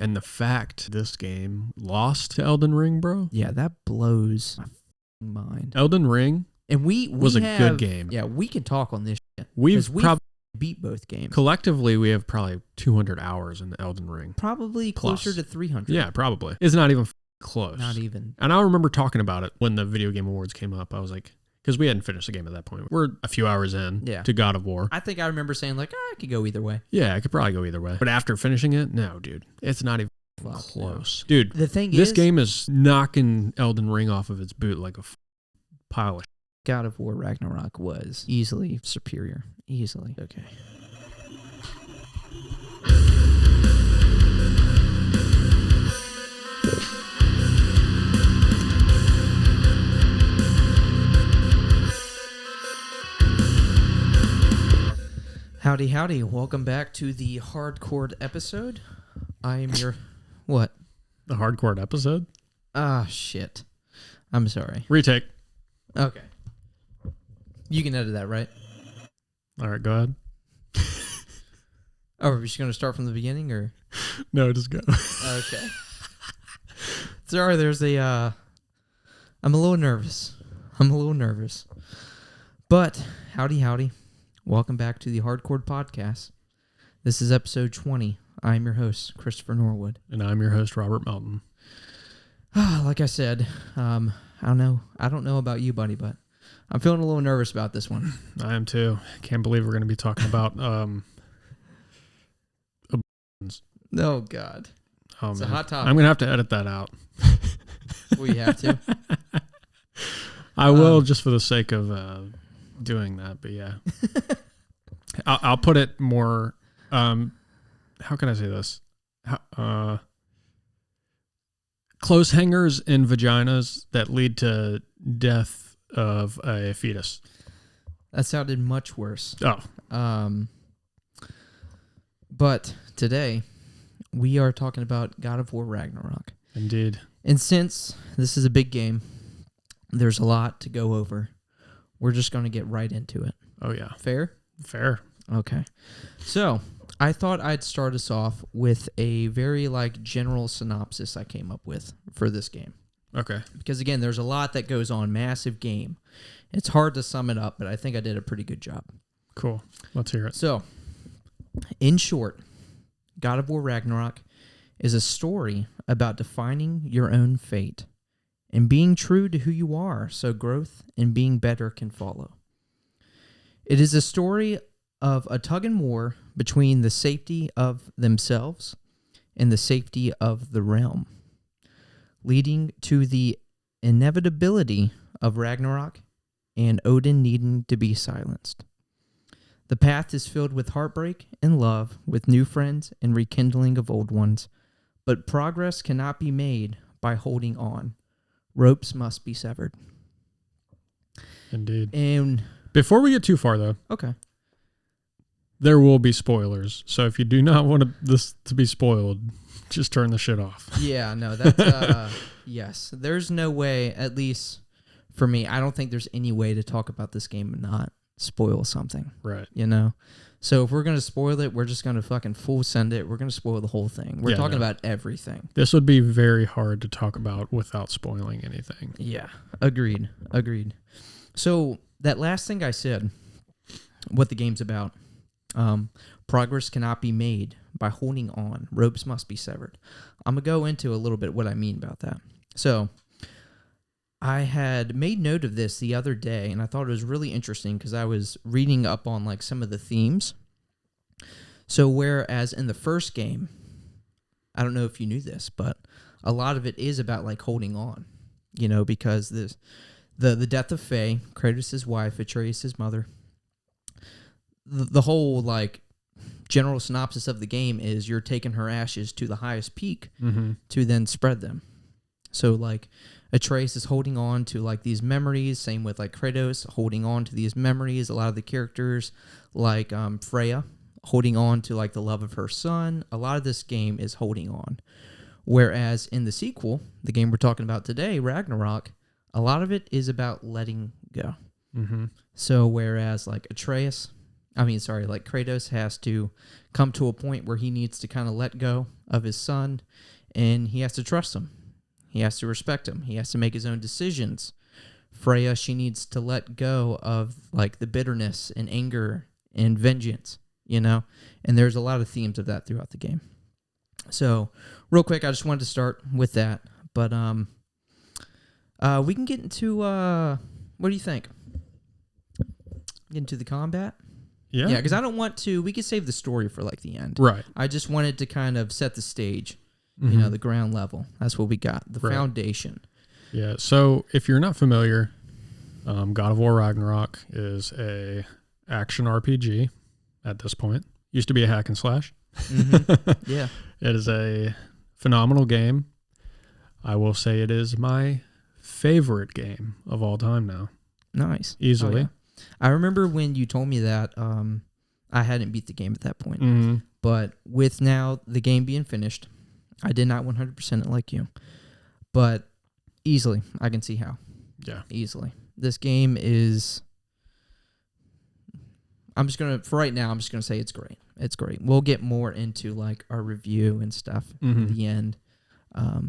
And the fact this game lost to Elden Ring, bro. Yeah, that blows my mind. Elden Ring and we was a good game. Yeah, we can talk on this shit. We've probably beat both games. Collectively, we have probably 200 hours in Elden Ring. Probably Plus. closer to 300. Yeah, probably. It's not even close. Not even. And I remember talking about it when the Video Game Awards came up. I was like, because we hadn't finished the game at that point. We're a few hours in to God of War. I think I remember saying, like, I could go either way. Yeah, I could probably go either way. But after finishing it, no, dude. It's not even close. No. Dude, this game is knocking Elden Ring off of its boot like a pile of shit. God of War Ragnarok was easily superior. Easily. Okay. Howdy, howdy. Welcome back to the Hardcore episode. I am your... What? The Hardcore episode? Ah, shit. I'm sorry. Retake. Okay. You can edit that, right? All right, go ahead. Oh, are we just going to start from the beginning, or? No, just go. Okay. Sorry, there's a... I'm a little nervous. But, howdy, howdy. Welcome back to the Hardcore Podcast. This is episode 20. I'm your host, Christopher Norwood. And I'm your host, Robert Melton. Like I said, I don't know about you, buddy, but I'm feeling a little nervous about this one. I am too. Can't believe we're going to be talking about Oh, God. Oh, it's man. a hot topic. I'm going to have to edit that out. Well, you have to. I will, just for the sake of doing that, but yeah. I'll put it more, how can I say this? Close hangers in vaginas that lead to death of a fetus. That sounded much worse. Oh. But today, we are talking about God of War Ragnarok. Indeed. And since this is a big game, there's a lot to go over. We're just going to get right into it. Oh, yeah. Fair? Fair. Okay. So, I thought I'd start us off with a very, general synopsis I came up with for this game. Okay. Because, again, there's a lot that goes on. Massive game. It's hard to sum it up, but I think I did a pretty good job. Cool. Let's hear it. So, in short, God of War Ragnarok is a story about defining your own fate and being true to who you are, so growth and being better can follow. It is a story of a tug and war between the safety of themselves and the safety of the realm, leading to the inevitability of Ragnarok and Odin needing to be silenced. The path is filled with heartbreak and love, with new friends and rekindling of old ones, but progress cannot be made by holding on. Ropes must be severed. Indeed. And before we get too far, though, okay, there will be spoilers. So if you do not want this to be spoiled, just turn the shit off. Yeah, no, that's yes. There's no way, at least for me, I don't think there's any way to talk about this game and not spoil something. Right. You know? So if we're going to spoil it, we're just going to fucking full send it. We're going to spoil the whole thing. We're talking about everything. This would be very hard to talk about without spoiling anything. Yeah. Agreed. So that last thing I said, what the game's about, progress cannot be made by holding on. Ropes must be severed. I'm going to go into a little bit what I mean about that. So I had made note of this the other day, and I thought it was really interesting because I was reading up on some of the themes. So whereas in the first game, I don't know if you knew this, but a lot of it is about holding on, because the death of Faye, Kratos' wife, Atreus' mother, the whole general synopsis of the game is you're taking her ashes to the highest peak to then spread them. So Atreus is holding on to these memories. Same with Kratos holding on to these memories. A lot of the characters Freya holding on to the love of her son. A lot of this game is holding on. Whereas in the sequel, the game we're talking about today, Ragnarok, a lot of it is about letting go. Mm-hmm. So whereas like Kratos has to come to a point where he needs to kind of let go of his son, and he has to trust him. He has to respect him. He has to make his own decisions. Freya, she needs to let go of like the bitterness and anger and vengeance, and there's a lot of themes of that throughout the game. So real quick, I just wanted to start with that, but we can get into what do you think? Get into the combat? Yeah. Yeah, because I don't want to. We could save the story for like the end. Right. I just wanted to kind of set the stage, Mm-hmm. the ground level. That's what we got, the foundation. Yeah. So if you're not familiar, God of War Ragnarok is a action RPG at this point. Used to be a hack and slash. Mm-hmm. Yeah. It is a phenomenal game. I will say it is my favorite game of all time now. Nice. Easily. Oh, yeah. I remember when you told me that I hadn't beat the game at that point. Mm-hmm. But with now the game being finished, I did not 100% it like you. But easily, I can see how. Yeah. Easily. This game is... for right now, I'm just going to say it's great. It's great. We'll get more into like our review and stuff Mm-hmm. at the end.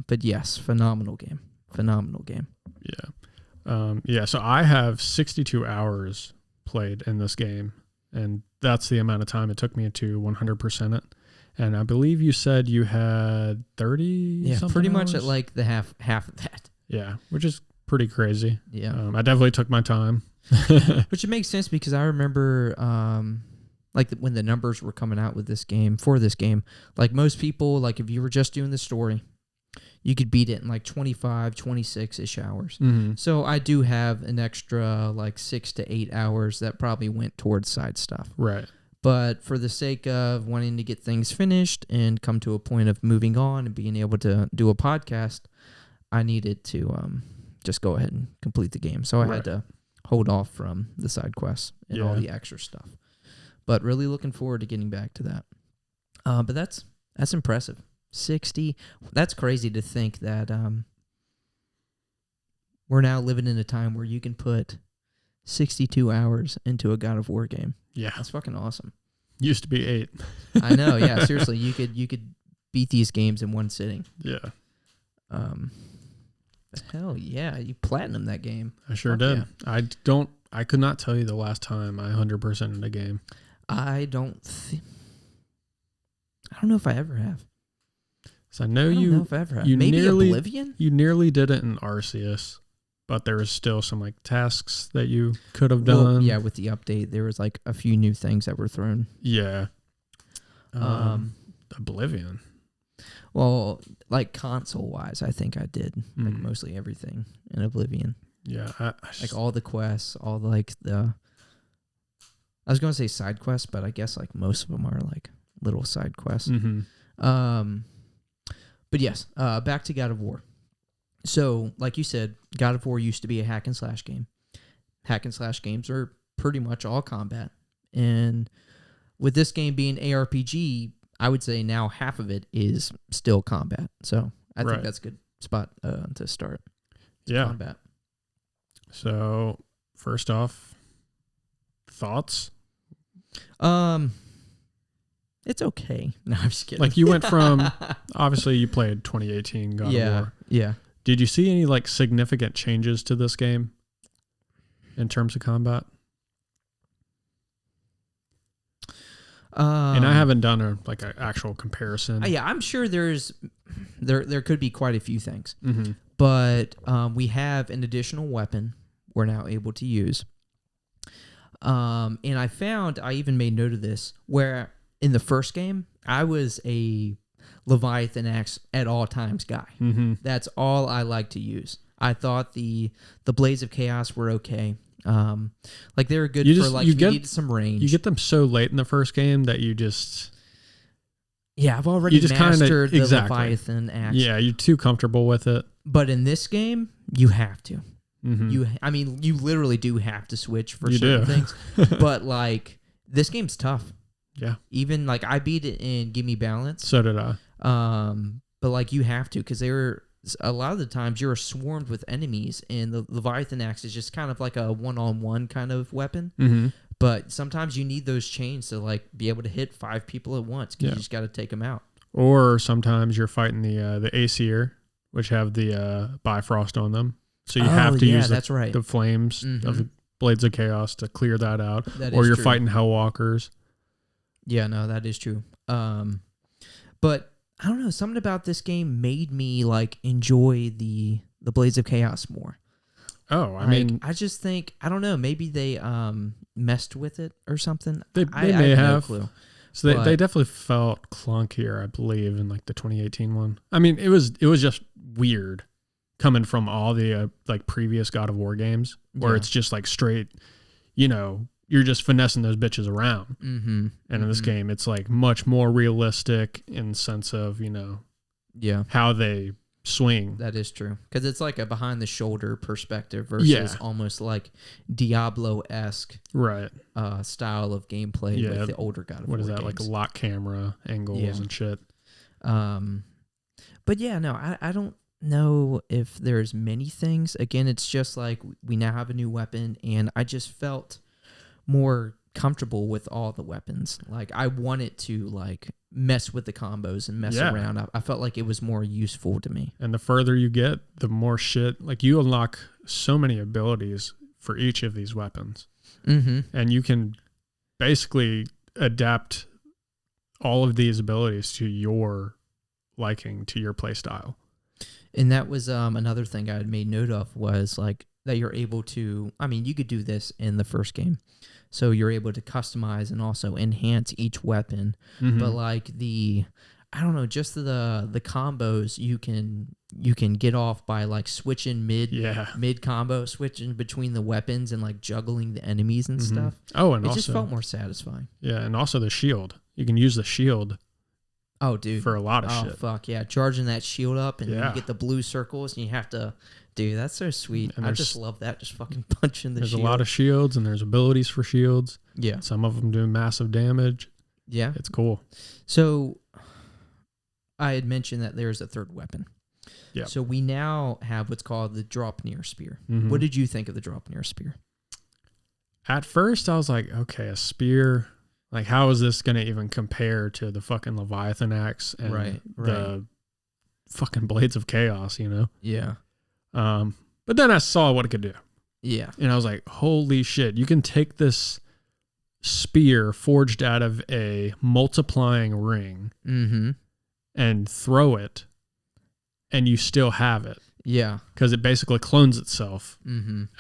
But yes, phenomenal game. Phenomenal game. Yeah. So I have 62 hours played in this game, and that's the amount of time it took me to 100% it. And I believe you said you had 30. Yeah, pretty much at like the half of that. Yeah, which is pretty crazy. Yeah, I definitely took my time. which it makes sense because I remember when the numbers were coming out with this game like most people, like if you were just doing the story, you could beat it in like 25, 26-ish hours. Mm-hmm. So I do have an extra like 6 to 8 hours that probably went towards side stuff. Right. But for the sake of wanting to get things finished and come to a point of moving on and being able to do a podcast, I needed to just go ahead and complete the game. So I had to hold off from the side quests and all the extra stuff. But really looking forward to getting back to that. But that's impressive. 60. That's crazy to think that we're now living in a time where you can put 62 hours into a God of War game. Yeah. That's fucking awesome. Used to be 8. I know. Yeah. Seriously, you could beat these games in one sitting. Yeah. Hell yeah, you platinum that game. I sure did. Yeah. I could not tell you the last time I 100%ed a game. I don't know if I ever have. So I know I don't know if I ever have. Maybe Oblivion? You nearly did it in Arceus, but there was still some like tasks that you could have done. Well, yeah, with the update, there was like a few new things that were thrown. Yeah. Oblivion. Well, like console-wise, I think I did like mostly everything in Oblivion. Yeah. Like all the quests, all like the... I was going to say side quests, but I guess like most of them are like little side quests. Mm-hmm. But yes, back to God of War. So, like you said, God of War used to be a hack and slash game. Hack and slash games are pretty much all combat. And with this game being ARPG, I would say now half of it is still combat. So, I think that's a good spot to start. Yeah. Combat. So, first off, thoughts? It's okay. No, I'm just kidding. Like you went from, obviously you played 2018 God of War. Yeah. Did you see any like significant changes to this game in terms of combat? And I haven't done an actual comparison. Yeah, I'm sure there could be quite a few things. Mm-hmm. But we have an additional weapon we're now able to use. And I even made note of this, where in the first game, I was a Leviathan axe at all times guy. Mm-hmm. That's all I like to use. I thought the Blades of Chaos were okay. Like they were good for like you needed some range. You get them so late in the first game that you just... Yeah, I've already mastered the exactly. Leviathan axe. Yeah, you're too comfortable with it. But in this game, you have to. Mm-hmm. You literally do have to switch for certain things. But like this game's tough. Yeah. Even like I beat it in Gimme Balance. So did I. But like you have to, because a lot of the times you're swarmed with enemies, and the Leviathan axe is just kind of like a one-on-one kind of weapon. Mm-hmm. But sometimes you need those chains to like be able to hit 5 people at once because you just got to take them out. Or sometimes you're fighting the Aesir, which have the Bifrost on them. So you have to use the flames of the Blades of Chaos to clear that out. Or you're fighting Hellwalkers. Yeah, no, that is true. But I don't know, something about this game made me like enjoy the Blades of Chaos more. Oh, I mean, I just think, I don't know, maybe they messed with it or something. They may have. No clue. So they definitely felt clunkier, I believe, in like the 2018 one. I mean, it was just weird coming from all the like previous God of War games where it's just like straight, you're just finessing those bitches around. Mm-hmm. And in this game, it's like much more realistic in the sense of, how they swing. That is true. Because it's like a behind the shoulder perspective versus almost like Diablo-esque style of gameplay with the older God of War What is that, games. like lock camera angles and shit. But yeah, no, I don't know if there's many things. Again, it's just like we now have a new weapon and I just felt more comfortable with all the weapons. Like I wanted to like mess with the combos and mess around. I felt like it was more useful to me. And the further you get, the more shit, like you unlock so many abilities for each of these weapons. Mm-hmm. And you can basically adapt all of these abilities to your liking, to your play style. And that was another thing I had made note of was like that you're able to, I mean, you could do this in the first game. So you're able to customize and also enhance each weapon. Mm-hmm. But like I don't know, just the combos you can get off by like switching mid combo, switching between the weapons and like juggling the enemies and stuff. Oh, and it also, just felt more satisfying. Yeah, and also the shield. You can use the shield. Oh, dude. For a lot of shit. Oh, fuck, yeah. Charging that shield up and you get the blue circles and you have to... Dude, that's so sweet. I just love that. Just fucking punching the shield. There's a lot of shields and there's abilities for shields. Yeah. Some of them do massive damage. Yeah. It's cool. So, I had mentioned that there's a third weapon. Yeah. So, we now have what's called the Draupnir Spear. Mm-hmm. What did you think of the Draupnir Spear? At first, I was like, okay, a spear... Like, how is this going to even compare to the fucking Leviathan axe and the fucking Blades of Chaos, Yeah. But then I saw what it could do. Yeah. And I was like, holy shit, you can take this spear forged out of a multiplying ring and throw it, and you still have it. Yeah. Because it basically clones itself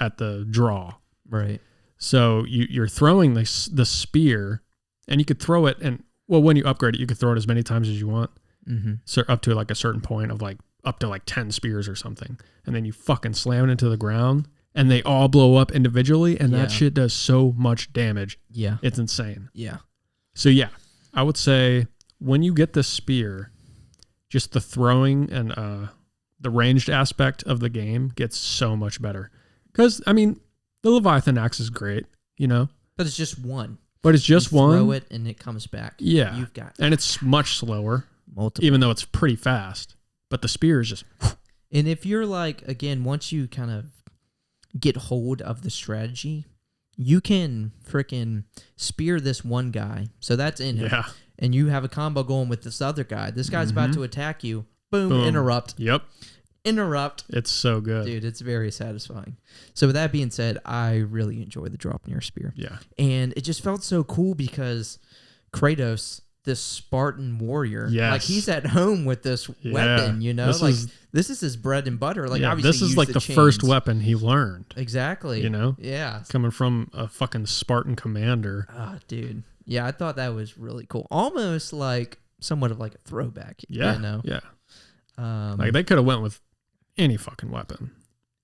at the draw. Right. So you're throwing the spear... And you could throw it, and when you upgrade it, you could throw it as many times as you want. Mm-hmm. So up to like a certain point of like up to like 10 spears or something. And then you fucking slam it into the ground, and they all blow up individually, and that shit does so much damage. Yeah. It's insane. Yeah. So yeah, I would say when you get the spear, just the throwing and the ranged aspect of the game gets so much better. Because, I mean, the Leviathan axe is great, But it's just one. But it's just one. Throw it and it comes back. Yeah. You've got and it's much slower. Multiple. Even though it's pretty fast. But the spear is just... And if you're like, again, once you kind of get hold of the strategy, you can freaking spear this one guy. So that's in him. Yeah. And you have a combo going with this other guy. This guy's about to attack you. Boom. Interrupt. Yep. Interrupt. It's so good. Dude, it's very satisfying. So with that being said, I really enjoy the Draupnir Spear. Yeah. And it just felt so cool because Kratos, this Spartan warrior, like he's at home with this weapon, this is his bread and butter. Like obviously this is like the first weapon he learned. Exactly. Yeah. Coming from a fucking Spartan commander. Ah, dude. Yeah, I thought that was really cool. Almost like somewhat of like a throwback. Yeah. Yeah. Like they could have went with any fucking weapon.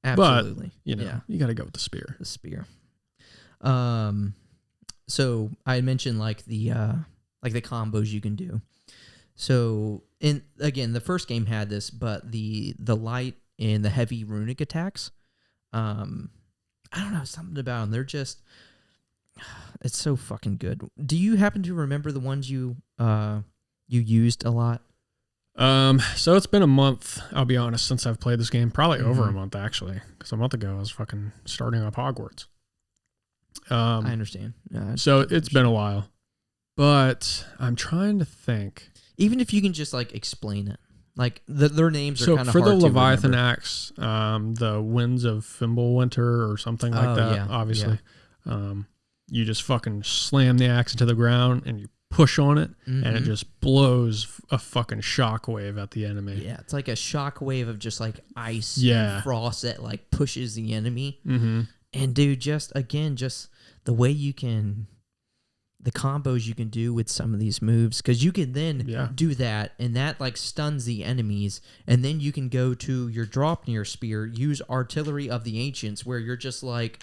Absolutely. But, you got to go with the spear. The spear. So I mentioned like the combos you can do. So again, the first game had this, but the light and the heavy runic attacks, I don't know, something about them. They're just, it's so fucking good. Do you happen to remember the ones you used a lot? So it's been a month, I'll be honest, since I've played this game. Probably over a month, actually. Because a month ago, I was fucking starting up Hogwarts. I understand. So it's been a while, but I'm trying to think. Even if you can just like explain it, like their names are kind of hard hard for the Leviathan remember. axe, the Winds of Fimbulwinter or something like that. Yeah, obviously, you just fucking slam the axe into the ground and you push on it, and it just blows a fucking shockwave at the enemy. Yeah, it's like a shockwave of just like ice and frost that like pushes the enemy. And dude, just the way you can, the combos you can do with some of these moves, because you can then do that, and that like stuns the enemies, and then you can go to your Draupnir spear, use Artillery of the Ancients, where you're just like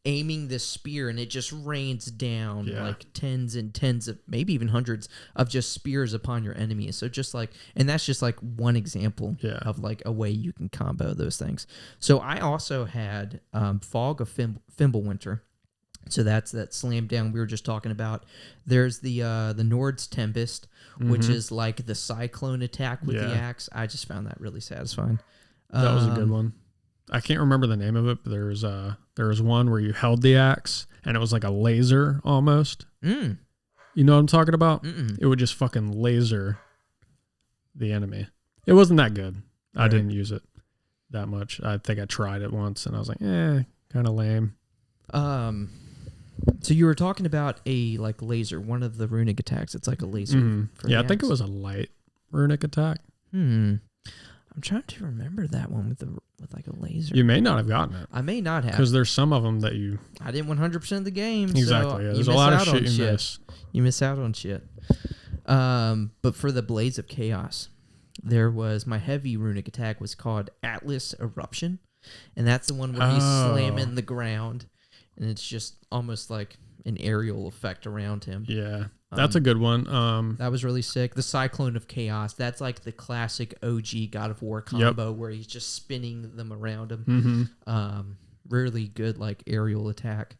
aiming this spear and it just rains down like tens and tens of, maybe even hundreds of just spears upon your enemies. So just like, and that's just like one example of like a way you can combo those things. So I also had Fog of Fimbulwinter. So that's that slam down we were just talking about. There's the Nord's Tempest, which is like the cyclone attack with the axe. I just found that really satisfying. That was a good one. I can't remember the name of it, but there was one where you held the axe and it was like a laser almost. You know what I'm talking about? It would just fucking laser the enemy. It wasn't that good. I didn't use it that much. I think I tried it once and I was like, kind of lame. So you were talking about a like laser, one of the runic attacks. It's like a laser. For I think it was a light runic attack. I'm trying to remember that one with like a laser. You may not have gotten it. I may not have, because there's some of them that you. I didn't 100% the game. Exactly. So there's a lot of shit you miss. You miss out on shit. But for the Blades of Chaos, there was my heavy runic attack was called Atlas Eruption, and that's the one where he's slamming the ground, and it's just almost like an aerial effect around him. Yeah. That's a good one. That was really sick. The Cyclone of Chaos. That's like the classic OG God of War combo where he's just spinning them around him. Really good like aerial attack.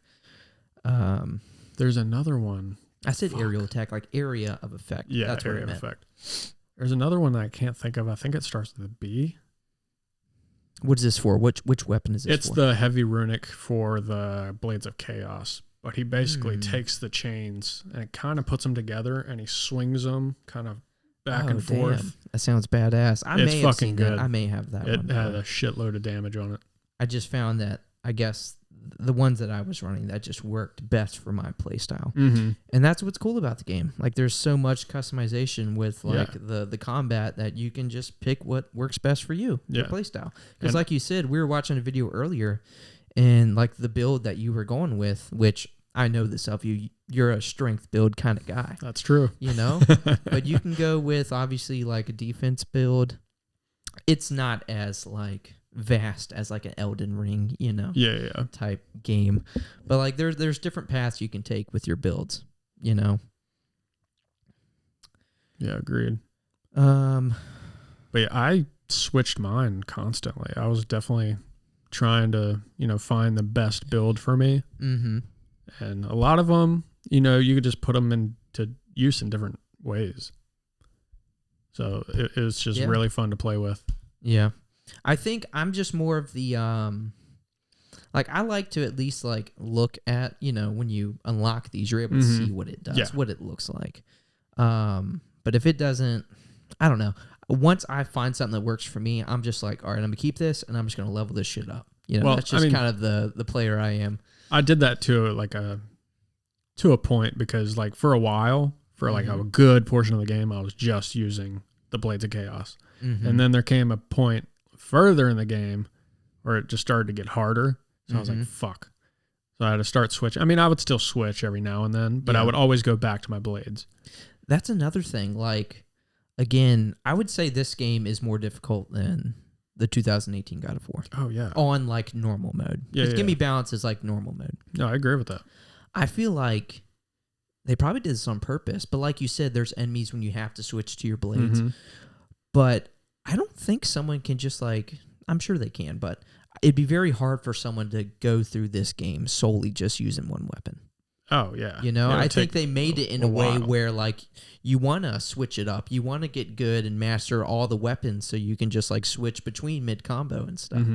There's another one. I said aerial attack, like area of effect. Yeah, that's area what I of meant. effect. There's another one that I can't think of. I think it starts with a B. What is this for? Which weapon is this for? It's the heavy runic for the Blades of Chaos. But he basically takes the chains and it kind of puts them together and he swings them kind of back and forth. Damn. That sounds badass. It's fucking good. I may have that one. It had a shitload of damage on it. I just found that, I guess, the ones that I was running, that just worked best for my playstyle. And that's what's cool about the game. Like, there's so much customization with, like, the combat that you can just pick what works best for you, your playstyle. Because, like you said, we were watching a video earlier, and like the build that you were going with, which I know this of you, you're a strength build kind of guy. That's true. You know? But you can go with obviously like a defense build. It's not as like vast as like an Elden Ring, you know? Yeah. Type game. But like there's different paths you can take with your builds, you know? Yeah, agreed. But yeah, I switched mine constantly. I was definitely trying to, find the best build for me. And a lot of them, you could just put them into use in different ways. So it was just really fun to play with. Yeah. I think I'm just more of the, like, I like to at least, like, look at, when you unlock these, you're able to see what it does, what it looks like. But if it doesn't, I don't know. Once I find something that works for me, I'm just like, all right, I'm going to keep this, and I'm just going to level this shit up. That's just kind of the player I am. I did that to a point because, like, for a while, for like a good portion of the game, I was just using the Blades of Chaos. And then there came a point further in the game where it just started to get harder. So I was like, fuck. So I had to start switching. I mean, I would still switch every now and then, but I would always go back to my blades. That's another thing. Like, again, I would say this game is more difficult than the 2018 God of War. Oh, yeah. On, like, normal mode. Because Gimme Balance is, like, normal mode. No, I agree with that. I feel like they probably did this on purpose. But like you said, there's enemies when you have to switch to your blades. But I don't think someone can just, like... I'm sure they can, but it'd be very hard for someone to go through this game solely just using one weapon. Oh, yeah. I think they made it in a way where, like, you want to switch it up. You want to get good and master all the weapons so you can just, like, switch between mid-combo and stuff.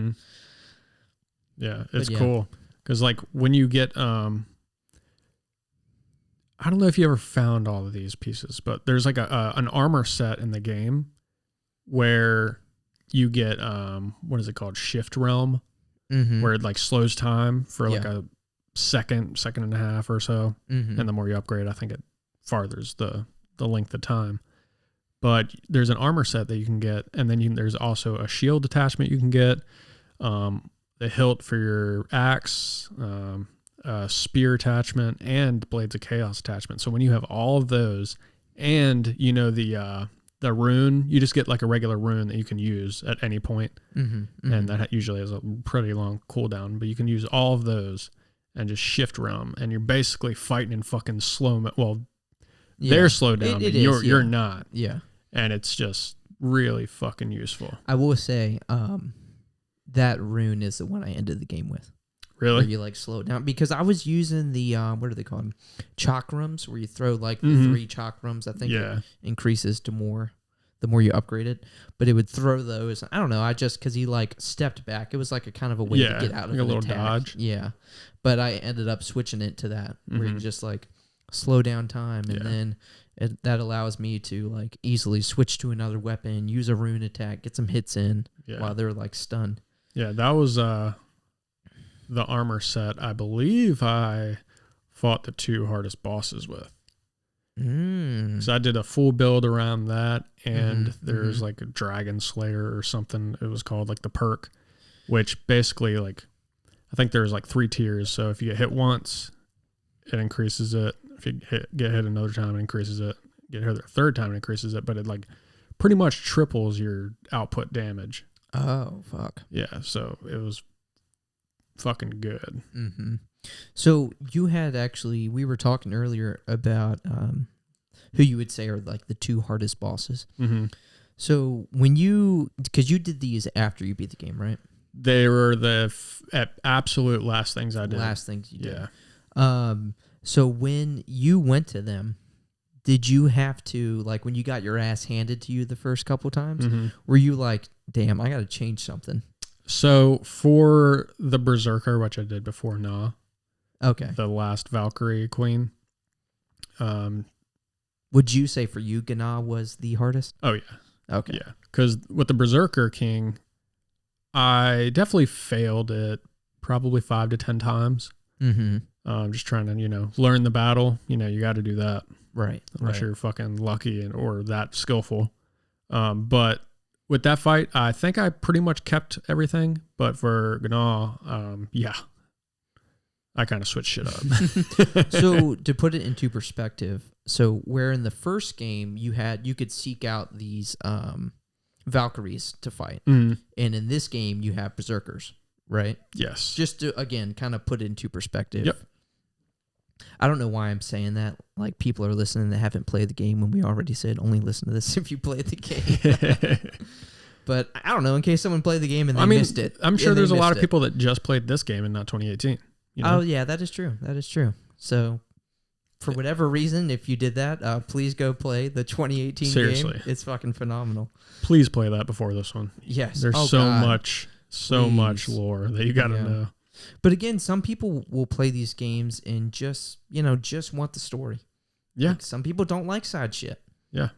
Yeah, it's cool. Because, like, when you get, I don't know if you ever found all of these pieces, but there's like an armor set in the game where you get what is it called, shift realm, where it like slows time for like a second and a half or so, and the more you upgrade, I think it farthers the length of time. But there's an armor set that you can get, and then there's also a shield attachment you can get, the hilt for your axe, spear attachment, and blades of chaos attachment. So when you have all of those, and you know the rune, you just get like a regular rune that you can use at any point, and that usually has a pretty long cooldown. But you can use all of those and just shift realm, and you're basically fighting in fucking slow. Well, they're slowed down, but you're not. Yeah, and it's just really fucking useful. I will say, that rune is the one I ended the game with. Really? Where you like slow it down, because I was using the what are they called? Chakrams, where you throw like the 3 chakrams. I think it increases to more the more you upgrade it. But it would throw those. I don't know. I just because he like stepped back, it was like a kind of a way to get out of like a little attack. dodge. Yeah, but I ended up switching it to that where you just like slow down time, and then that allows me to like easily switch to another weapon, use a rune attack, get some hits in while they're like stunned. Yeah, that was the armor set I believe I fought the 2 hardest bosses with. So I did a full build around that, and there's like a Dragon Slayer or something it was called, like the perk, which basically like I think there's like 3 tiers. So if you get hit once, it increases it. If you get hit another time, it increases it. Get hit a third time, it increases it. But it like pretty much triples your output damage. Oh, fuck. Yeah, so it was fucking good. So you had actually, we were talking earlier about who you would say are like the 2 hardest bosses. So when because you did these after you beat the game, right? They were the absolute last things I did. Last things you did. Yeah. So when you went to them, did you have to, like when you got your ass handed to you the first couple times, were you like, damn, I got to change something? So for the Berserker, which I did before okay, the last Valkyrie Queen. Would you say for you, Gna was the hardest? Oh, yeah. Okay. Yeah, because with the Berserker King, I definitely failed it probably 5 to 10 times. Just trying to, learn the battle. You got to do that. Right. Unless you're fucking lucky or that skillful. But with that fight, I think I pretty much kept everything. But for Gna, I kind of switched shit up. So to put it into perspective, so where in the first game you could seek out these Valkyries to fight, and in this game you have Berserkers, right? Yes. Just to again kind of put it into perspective. Yep. I don't know why I'm saying that. Like people are listening that haven't played the game when we already said only listen to this if you played the game. But I don't know, in case someone played the game and they missed it. I'm sure there's a lot of people that just played this game and not 2018. Oh yeah, that is true. That is true. So for whatever reason, if you did that, please go play the 2018 Seriously. game. It's fucking phenomenal. Please play that before this one. Yes. There's so much lore that you got to know. But again, some people will play these games and just want the story. Yeah. Like some people don't like side shit. Yeah.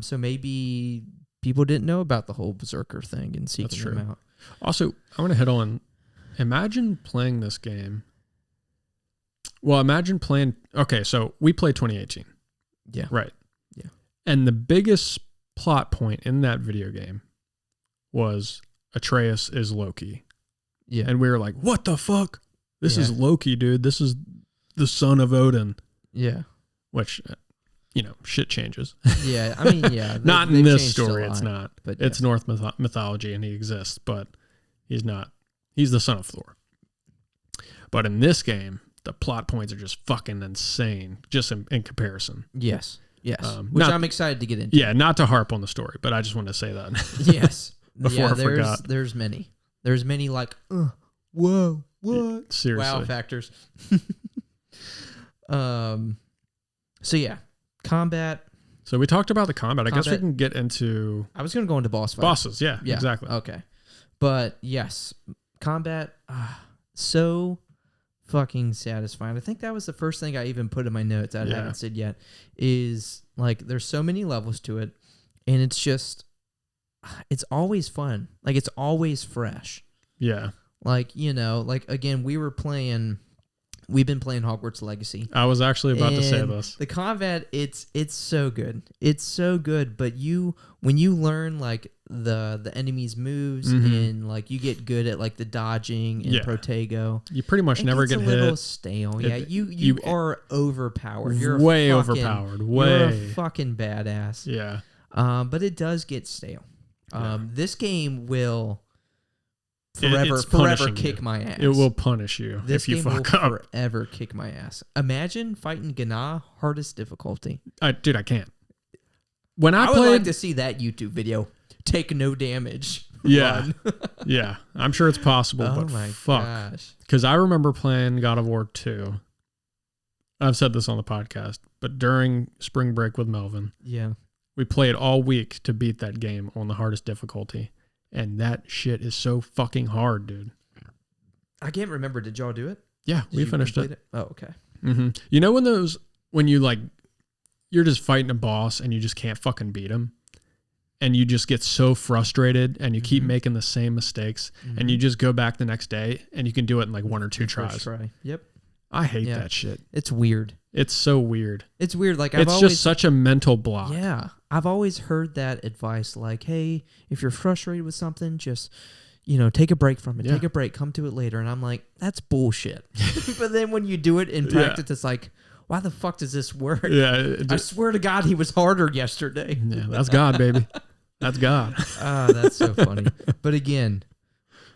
So maybe people didn't know about the whole Berserker thing and seeking them out. Also, I want to hit on, imagine playing this game. Well, imagine playing, okay, so we played 2018. Yeah. Right. Yeah. And the biggest plot point in that video game was Atreus is Loki. Yeah. And we were like, what the fuck? This is Loki, dude. This is the son of Odin. Yeah. Which, shit changes. Yeah. I mean, yeah. Not in this story, it's not. But it's Norse mythology and he exists, but he's not. He's the son of Thor. But in this game, the plot points are just fucking insane, just in comparison. Yes. Yes. Which I'm excited to get into. Yeah, not to harp on the story, but I just wanted to say that. Yes. Before I forgot. There's many. There's many like, whoa, what? Seriously. Wow factors. So yeah, combat. So we talked about the combat. I guess we can get into... I was going to go into boss fights. Bosses, yeah, exactly. Okay. But yes, combat, so fucking satisfying. I think that was the first thing I even put in my notes I haven't said yet, is like there's so many levels to it, and it's just, it's always fun. Like, it's always fresh. Yeah. Like, you know, like, again, we've been playing Hogwarts Legacy. I was actually about to say this. The combat, it's so good. It's so good, but when you learn, like, the enemy's moves, and, like, you get good at, like, the dodging and Protego. You pretty much never get hit. It's a little stale. Yeah, you are overpowered. You're way overpowered. You're a fucking badass. Yeah. But it does get stale. This game will It's forever kick my ass. It will punish you if you fuck up. Forever kick my ass. Imagine fighting Gná, hardest difficulty. Dude, I can't. I would like to see that YouTube video. Take no damage. Yeah. Yeah. I'm sure it's possible, but fuck. Gosh. Because I remember playing God of War 2. I've said this on the podcast, but during spring break with Melvin, we played all week to beat that game on the hardest difficulty. And that shit is so fucking hard, dude. I can't remember. Did y'all do it? Yeah, we finished it. Oh, okay. Mm-hmm. You know when you like, you're just fighting a boss and you just can't fucking beat him, and you just get so frustrated and you keep making the same mistakes, and you just go back the next day and you can do it in like one or two tries. Yep. I hate that shit. It's weird. It's so weird. It's weird. Like, it's just such a mental block. Yeah. I've always heard that advice, like, hey, if you're frustrated with something, just, take a break from it. Take a break. Come to it later. And I'm like, that's bullshit. But then when you do it in practice, it's like, why the fuck does this work? Yeah. I swear to God, he was harder yesterday. Yeah, that's God, baby. That's God. That's so funny. But again,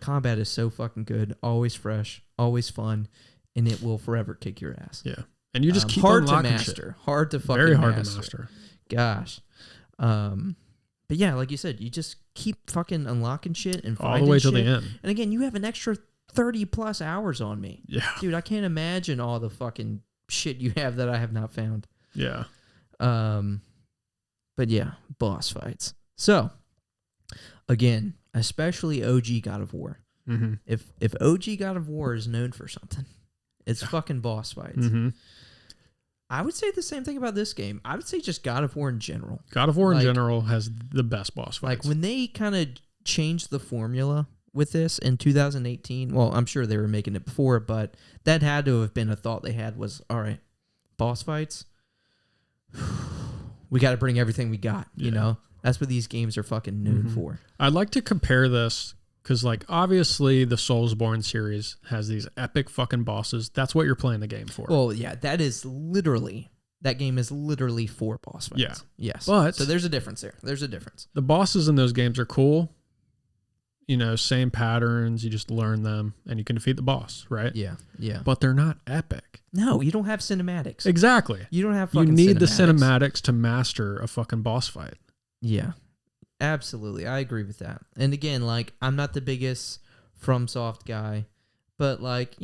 combat is so fucking good. Always fresh. Always fun. And it will forever kick your ass. Yeah. And you just keep hard to unlocking master. Shit. Hard to fucking Very hard master. to master. Gosh. But yeah, like you said, you just keep fucking unlocking shit and all the way to the end. And again, you have an extra 30 plus hours on me. Yeah. Dude, I can't imagine all the fucking shit you have that I have not found. Yeah. But yeah, boss fights. So, again, especially OG God of War. Mm-hmm. If OG God of War is known for something, it's fucking boss fights. Mm-hmm. I would say the same thing about this game. I would say just God of War in general. God of War in general has the best boss fights. Like, when they kind of changed the formula with this in 2018, well, I'm sure they were making it before, but that had to have been a thought they had was, all right, boss fights, we got to bring everything we got, you know? That's what these games are fucking known for. I'd like to compare this because, like, obviously the Soulsborne series has these epic fucking bosses. That's what you're playing the game for. Well, yeah, that game is literally for boss fights. Yeah. Yes. But so there's a difference there. There's a difference. The bosses in those games are cool. Same patterns. You just learn them and you can defeat the boss, right? Yeah. Yeah. But they're not epic. No, you don't have cinematics. Exactly. You don't have fucking You need cinematics. the cinematics to master a fucking boss fight. Yeah. Absolutely. I agree with that. And again, like, I'm not the biggest FromSoft guy, but, like,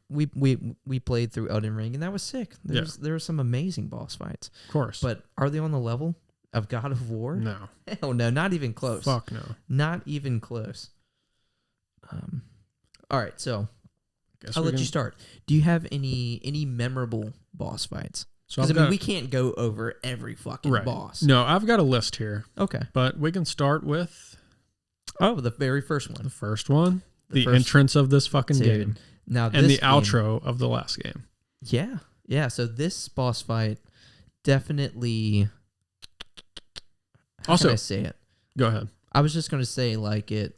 we played through Elden Ring and that was sick. There were some amazing boss fights. Of course. But are they on the level of God of War? No. Hell no, not even close. Fuck no. Not even close. All right, so I'll let you start. Do you have any memorable boss fights? Because we can't go over every fucking boss. No, I've got a list here. Okay. But we can start with... the very first one. The first one. The entrance of this fucking game. Now, and the outro of the last game. Yeah. Yeah, so this boss fight definitely... How can I say it? Go ahead. I was just going to say, like, it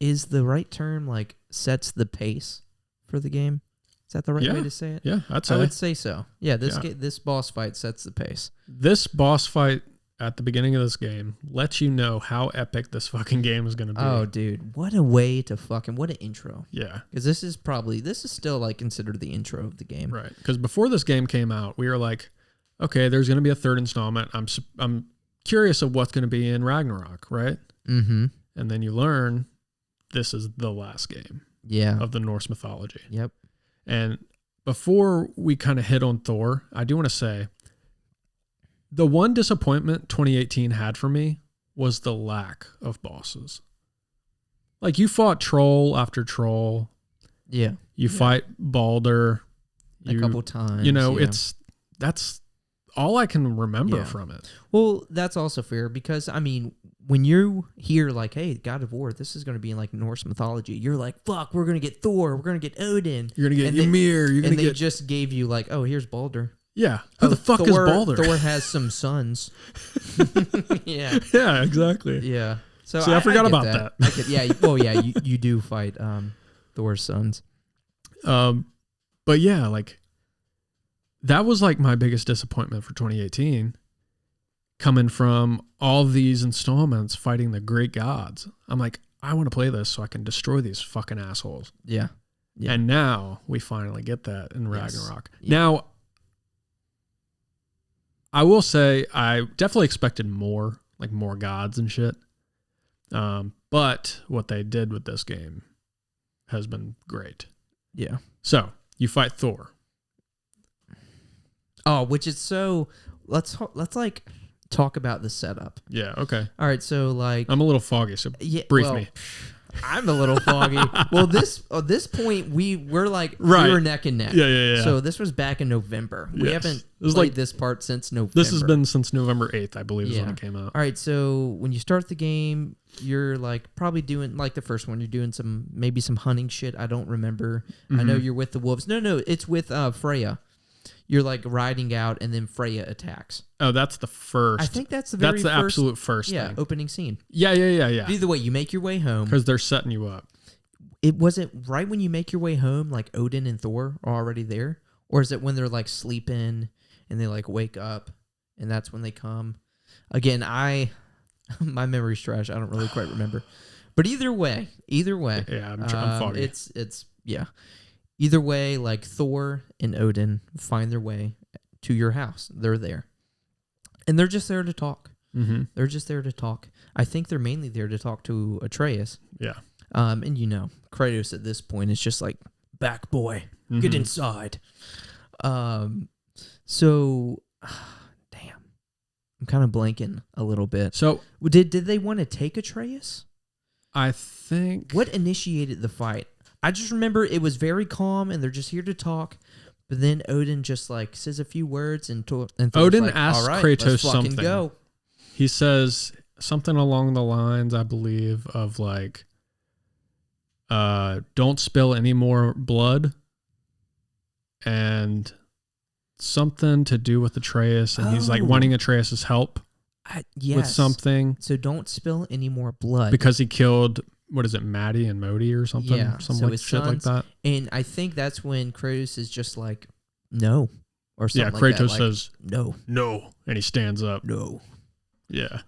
is the right term, like, sets the pace for the game. Is that the right way to say it? Yeah, I would say so. Yeah, this boss fight sets the pace. This boss fight at the beginning of this game lets you know how epic this fucking game is going to be. Oh, dude. What a way to what an intro. Yeah. Because this is still, like, considered the intro of the game. Right. Because before this game came out, we were like, okay, there's going to be a third installment. I'm curious of what's going to be in Ragnarok, right? Mm-hmm. And then you learn this is the last game of the Norse mythology. Yep. And before we kind of hit on Thor, I do want to say the one disappointment 2018 had for me was the lack of bosses. Like, you fought troll after troll, Yeah. You fight Balder A couple times. You know, that's all I can remember from it. Well, that's also fair because, I mean, when you hear like, hey, God of War, this is going to be in like Norse mythology, you're like, fuck, we're going to get Thor, we're going to get Odin. You're going to get Ymir. And they just gave you like, oh, here's Balder. Yeah. Who the fuck is Balder? Thor has some sons. Yeah. Yeah, exactly. Yeah. So I forgot about that. You do fight Thor's sons. But yeah, like that was like my biggest disappointment for 2018, coming from all these installments fighting the great gods. I'm like, I want to play this so I can destroy these fucking assholes. Yeah. And now we finally get that in Ragnarok. Yeah. Now, I will say I definitely expected more, like more gods and shit. But what they did with this game has been great. Yeah. So you fight Thor. Oh, which is so. Let's like talk about the setup. Yeah. Okay. All right. So like, I'm a little foggy, so brief me. I'm a little foggy. Well, this point we're like we were neck and neck. Yeah. So this was back in November. We haven't played this part since November. This has been since November 8th, I believe, is when it came out. All right. So when you start the game, you're like probably doing like the first one. You're doing maybe some hunting shit. I don't remember. I know you're with the wolves. No, it's with Freya. You're like riding out, and then Freya attacks. Oh, that's the first. I think that's the very first, absolute first thing. Opening scene. Yeah. Either way, you make your way home. Because they're setting you up. It wasn't right when you make your way home, like Odin and Thor are already there? Or is it when they're like sleeping and they like wake up and that's when they come? Again, my memory's trash. I don't really quite remember. But either way. Yeah, I'm foggy. It's either way, like Thor and Odin find their way to your house. They're there. And they're just there to talk. Mm-hmm. They're just there to talk. I think they're mainly there to talk to Atreus. Yeah. And you know, Kratos at this point is just like, back boy, get inside. So, damn. I'm kind of blanking a little bit. So, did they want to take Atreus? I think... What initiated the fight? I just remember it was very calm and they're just here to talk. But then Odin just like says a few words and Odin like, asks all right, Kratos let's something. Go. He says something along the lines, I believe, of like, don't spill any more blood, and something to do with Atreus, and he's like wanting Atreus' help with something. So don't spill any more blood. Because he killed... What is it, Maddie and Modi or something? Yeah, some like shit like that. And I think that's when Kratos is just like, no. Or something like that. Kratos says, no. And he stands up. No. Yeah.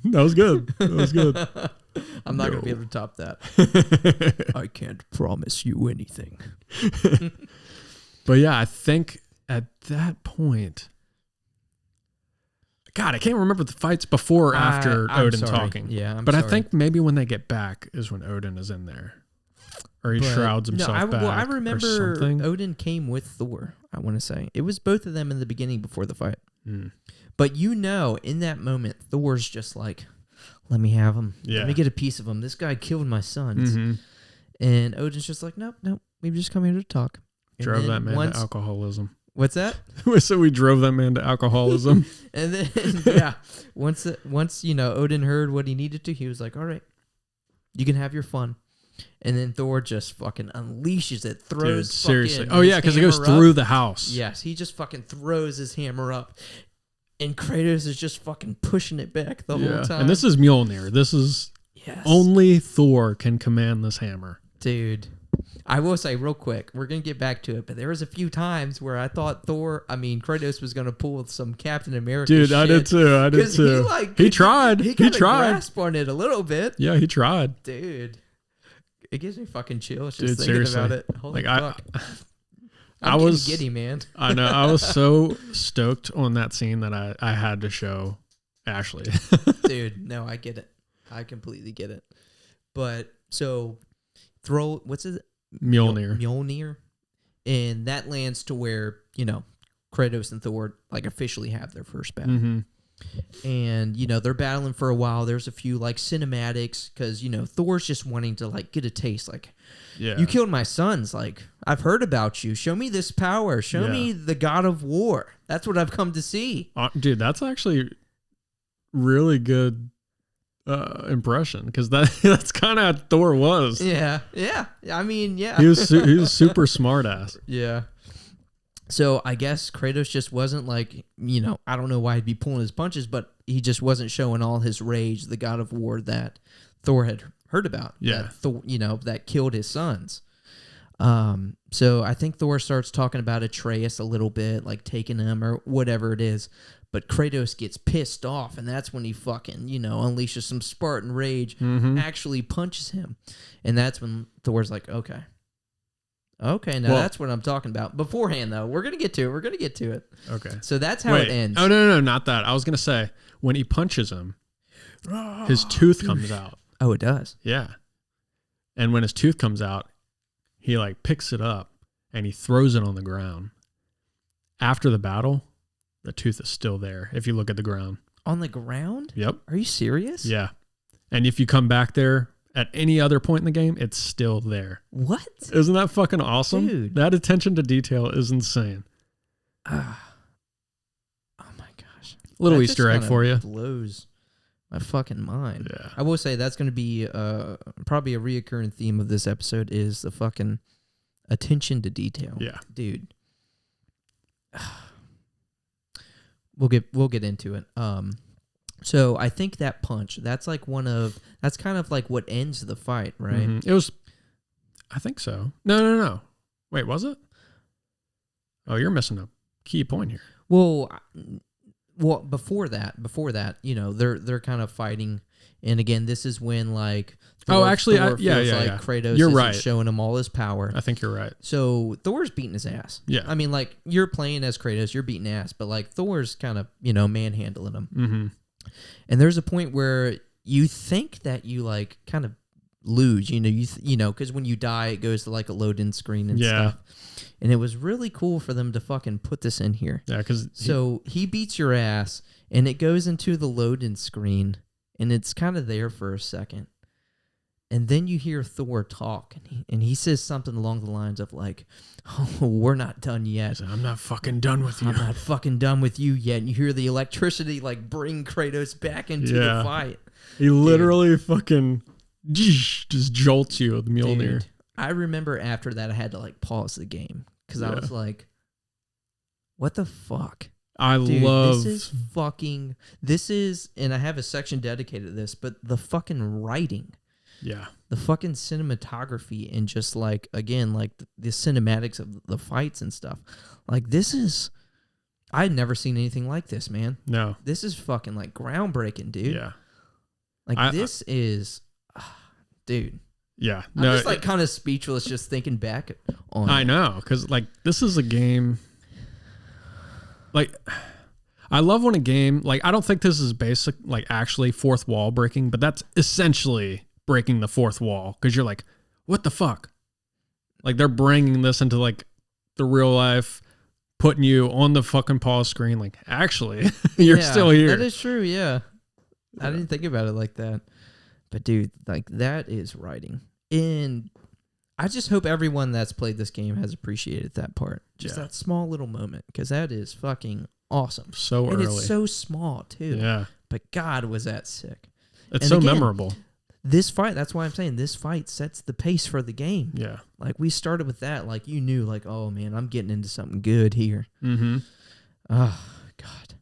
That was good. I'm not going to be able to top that. I can't promise you anything. But yeah, I think at that point... God, I can't remember the fights before or after Odin talking. Yeah, I think maybe when they get back is when Odin is in there. Or he shrouds himself back. Well, I remember Odin came with Thor, I want to say. It was both of them in the beginning before the fight. Mm. But you know, in that moment, Thor's just like, let me have him. Yeah. Let me get a piece of him. This guy killed my sons. Mm-hmm. And Odin's just like, nope, we've just come here to talk. Drove that man to alcoholism. What's that? So we drove that man to alcoholism. And then, once you know, Odin heard what he needed to, he was like, all right, you can have your fun. And then Thor just fucking unleashes it, throws Dude, seriously. Oh, yeah, because it goes through the house. Yes, he just fucking throws his hammer up. And Kratos is just fucking pushing it back the whole time. And this is Mjolnir. This is... Only Thor can command this hammer. Dude. I will say real quick, we're going to get back to it, but there was a few times where I thought Kratos was going to pull some Captain America shit. Dude, I did too. He tried. He tried. Grasp on it a little bit. Yeah, he tried. Dude. It gives me fucking chills just thinking about it. Holy fuck. I was giddy, man. I know. I was so stoked on that scene that I had to show Ashley. Dude, no, I get it. I completely get it. But, so, what's it? Mjolnir. And that lands to where, you know, Kratos and Thor like officially have their first battle. Mm-hmm. And, they're battling for a while. There's a few, like, cinematics because, Thor's just wanting to, like, get a taste. Like, you killed my sons. Like, I've heard about you. Show me this power. Show me the god of war. That's what I've come to see. Dude, that's actually really good impression because that's kind of how Thor was. Yeah. I mean, yeah. He was super smart ass. Yeah. So I guess Kratos just wasn't like, I don't know why he'd be pulling his punches, but he just wasn't showing all his rage, the god of war that Thor had heard about. Yeah. That killed his sons. So I think Thor starts talking about Atreus a little bit, like taking him or whatever it is. But Kratos gets pissed off, and that's when he fucking, unleashes some Spartan rage, actually punches him. And that's when Thor's like, okay, that's what I'm talking about. Beforehand, though, we're going to get to it. Okay. So that's how it ends. Oh, no, not that. I was going to say, when he punches him, his tooth comes out. Oh, it does? Yeah. And when his tooth comes out, he, like, picks it up, and he throws it on the ground. After the battle, the tooth is still there, if you look at the ground. On the ground? Yep. Are you serious? Yeah. And if you come back there, at any other point in the game, it's still there. What? Isn't that fucking awesome? Dude. That attention to detail is insane. Oh my gosh. Little That Easter egg just for you. Blows my fucking mind. Yeah. I will say that's going to be probably a reoccurring theme of this episode is the fucking attention to detail. Yeah. Dude. We'll get into it. So I think that punch, that's kind of like what ends the fight, right? Mm-hmm. It was, I think so. No. Wait, was it? Oh, you're missing a key point here. Well, before that, they're kind of fighting, and again, this is when like Thor feels Kratos you're isn't right. showing him all his power. I think you're right. So Thor's beating his ass. Yeah. I mean, like you're playing as Kratos, you're beating ass, but like Thor's kind of manhandling him. Mm-hmm. And there's a point where you think that you like kind of lose, because when you die, it goes to like a load-in screen and stuff. And it was really cool for them to fucking put this in here. Yeah, because he beats your ass, and it goes into the load-in screen, and it's kind of there for a second. And then you hear Thor talk, and he says something along the lines of like, "Oh, we're not done yet. I'm not fucking done with you. I'm not fucking done with you yet." And you hear the electricity like bring Kratos back into the fight. He literally fucking just jolts you with Mjolnir. Dude, I remember after that I had to like pause the game because I was like, "What the fuck?" This is, and I have a section dedicated to this, but the fucking writing. Yeah. The fucking cinematography and just like, again, like the cinematics of the fights and stuff. Like this is, I'd never seen anything like this, man. No. This is fucking like groundbreaking, dude. Yeah. Like this is, dude. Yeah. I'm just like kind of speechless just thinking back on I know, because like this is a game, like I love when a game, like I don't think this is basic, like actually fourth wall breaking, but that's essentially breaking the fourth wall because you're like, what the fuck? Like they're bringing this into like the real life, putting you on the fucking pause screen. Like actually, you're still here. That is true. Yeah. I didn't think about it like that, but dude, like that is writing. And I just hope everyone that's played this game has appreciated that part. Just that small little moment because that is fucking awesome. So and early. It's so small too. Yeah. But God, was that sick. It's so memorable. This fight, that's why I'm saying this fight sets the pace for the game. Yeah. Like we started with that, like you knew, like, oh man, I'm getting into something good here. Mm-hmm. Oh, God.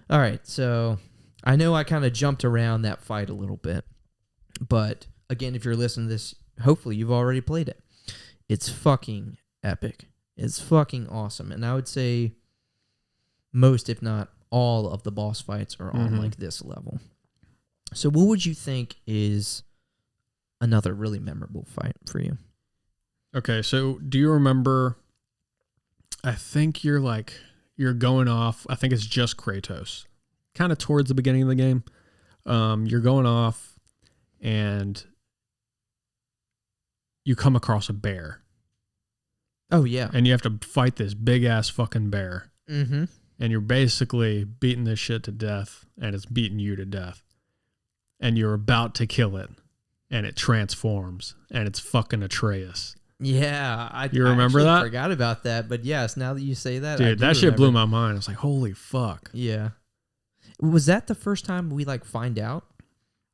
All right, so I know I kind of jumped around that fight a little bit. But again, if you're listening to this, hopefully you've already played it. It's fucking epic. It's fucking awesome. And I would say most, if not all, of the boss fights are on like this level. So what would you think is another really memorable fight for you? Okay, so do you remember, I think you're going off, I think it's just Kratos, kind of towards the beginning of the game. You're going off and you come across a bear. Oh, yeah. And you have to fight this big-ass fucking bear. Mm-hmm. and you're basically beating this shit to death, and it's beating you to death, and you're about to kill it, and it transforms, and it's fucking Atreus. Yeah, You remember that? I forgot about that, but yes, now that you say that, dude, that shit blew my mind. I was like, holy fuck. Yeah. Was that the first time we like find out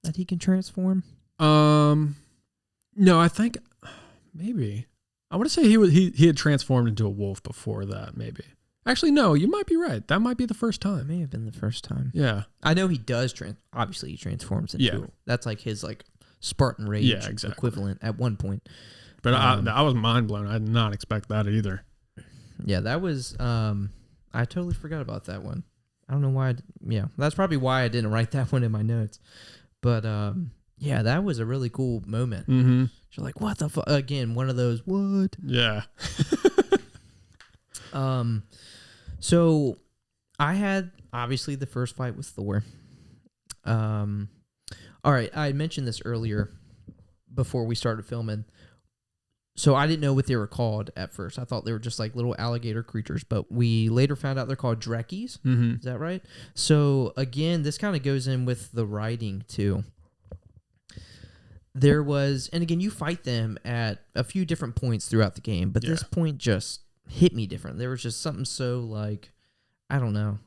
that he can transform? No, I think maybe. I want to say he had transformed into a wolf before that, maybe. Actually, no, you might be right. That might be the first It time. may have been the first time. Yeah. I know he does obviously he transforms into that's like his like Spartan Rage equivalent at one point. But I was mind blown. I did not expect that either. Yeah, that was I totally forgot about that one. I don't know why. That's probably why I didn't write that one in my notes. But yeah, that was a really cool moment. Mm-hmm. You're like, what the fuck? Again, one of those what? Yeah. So I had obviously the first fight with Thor. All right, I mentioned this earlier before we started filming. So I didn't know what they were called at first. I thought they were just like little alligator creatures, but we later found out they're called Drekkies. Mm-hmm. Is that right? So again, this kind of goes in with the writing too. There was, and again, you fight them at a few different points throughout the game, but this point just hit me different. There was just something so like, I don't know.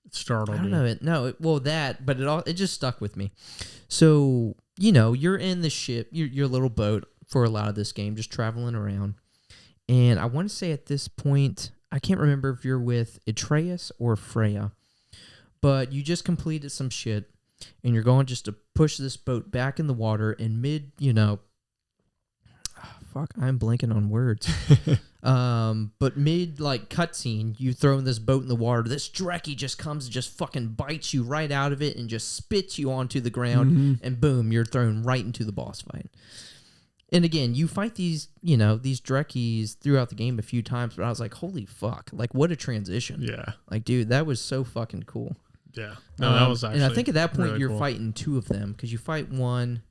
It startled I don't know. But it just stuck with me. So, you're in the ship, your little boat for a lot of this game, just traveling around. And I want to say at this point, I can't remember if you're with Atreus or Freya, but you just completed some shit and you're going just to push this boat back in the water and I'm blanking on words. But mid like cutscene, you throw this boat in the water. This Drekkie just comes and just fucking bites you right out of it and just spits you onto the ground, and boom, you're thrown right into the boss fight. And again, you fight these Drekkies throughout the game a few times, but I was like, holy fuck, like what a transition. Yeah. Like, dude, that was so fucking cool. Yeah. No, that was actually and I think at that point really you're cool. fighting two of them because you fight one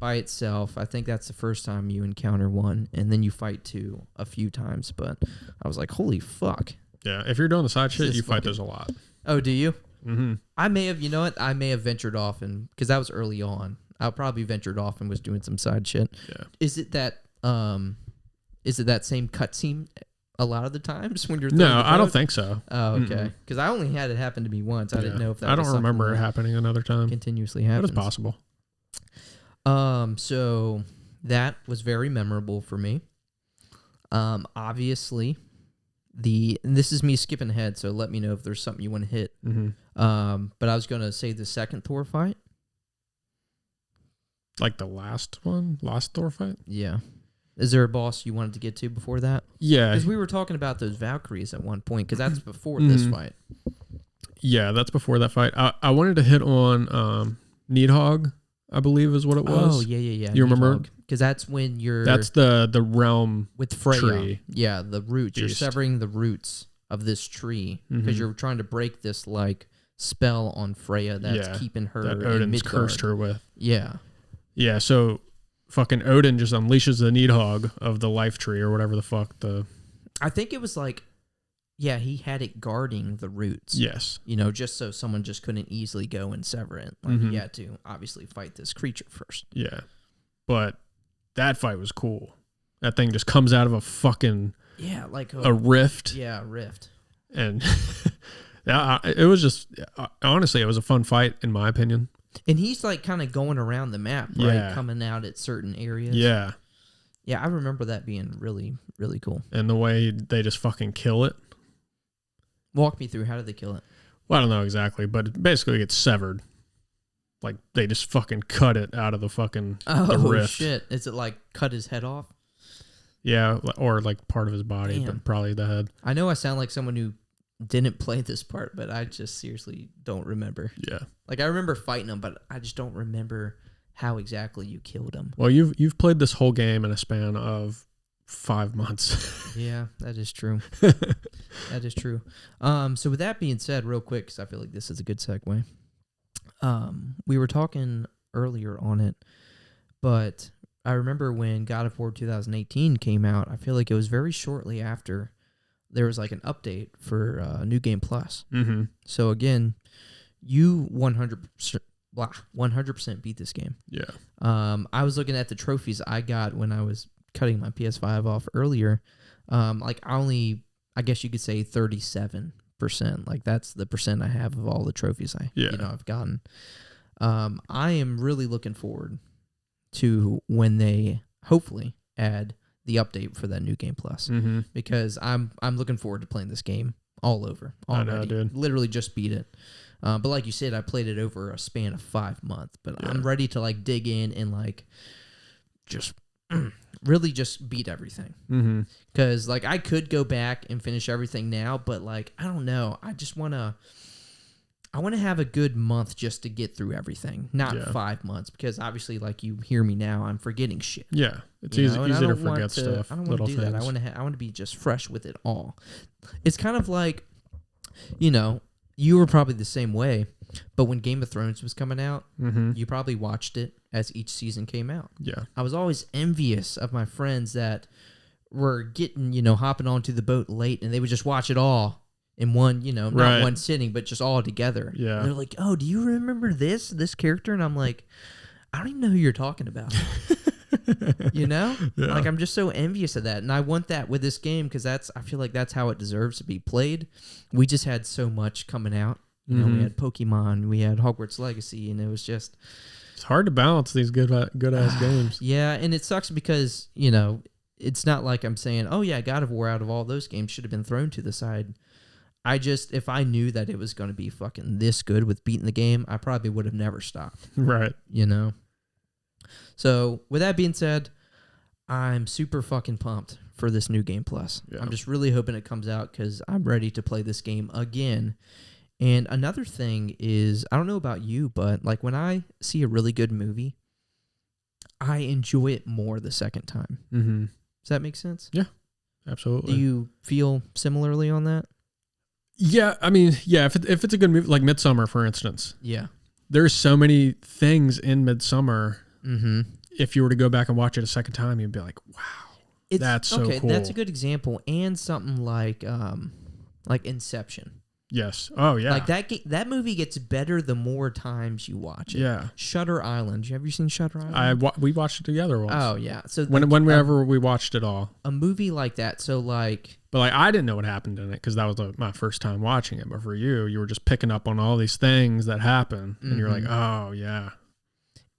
by itself. I think that's the first time you encounter one, and then you fight two a few times. But I was like, holy fuck. Yeah, if you're doing the side shit, you fight those a lot. Oh, do you? Mm-hmm. I may have, I may have ventured off, and because that was early on. I probably ventured off and was doing some side shit. Yeah. Is it that same cutscene a lot of the times when you're No, I don't think so. Oh, okay. Because I only had it happen to me once. I didn't know if that I was don't remember it happening another time. Continuously happens. That is possible. So that was very memorable for me. Obviously, and this is me skipping ahead, so let me know if there's something you want to hit. Mm-hmm. But I was going to say the second Thor fight. Like the last Thor fight? Yeah. Is there a boss you wanted to get to before that? Yeah. Because we were talking about those Valkyries at one point, because that's before this fight. Yeah, that's before that fight. I wanted to hit on Needhog, I believe is what it was. Oh, yeah. You remember? Because that's when you're... That's the realm with Freya. Tree. Yeah, the roots. You're severing the roots of this tree because you're trying to break this like spell on Freya that's keeping her that in Odin's Midgard. cursed her with. Yeah. Yeah, so fucking Odin just unleashes the Needhog of the life tree or whatever the fuck I think it was like, yeah, he had it guarding the roots. Yes. Just so someone just couldn't easily go and sever it. Like he had to obviously fight this creature first. Yeah. But that fight was cool. That thing just comes out of a fucking like a rift. Yeah, a rift. And it was just honestly, it was a fun fight in my opinion. And he's like kind of going around the map, right? Yeah. Coming out at certain areas. Yeah. Yeah, I remember that being really, really cool. And the way they just fucking kill it. Walk me through. How did they kill it? Well, I don't know exactly, but it basically gets severed. Like they just fucking cut it out of the fucking the rift. Oh shit! Is it like cut his head off? Yeah, or like part of his body, Damn. but probably the head. I know I sound like someone who didn't play this part, but I just seriously don't remember. Yeah. Like I remember fighting him, but I just don't remember how exactly you killed him. Well, you've played this whole game in a span of 5 months. Yeah, that is true. That is true. So with that being said, real quick, because I feel like this is a good segue. We were talking earlier on it, but I remember when God of War 2018 came out, I feel like it was very shortly after there was like an update for New Game Plus. Mm-hmm. So again, you 100% beat this game. Yeah. I was looking at the trophies I got when I was cutting my PS5 off earlier. Like I guess you could say 37%. Like that's the percent I have of all the trophies I've gotten. I am really looking forward to when they hopefully add the update for that New Game Plus, because I'm looking forward to playing this game all over already. I know, dude. Literally just beat it. But like you said, I played it over a span of 5 months. But I'm ready to like dig in and like just really just beat everything. Because like I could go back and finish everything now, but like I don't know. I want to have a good month just to get through everything, not 5 months. Because obviously, like you hear me now, I'm forgetting shit. Yeah, it's easy to forget stuff. I don't want to do that. I want to be just fresh with it all. It's kind of like, you were probably the same way, but when Game of Thrones was coming out, you probably watched it as each season came out. Yeah. I was always envious of my friends that were getting, hopping onto the boat late, and they would just watch it all in one, not one sitting, but just all together. Yeah. And they're like, oh, do you remember this character? And I'm like, I don't even know who you're talking about. Yeah. Like I'm just so envious of that, and I want that with this game because I feel like that's how it deserves to be played. We just had so much coming out. We had Pokemon, we had Hogwarts Legacy, and it was just it's hard to balance these good ass games. Yeah, and it sucks because it's not like I'm saying, oh yeah, God of War out of all those games should have been thrown to the side. If I knew that it was going to be fucking this good with beating the game, I probably would have never stopped. Right. So, with that being said, I'm super fucking pumped for this New Game Plus. Yeah. I'm just really hoping it comes out because I'm ready to play this game again. And another thing is, I don't know about you, but like when I see a really good movie, I enjoy it more the second time. Mm-hmm. Does that make sense? Yeah, absolutely. Do you feel similarly on that? Yeah, I mean, yeah, if it's a good movie, like Midsummer, for instance. Yeah. There's so many things in Midsummer. Mm-hmm. If you were to go back and watch it a second time, you'd be like, wow, that's so cool. That's a good example. And something like Inception. Yes. Oh, yeah. Like that movie gets better the more times you watch it. Yeah. Shutter Island. Have you seen Shutter Island? We watched it together once. Oh, yeah. So whenever we watched it all. A movie like that. So like... But like I didn't know what happened in it because that was my first time watching it. But for you were just picking up on all these things that happen. And you're like, oh, yeah.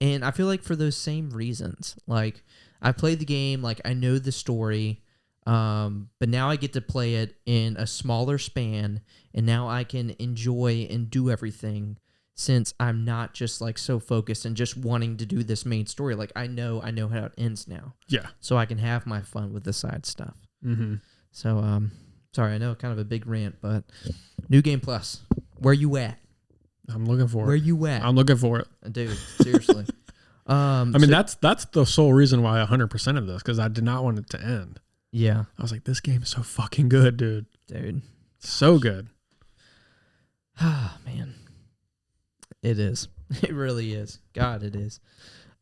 And I feel like for those same reasons, like I played the game, like I know the story, but now I get to play it in a smaller span, and now I can enjoy and do everything since I'm not just like so focused and just wanting to do this main story. Like I know how it ends now. Yeah. So I can have my fun with the side stuff. Mm-hmm. So, sorry, I know kind of a big rant, but New Game Plus, where you at? I'm looking for it. Where you at? I'm looking for it. Dude, seriously. I mean, that's the sole reason why 100% of this, because I did not want it to end. Yeah. I was like, this game is so fucking good, dude. Dude. So good. Ah, man. It is. It really is. God, it is.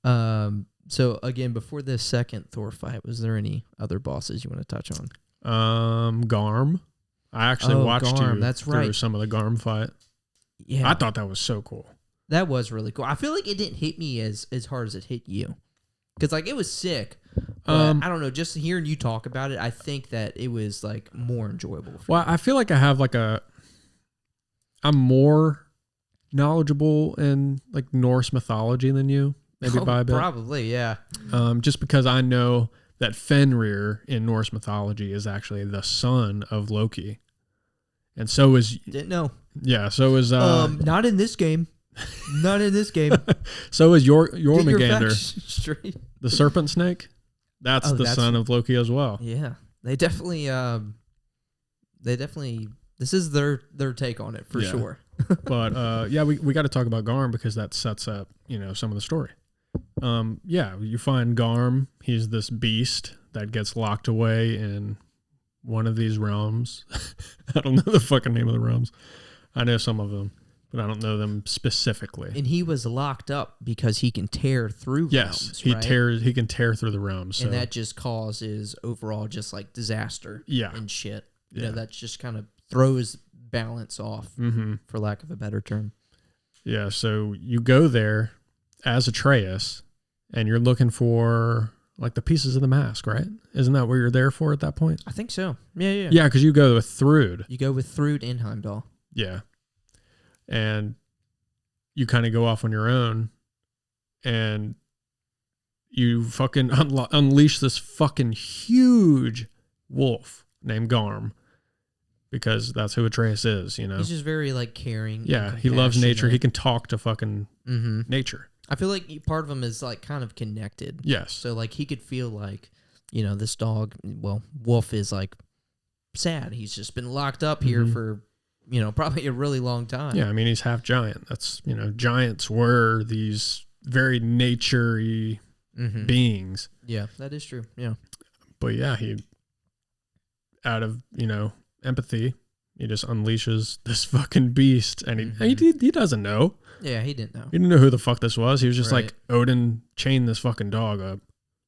So, again, before this second Thor fight, was there any other bosses you want to touch on? Garm. I actually watched Garm, you that's through right. some of the Garm fight. Yeah. I thought that was so cool. That was really cool. I feel like it didn't hit me as hard as it hit you. Because, like, it was sick. But I don't know. Just hearing you talk about it, I think that it was, like, more enjoyable. Well, I feel like I have, like, I'm more knowledgeable in, like, Norse mythology than you. Maybe by a bit. Probably, yeah. Just because I know that Fenrir in Norse mythology is actually the son of Loki. And so is... Didn't know. Yeah, so is... not in this game. Not in this game. So is Jormungandr, straight. the serpent snake. That's son of Loki as well. Yeah, they definitely. This is their take on it for sure. But we got to talk about Garm because that sets up some of the story. You find Garm. He's this beast that gets locked away in one of these realms. I don't know the fucking name of the realms. I know some of them, but I don't know them specifically. And he was locked up because he can tear through realms, he right? can tear through the realms. And that just causes overall just like disaster and shit. You know, that just kind of throws balance off, for lack of a better term. Yeah, so you go there as Atreus, and you're looking for like the pieces of the mask, right? Isn't that what you're there for at that point? I think so. Yeah. Yeah, because you go with Thrud. You go with Thrud and Heimdall. Yeah. And you kind of go off on your own, and you fucking unleash this fucking huge wolf named Garm, because that's who Atreus is, you know? He's just very, like, caring. Yeah, he loves nature. He can talk to fucking nature. I feel like part of him is, like, kind of connected. Yes. So, like, he could feel like, you know, this dog, well, Wolf is, like, sad. He's just been locked up here for, you know, probably a really long time. Yeah, I mean, he's half giant. That's, you know, giants were these very nature-y beings. Yeah, that is true. Yeah. But yeah, he, out of, you know, empathy, he just unleashes this fucking beast, and he doesn't know. Yeah, he didn't know. He didn't know who the fuck this was. He was just like, Odin chained this fucking dog up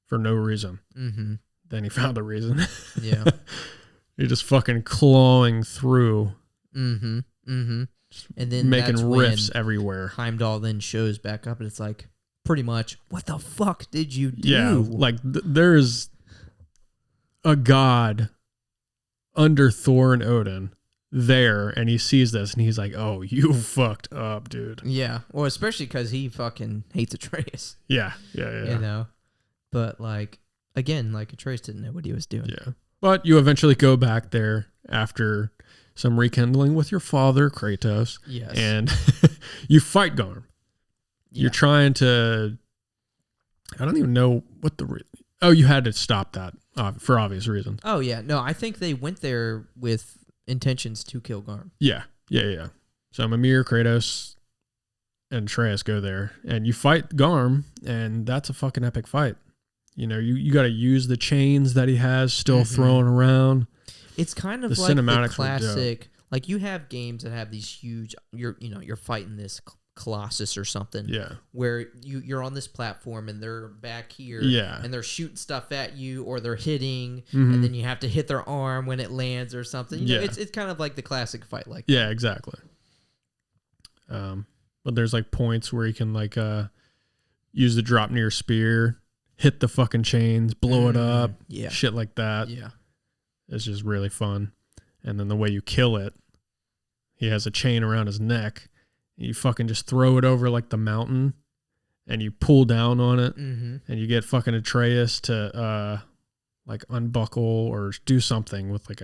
for no reason. Then he found a reason. Yeah. He just fucking clawing through. And then making riffs everywhere. Heimdall then shows back up, and it's like, pretty much, what the fuck did you do? Yeah, like there's a god under Thor and Odin there, and he sees this, and he's like, oh, you fucked up, dude. Yeah, well, especially because he fucking hates Atreus. Yeah. You know? But, like, again, like, Atreus didn't know what he was doing. Yeah. But you eventually go back there after some rekindling with your father, Kratos. Yes. And you fight Garm. Yeah. You're trying to... I don't even know what the... you had to stop that for obvious reasons. Oh, yeah. No, I think they went there with intentions to kill Garm. Yeah. So Mimir, Kratos, and Atreus go there, and you fight Garm, and that's a fucking epic fight. You know, you got to use the chains that he has still thrown around. It's kind of like the classic, like you have games that have these huge, you're fighting this Colossus or something. Yeah. Where you're on this platform and they're back here. Yeah. And they're shooting stuff at you, or they're hitting, and then you have to hit their arm when it lands or something. You know, it's kind of like the classic fight like that. Yeah, exactly. But there's like points where you can like use the drop near spear, hit the fucking chains, blow it up, shit like that. Yeah. It's just really fun. And then the way you kill it, he has a chain around his neck. You fucking just throw it over like the mountain, and you pull down on it, and you get fucking Atreus to like unbuckle or do something with like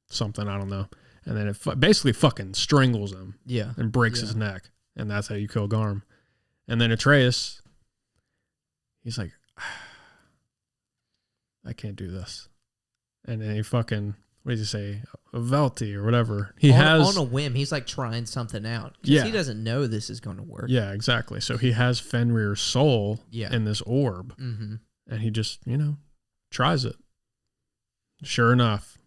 something, I don't know. And then it basically fucking strangles him. Yeah. And breaks his neck. And that's how you kill Garm. And then Atreus, he's like, I can't do this. And then he fucking, what does he say? Velti or whatever. He has on a whim. He's like trying something out. Because he doesn't know this is going to work. Yeah, exactly. So he has Fenrir's soul in this orb. And he just, tries it. Sure enough,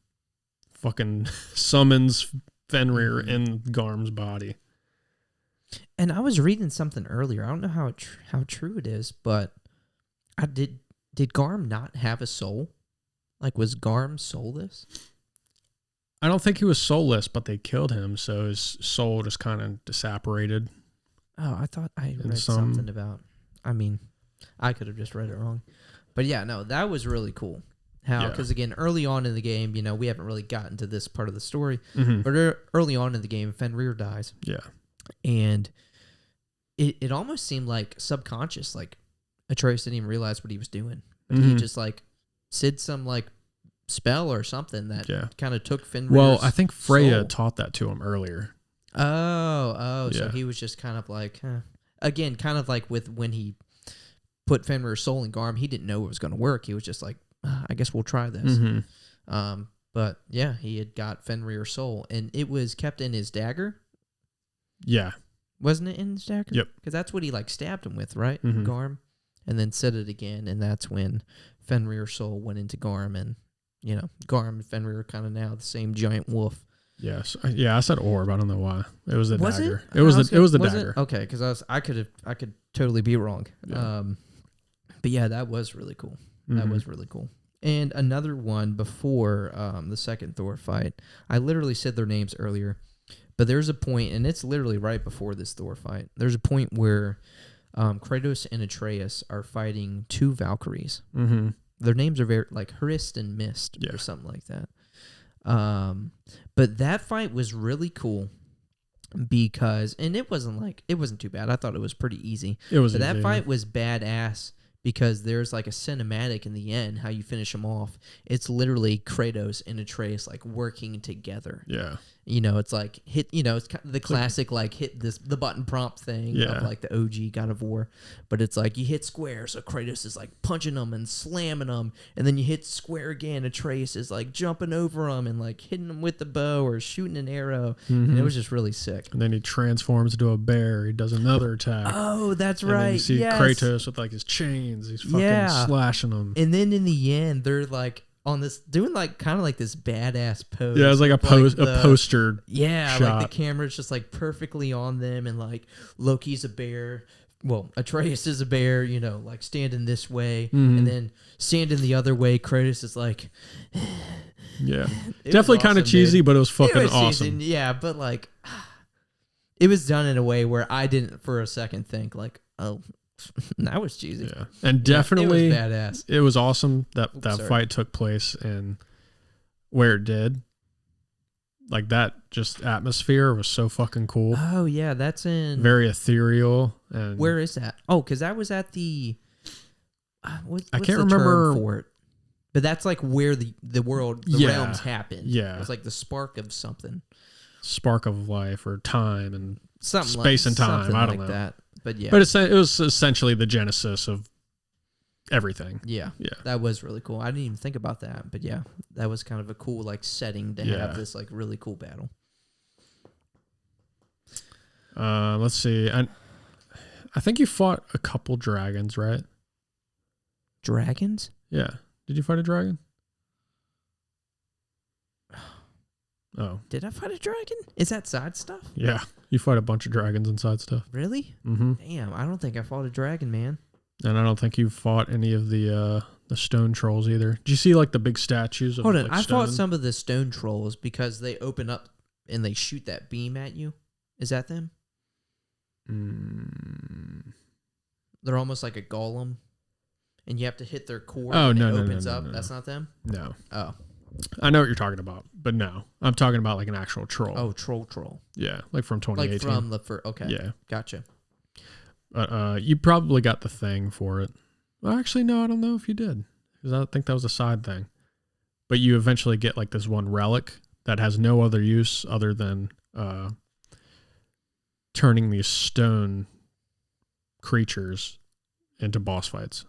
fucking summons Fenrir in Garm's body. And I was reading something earlier. I don't know how true it is, but did Garm not have a soul? Like, was Garm soulless? I don't think he was soulless, but they killed him, so his soul just kind of disapparated. Oh, I thought I read something about... I mean, I could have just read it wrong. But yeah, no, that was really cool. Because again, early on in the game, we haven't really gotten to this part of the story, but early on in the game, Fenrir dies. Yeah. And it almost seemed like subconscious, like Atreus didn't even realize what he was doing. But he just like did some like spell or something that kind of took Fenrir's Well, I think Freya soul. taught that to him earlier. So he was just kind of like, again, kind of like with when he put Fenrir's soul in Garm, he didn't know it was going to work. He was just like, I guess we'll try this. But yeah, he had got Fenrir's soul, and it was kept in his dagger. Yeah. Wasn't it in his dagger? Yep. Because that's what he like stabbed him with, right? Garm. And then said it again, and that's when Fenrir's soul went into Garm, and Garm and Fenrir are kind of now the same giant wolf. Yes. Yeah, I said orb. I don't know why. It was the dagger. It was the dagger. Okay, because I could totally be wrong. Yeah. But yeah, that was really cool. That was really cool. And another one before the second Thor fight. I literally said their names earlier, but there's a point, and it's literally right before this Thor fight. There's a point where Kratos and Atreus are fighting two Valkyries. Mm-hmm. Their names are very like Hrist and Mist or something like that. But that fight was really cool because, and it wasn't too bad. I thought it was pretty easy. But that fight was badass because there's like a cinematic in the end, how you finish them off. It's literally Kratos and Atreus like working together. Yeah. It's like it's kind of the classic like hit the button prompt thing of like the OG God of War. But it's like you hit square, so Kratos is like punching them and slamming them. And then you hit square again, Atreus is like jumping over them and like hitting them with the bow or shooting an arrow. Mm-hmm. And it was just really sick. And then he transforms into a bear. He does another attack. Oh, that's and right. Then you see Kratos with like his chains. He's fucking slashing them. And then in the end, they're like on this doing like kind of like this badass pose. Yeah, it's like a poster. Yeah, shot. Like the camera's just like perfectly on them, and like Loki's a bear. Well, Atreus is a bear, like standing this way, and then standing the other way. Kratos is like, yeah, definitely kind of cheesy, but it was fucking awesome. Cheesy, yeah, but like, it was done in a way where I didn't for a second think like, oh. That was cheesy. Yeah. And definitely it was badass. It was awesome that fight took place and where it did. Like that just atmosphere was so fucking cool. Oh yeah, that's in very ethereal. And where is that? Oh, because that was at the what's I can't the remember term for it. But that's like where the realms happen. Yeah. It's like the spark of something. Spark of life or time and something space and time. I don't know. That. But yeah. But it was essentially the genesis of everything. Yeah. Yeah. That was really cool. I didn't even think about that. But yeah, that was kind of a cool like setting to have this like really cool battle. Let's see. I think you fought a couple dragons, right? Dragons? Yeah. Did you fight a dragon? Oh. Did I fight a dragon? Is that side stuff? Yeah. You fight a bunch of dragons and side stuff. Really? Mm-hmm. Damn, I don't think I fought a dragon, man. And I don't think you fought any of the stone trolls either. Did you see like the big statues of Hold on, like, I stone? fought some of the stone trolls because they open up and they shoot that beam at you. Is that them? They're almost like a golem. And you have to hit their core and it opens up. No. That's not them? No. Oh. I know what you're talking about, but no. I'm talking about like an actual troll. Oh, troll. Yeah, like from 2018. Like from the first, okay. Yeah. Gotcha. You probably got the thing for it. Well, actually, no, I don't know if you did. Because I think that was a side thing. But you eventually get like this one relic that has no other use other than turning these stone creatures into boss fights.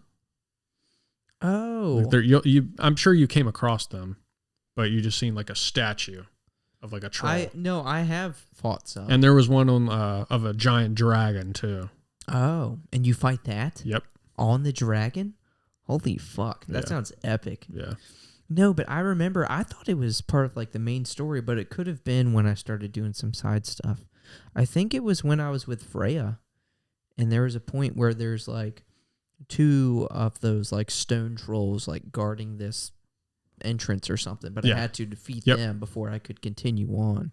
Oh. Like I'm sure you came across them, but you just seen like a statue of like a troll. I have fought some. And there was one on of a giant dragon too. Oh, and you fight that? Yep. On the dragon? Holy fuck. That sounds epic. Yeah. No, but I remember, I thought it was part of like the main story, but it could have been when I started doing some side stuff. I think it was when I was with Freya, and there was a point where there's like two of those like stone trolls like guarding this entrance or something, but I had to defeat them before I could continue on.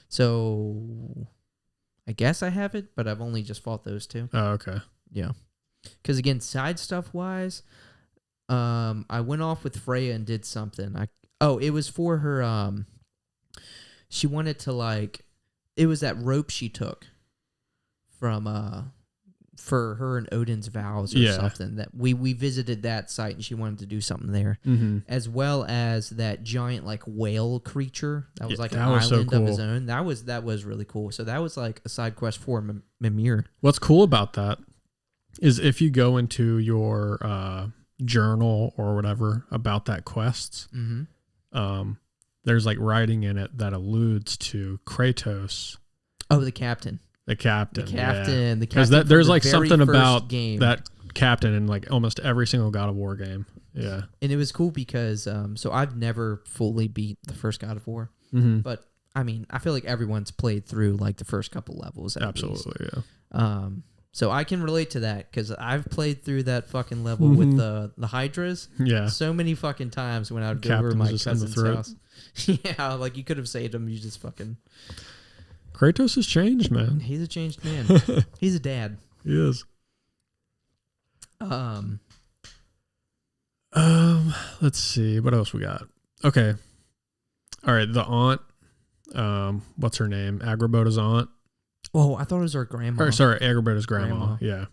So I guess I have it, but I've only just fought those two. Oh, okay. Yeah. Because again, side stuff wise, I went off with Freya and did something. It was for her. She wanted to like, it was that rope she took from for her and Odin's vows or something. That we visited that site and she wanted to do something there, as well as that giant like whale creature that was like an island of his own. That was really cool. So that was like a side quest for Mimir. What's cool about that is if you go into your journal or whatever about that quest, there's like writing in it that alludes to Kratos. Oh, the captain. The captain. Because there's like something about that captain in like almost every single God of War game. Yeah. And it was cool because so I've never fully beat the first God of War, but I mean I feel like everyone's played through like the first couple levels. Absolutely, yeah. So I can relate to that because I've played through that fucking level with the Hydras. Yeah. So many fucking times when I would go over to my cousin's house. Yeah, like you could have saved him. You just fucking. Kratos has changed, man. He's a changed man. He's a dad. He is. Let's see. What else we got? Okay. All right. The aunt. What's her name? Agrabah's aunt. Oh, I thought it was her grandma. Or sorry, Agrabah's grandma. Yeah.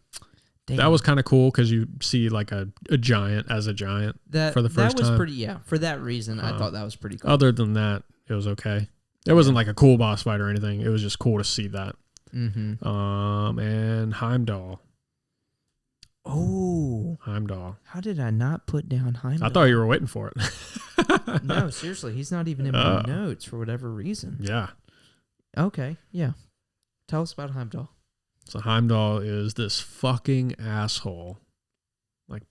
Damn. That was kind of cool because you see like a giant as a giant for the first time. That was pretty, yeah. For that reason, I thought that was pretty cool. Other than that, it was okay. It wasn't like a cool boss fight or anything. It was just cool to see that. Mm-hmm. And Heimdall. Oh. Heimdall. How did I not put down Heimdall? I thought you were waiting for it. No, seriously. He's not even in my notes for whatever reason. Yeah. Okay, yeah. Tell us about Heimdall. So Heimdall is this fucking asshole. Like,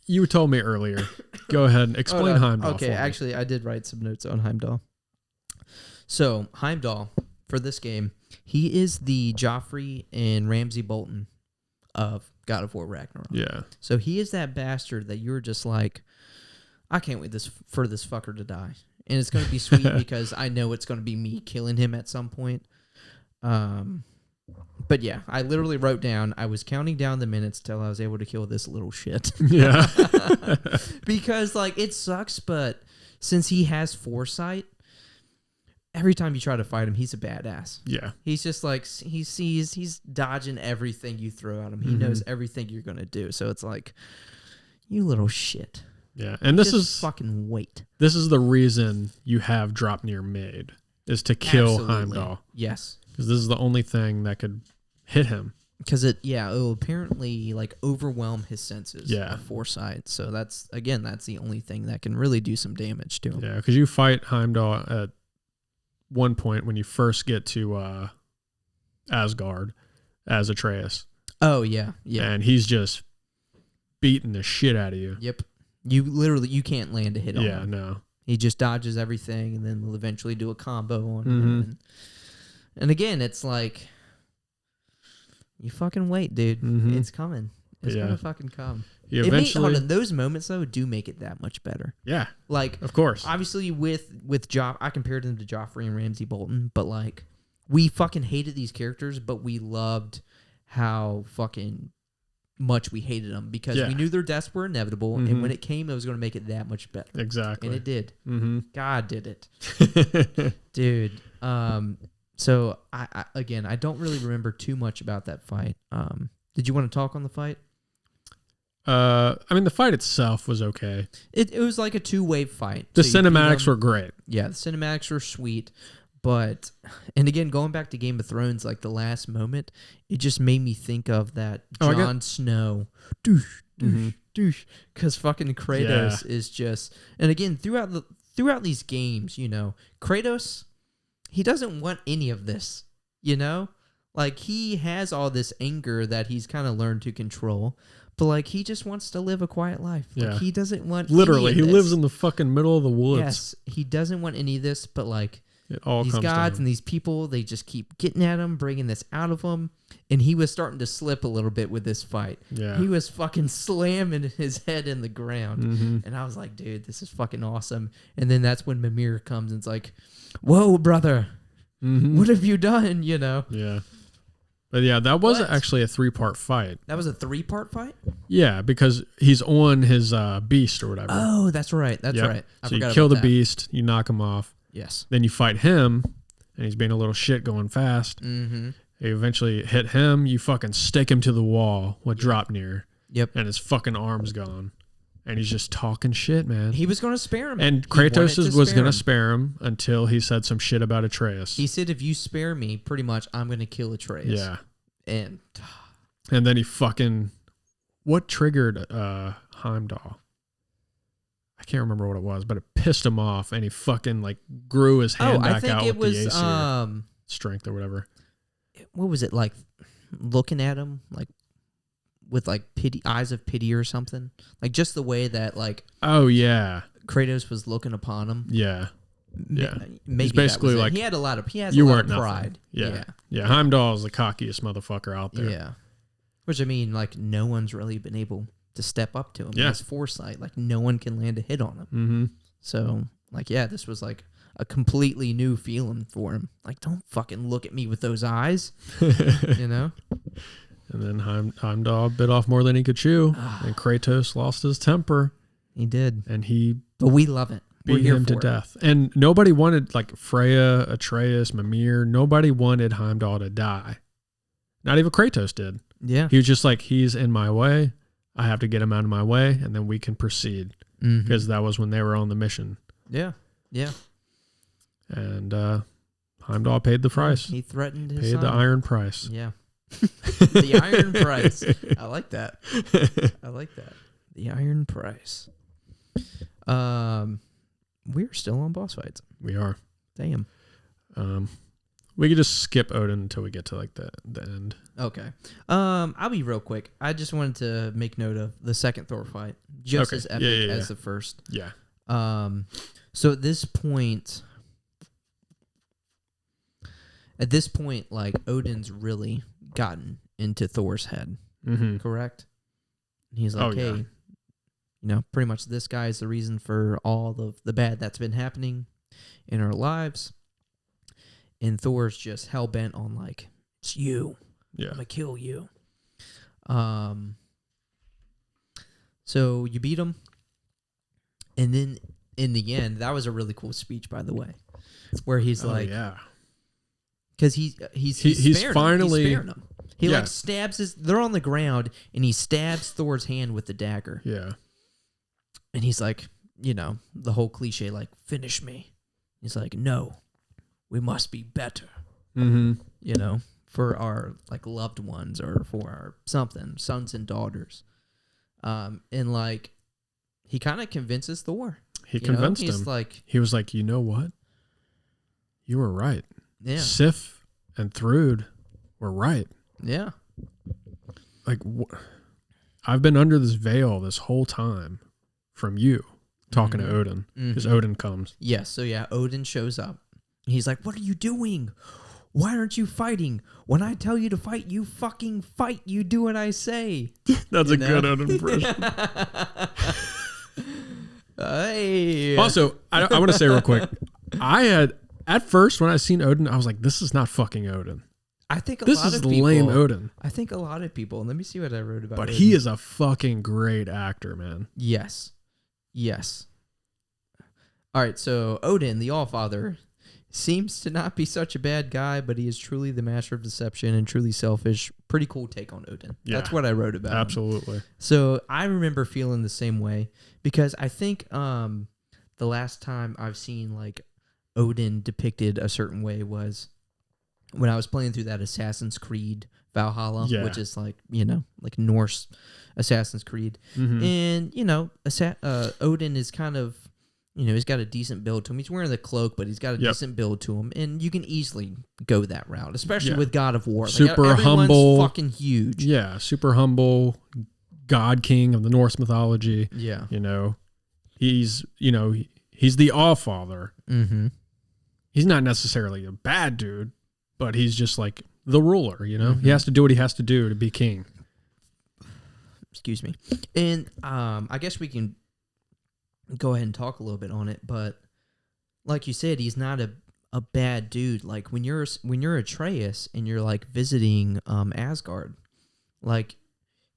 you told me earlier. Go ahead and explain Heimdall. Okay, actually, I did write some notes on Heimdall. So Heimdall, for this game, he is the Joffrey and Ramsay Bolton of God of War Ragnarok. Yeah. So he is that bastard that you're just like, I can't wait for this fucker to die. And it's going to be sweet because I know it's going to be me killing him at some point. But yeah, I literally wrote down, I was counting down the minutes till I was able to kill this little shit. Yeah. Because like it sucks, but since he has foresight, every time you try to fight him, he's a badass. Yeah. He's just like, he's dodging everything you throw at him. He knows everything you're going to do. So it's like, you little shit. Yeah, and this is fucking wait. This is the reason you have Draupnir made, is to kill Heimdall. Yes, because this is the only thing that could hit him. Because it'll apparently like overwhelm his senses of foresight. So that's the only thing that can really do some damage to him. Yeah, because you fight Heimdall at one point when you first get to Asgard as Atreus. Oh yeah, yeah, and he's just beating the shit out of you. Yep. You can't land a hit on him. Yeah, no. He just dodges everything and then will eventually do a combo on him. And again, it's like, you fucking wait, dude. It's coming. It's going to fucking come. Those moments, though, do make it that much better. Yeah. Like, of course. Obviously, with I compared them to Joffrey and Ramsay Bolton, but like, we fucking hated these characters, but we loved how fucking much we hated them because we knew their deaths were inevitable, and when it came, it was going to make it that much better. Exactly. And it did. God did it. Dude. So, I don't really remember too much about that fight. Did you want to talk on the fight? I mean, the fight itself was okay. It was like a two-wave fight. The cinematics were great. Yeah, the cinematics were sweet. But, and again, going back to Game of Thrones, like the last moment, it just made me think of that Jon Snow. Douche, douche, douche. Because fucking Kratos is just, and again, throughout these games, you know, Kratos, he doesn't want any of this, you know? Like, he has all this anger that he's kind of learned to control, but, like, he just wants to live a quiet life. Like, he doesn't want literally, any of he this. lives in the fucking middle of the woods. Yes, he doesn't want any of this, but, like, these gods and these people, they just keep getting at him, bringing this out of him, and he was starting to slip a little bit with this fight. Yeah. He was fucking slamming his head in the ground, and I was like, dude, this is fucking awesome. And then that's when Mimir comes and it's like, whoa, brother, what have you done, you know? Yeah. But yeah, that was actually a 3-part fight. That was a 3-part fight? Yeah, because he's on his beast or whatever. Oh, that's right. That's right. So you kill the beast, you knock him off. Yes. Then you fight him, and he's being a little shit going fast. You eventually hit him, you fucking stick him to the wall with Draupnir. Yep. And his fucking arm's gone. And he's just talking shit, man. He was going to spare him. And Kratos was going to spare him until he said some shit about Atreus. He said, if you spare me, pretty much, I'm going to kill Atreus. Yeah. And then he fucking... What triggered Heimdall? I can't remember what it was, but it pissed him off, and he fucking, like, grew his hand back out with the Aesir strength or whatever. What was it, like, looking at him, like, with like eyes of pity or something, like just the way that like oh yeah Kratos was looking upon him. Yeah, Yeah. Maybe He's basically that was it. like, he has a lot of pride. Yeah. Heimdall is the cockiest motherfucker out there. Yeah. Which, I mean, like, no one's really been able to step up to him. He has foresight. Like, no one can land a hit on him. Mm-hmm. So, like, yeah, this was like a completely new feeling for him. Like, don't fucking look at me with those eyes. You know? And then Heimdall bit off more than he could chew. And Kratos lost his temper. He did. And he But we love it. beat him to death. And nobody wanted, like, Freya, Atreus, Mimir, nobody wanted Heimdall to die. Not even Kratos did. Yeah. He was just like, he's in my way. I have to get him out of my way, and then we can proceed. Because that was when they were on the mission. Yeah. Yeah. And Heimdall paid the price. He threatened his Paid son. the iron price. Yeah. The iron price. I like that. The iron price. We're still on boss fights. We are. Damn. We could just skip Odin until we get to like the end. Okay. I'll be real quick. I just wanted to make note of the second Thor fight. Just as epic as the first. Yeah. So at this point, like, Odin's really gotten into Thor's head. Mm-hmm. Correct? He's like, hey, you know, pretty much this guy is the reason for all of the bad that's been happening in our lives. And Thor's just hell-bent on, like, it's you. Yeah. I'm going to kill you. So you beat him. And then in the end, that was a really cool speech, by the way, where he's like, because he's finally sparing him. He like stabs they're on the ground, and he stabs Thor's hand with the dagger. Yeah. And he's like, you know, the whole cliche, like, finish me. He's like, no, we must be better. Mm-hmm. You know, for our, like, loved ones or for our something, sons and daughters. And, like, he kind of convinces Thor. He convinced him. He was like, you know what? You were right. Yeah. Sif and Thrud were right. Yeah. Like, I've been under this veil this whole time from you talking to Odin, because Odin comes. Yes. So, yeah, Odin shows up. He's like, what are you doing? Why aren't you fighting? When I tell you to fight, you fucking fight. You do what I say. That's a good Odin impression. Hey. Also, I want to say real quick, at first when I seen Odin, I was like, this is not fucking Odin. I think this is lame Odin. I think a lot of people, and let me see what I wrote about But Odin. he is a fucking great actor, man. Yes. All right, so Odin, the Allfather, seems to not be such a bad guy, but he is truly the master of deception and truly selfish. Pretty cool take on Odin. Yeah, that's what I wrote about absolutely. him. So I remember feeling the same way, because I think the last time I've seen, like, Odin depicted a certain way was when I was playing through that Assassin's Creed Valhalla, which is, like, you know, like Norse Assassin's Creed. Mm-hmm. And, you know, Odin is kind of, you know, he's got a decent build to him. He's wearing the cloak, but he's got a decent build to him. And you can easily go that route, especially with God of War. Super like, humble. Fucking huge. Yeah, super humble. God King of the Norse mythology. Yeah. You know, he's the Allfather. Mm-hmm. He's not necessarily a bad dude, but he's just like the ruler, you know? Mm-hmm. He has to do what he has to do to be king. Excuse me. And I guess we can go ahead and talk a little bit on it, but like you said, he's not a bad dude. Like, when you're Atreus and you're, like, visiting Asgard, like,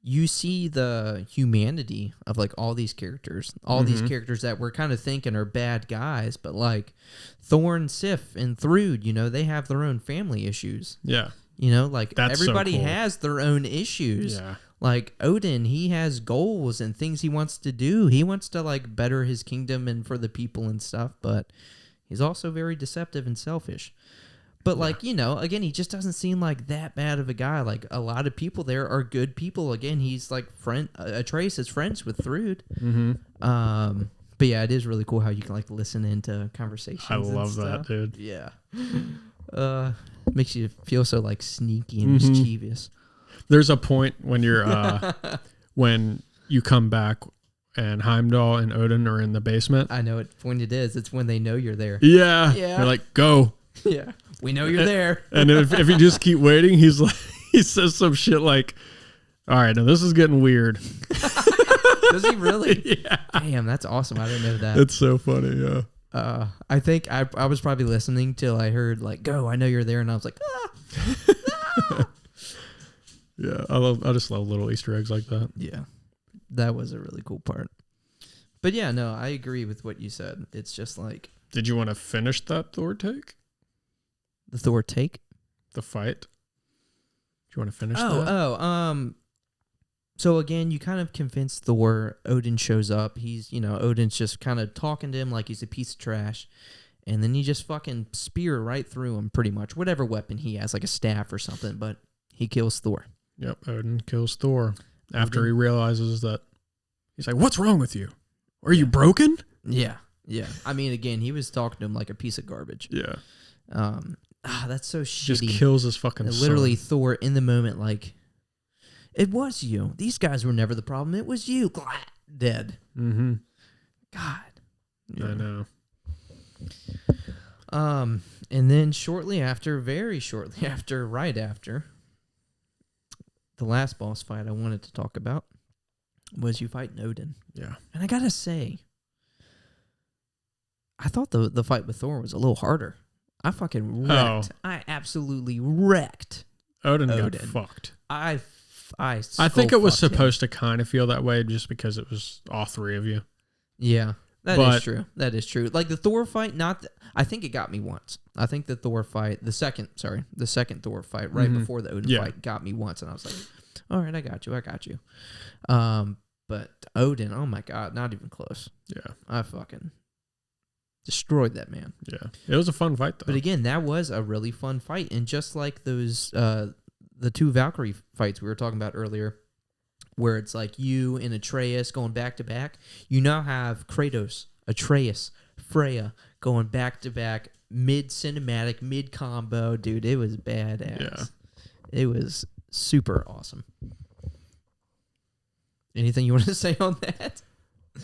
you see the humanity of, like, all these characters. All these characters that we're kind of thinking are bad guys, but, like, Thor and Sif and Thrud, you know, they have their own family issues. Yeah. You know, like, everybody so cool. has their own issues. Yeah. Like, Odin, he has goals and things he wants to do. He wants to, like, better his kingdom and for the people and stuff, but he's also very deceptive and selfish. But, like, you know, again, he just doesn't seem like that bad of a guy. Like, a lot of people there are good people. Again, he's, like, Atreus is friends with Thrud. Mm-hmm. But, yeah, it is really cool how you can, like, listen into conversations. I love that, dude. Yeah. Makes you feel so, like, sneaky and mischievous. There's a point when you're when you come back and Heimdall and Odin are in the basement. I know what point it is. It's when they know you're there. Yeah. Yeah. They're like, go. Yeah. We know you're there. And if you just keep waiting, he's like, he says some shit like, all right, now this is getting weird. Does he really? Yeah. Damn, that's awesome. I didn't know that. It's so funny, yeah. I think I was probably listening till I heard like, go, I know you're there. And I was like, ah. Yeah, I just love little Easter eggs like that. Yeah. That was a really cool part. But yeah, no, I agree with what you said. It's just like. Did you want to finish that Thor take? The Thor take? The fight? Do you want to finish that? So again, you kind of convinced Thor. Odin shows up. Odin's just kind of talking to him like he's a piece of trash. And then you just fucking spear right through him, pretty much. Whatever weapon he has, like a staff or something. But he kills Thor. Yep, Odin kills Thor. After he realizes that, he's like, what's wrong with you? Are you broken? Yeah, yeah. I mean, again, he was talking to him like a piece of garbage. Yeah. That's so shitty. Just kills his fucking son. Literally, Thor, in the moment, like, it was you. These guys were never the problem. It was you. Dead. Mm-hmm. God. Yeah. I know. And then very shortly after, right after, the last boss fight I wanted to talk about was you fighting Odin. Yeah. And I gotta say, I thought the fight with Thor was a little harder. I fucking wrecked. I absolutely wrecked Odin got fucked. I think it was supposed to kind of feel that way just because it was all three of you. Yeah. That is true. That is true. Like the Thor fight, I think it got me once. I think the Thor fight, the second Thor fight, right before the Odin fight, got me once, and I was like, all right, I got you. But Odin, oh my God, not even close. Yeah. I fucking destroyed that man. Yeah. It was a fun fight, though. But again, that was a really fun fight, and just like those, the two Valkyrie fights we were talking about earlier, where it's like you and Atreus going back to back. You now have Kratos, Atreus, Freya going back to back, mid cinematic, mid combo. Dude, it was badass. Yeah. It was super awesome. Anything you want to say on that?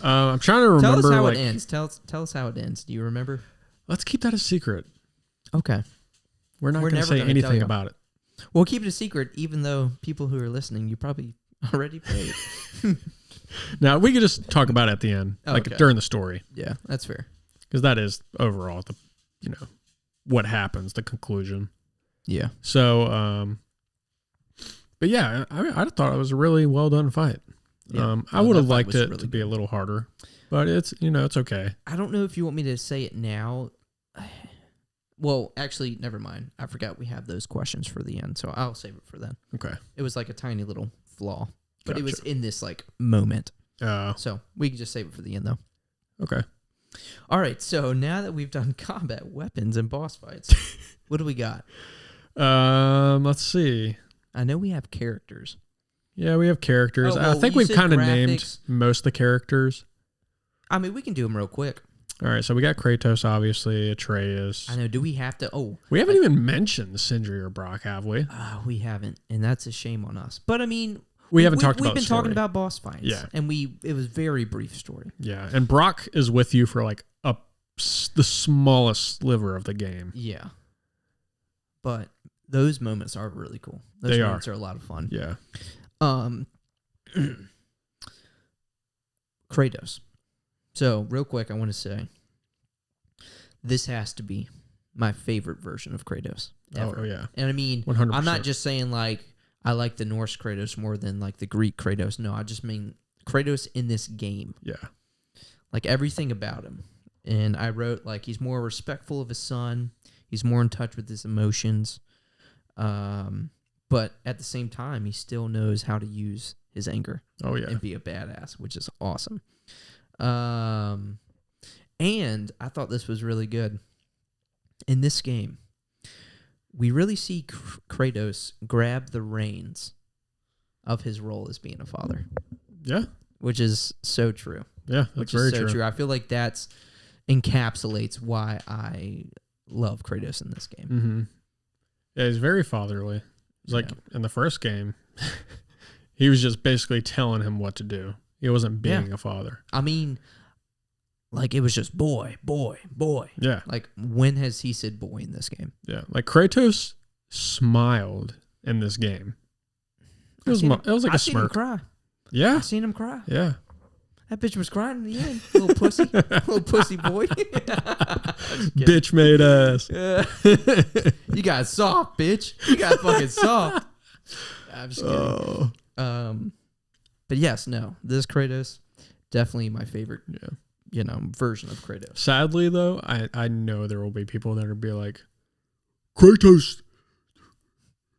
I'm trying to remember. Tell us how it ends. Tell us how it ends. Do you remember? Let's keep that a secret. Okay. We're not going to say anything about it. We'll keep it a secret, even though people who are listening, you probably already played. Now, we could just talk about it at the end, during the story. Yeah, that's fair. Because that is overall what happens, the conclusion. Yeah. So, but yeah, I thought it was a really well done fight. Yeah. I would have liked it to be a little harder, but it's okay. I don't know if you want me to say it now. Well, actually, never mind. I forgot we have those questions for the end, so I'll save it for then. Okay. It was like a tiny little flaw, but it was in this moment. So we can just save it for the end, though. Okay. All right. So now that we've done combat weapons and boss fights, what do we got? Let's see. I know we have characters. Yeah, we have characters. I think we've kind of named most of the characters. I mean, we can do them real quick. All right, so we got Kratos, obviously, Atreus. I know. Do we have to? Oh, we haven't even mentioned Sindri or Brock, have we? We haven't, and that's a shame on us. But I mean, we haven't talked about. We've been talking about boss fights, yeah, and it was very brief story. Yeah, and Brock is with you for like the smallest sliver of the game. Yeah, but those moments are really cool. Those moments are a lot of fun. Yeah. Kratos. So, real quick, I want to say, this has to be my favorite version of Kratos ever. Oh, yeah. And I mean, 100%. I'm not just saying, like, I like the Norse Kratos more than, like, the Greek Kratos. No, I just mean Kratos in this game. Yeah. Like, everything about him. And I wrote, like, he's more respectful of his son. He's more in touch with his emotions. But at the same time, he still knows how to use his anger. Oh, yeah. And be a badass, which is awesome. And I thought this was really good. In this game, we really see Kratos grab the reins of his role as being a father. Yeah. Which is so true. Yeah, that's very true. I feel like that's encapsulates why I love Kratos in this game. Mm-hmm. Yeah, he's very fatherly. It's like in the first game, he was just basically telling him what to do. He wasn't being a father. I mean, like, it was just boy. Yeah. Like, when has he said boy in this game? Yeah. Like, Kratos smiled in this game. It was like a I've seen him smirk. cry. Yeah. I've seen him cry. Yeah. That bitch was crying in the end. Little pussy. Little pussy boy. Bitch made ass. You got soft, bitch. You got fucking soft. I'm just kidding. Oh. But yes, no. This Kratos, definitely my favorite, version of Kratos. Sadly, though, I know there will be people that will be like, Kratos,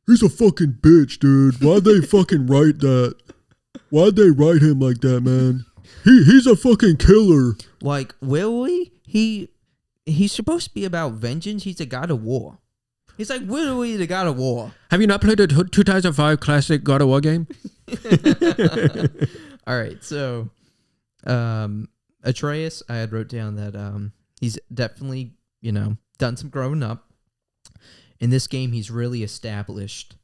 he's a fucking bitch, dude. Why'd they fucking write that? Why'd they write him like that, man? He's a fucking killer. Like, Willie, he's supposed to be about vengeance. He's a god of war. He's like Willie, the god of war. Have you not played the 2005 classic God of War game? All right, so Atreus, I had wrote down that he's definitely, done some growing up. In this game, he's really established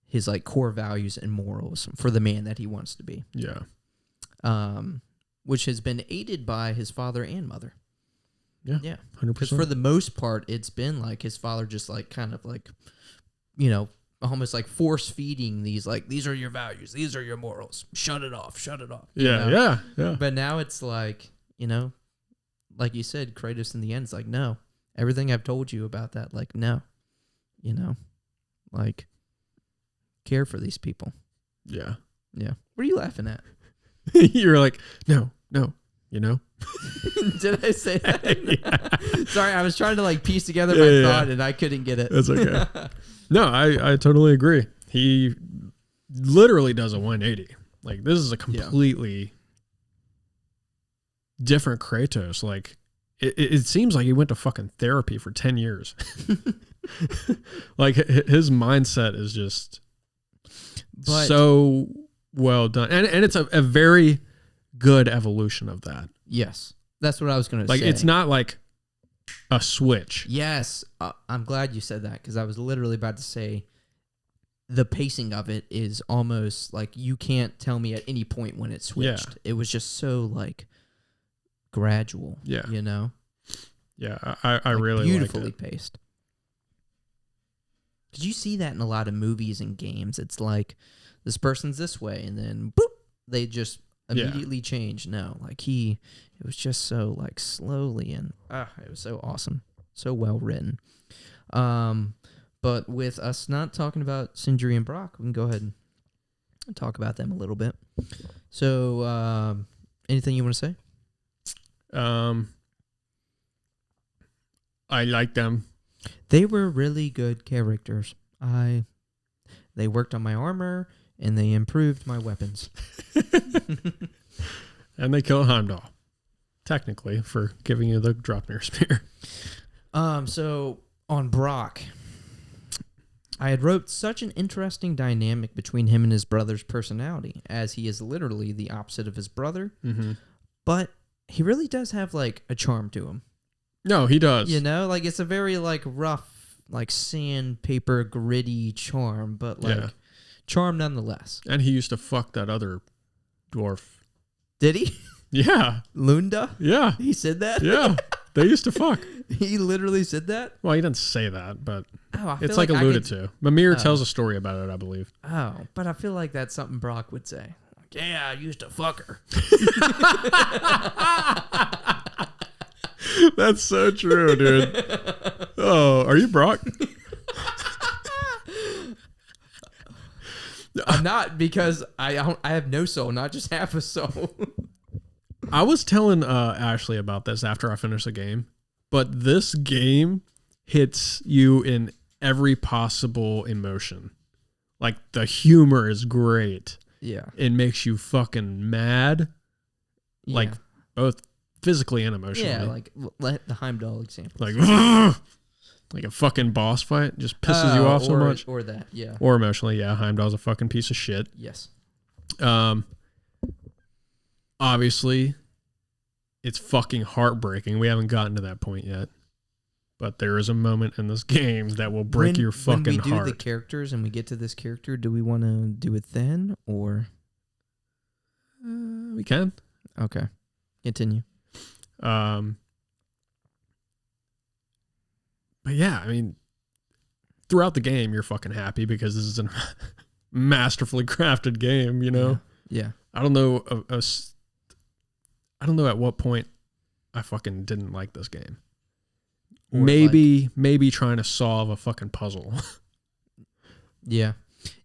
his like core values and morals for the man that he wants to be. Yeah. Which has been aided by his father and mother. Yeah. Yeah. 100%. Because for the most part, it's been like his father just like kind of like, almost like force feeding these are your values, these are your morals. Shut it off. Yeah. But now it's like, like you said, Kratos in the end is like, no, everything I've told you about that, like, no, like, care for these people. Yeah. Yeah. What are you laughing at? You're like, no, Did I say that? Yeah. Sorry, I was trying to like piece together my thought and I couldn't get it. That's okay. No, I totally agree. He literally does a 180. Like, this is a completely different Kratos. Like, it seems like he went to fucking therapy for 10 years. Like, his mindset is just so well done. And it's a very good evolution of that. Yes. That's what I was going to say. Like, it's not like a switch. Yes. I'm glad you said that because I was literally about to say the pacing of it is almost like you can't tell me at any point when it switched. Yeah. It was just so like gradual. Yeah. Yeah. I like really beautifully liked it. Paced. Did you see that in a lot of movies and games? It's like this person's this way and then boop, they just immediately change. No, like it was just so like slowly and it was so awesome. So well written. But with us not talking about Sindri and Brock, we can go ahead and talk about them a little bit. So, anything you want to say? I like them. They were really good characters. They worked on my armor and they improved my weapons. And they kill Heimdall, technically, for giving you the Draupnir spear. So on Brock, I had wrote such an interesting dynamic between him and his brother's personality, as he is literally the opposite of his brother. Mm-hmm. But he really does have like a charm to him. No, he does. Like it's a very like rough, like sandpaper, gritty charm, but like charm nonetheless. And he used to fuck that other dwarf. Did he? Yeah. Lunda? Yeah. He said that? Yeah. They used to fuck. He literally said that? Well, he didn't say that, but it's like alluded to. Mimir tells a story about it, I believe. Oh, but I feel like that's something Brock would say. Like, yeah, I used to fuck her. That's so true, dude. Oh, are you Brock? I'm not, because I have no soul, not just half a soul. I was telling Ashley about this after I finished the game, but this game hits you in every possible emotion. Like, the humor is great. Yeah. It makes you fucking mad. Yeah. Like, both physically and emotionally. Yeah, like let the Heimdall example. Like, like a fucking boss fight just pisses you off so much. Or that, yeah. Or emotionally, yeah. Heimdall's a fucking piece of shit. Yes. Obviously, it's fucking heartbreaking. We haven't gotten to that point yet. But there is a moment in this game that will break your fucking heart. When we do the characters and we get to this character, do we want to do it then, or? We We can. Okay. Continue. But yeah, I mean, throughout the game, you're fucking happy because this is a masterfully crafted game, you know? Yeah. I don't know. I don't know at what point I fucking didn't like this game. Or Maybe trying to solve a fucking puzzle. Yeah.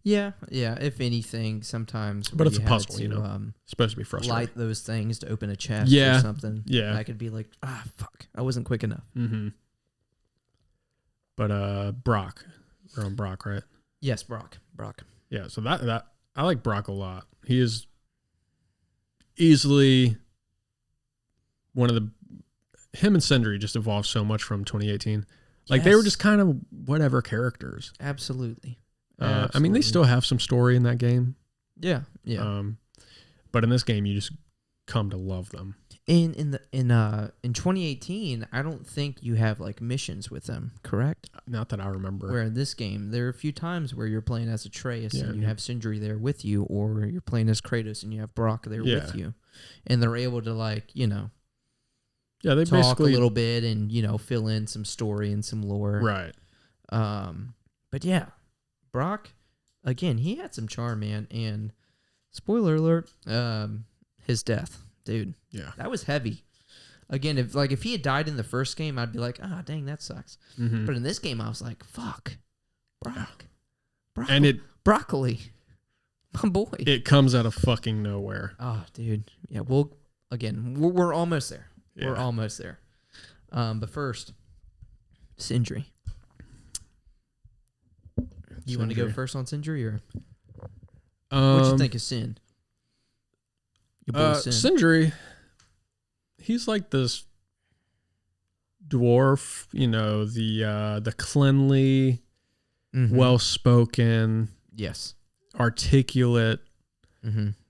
Yeah. If anything, sometimes. But it's a puzzle, you know? It's supposed to be frustrating. Light those things to open a chest or something. Yeah. I could be like, fuck. I wasn't quick enough. Mm-hmm. But Brock. We're on Brock, right? Yes, Brock. Yeah, so that I like Brock a lot. He is easily one of the... Him and Sindri just evolved so much from 2018. Like, they were just kind of whatever characters. Absolutely. I mean, they still have some story in that game. Yeah. But in this game, you just come to love them. In 2018, I don't think you have like missions with them, correct? Not that I remember. Where in this game, there are a few times where you're playing as Atreus and you have Sindri there with you, or you're playing as Kratos and you have Brock there with you, and they're able to like they talk basically a little bit and fill in some story and some lore, right? But yeah, Brock, again, he had some charm, man. And spoiler alert, his death. Dude, yeah, that was heavy. Again, if he had died in the first game, I'd be like, dang, that sucks. Mm-hmm. But in this game, I was like, fuck, Brock, and broccoli, my boy. It comes out of fucking nowhere. Oh, dude, yeah. We're almost there. Yeah. We're almost there. But first, Sindri. You want to go first on Sindri, or what you think of Sin? Sindri, he's like this dwarf, the cleanly, well-spoken, yes, articulate,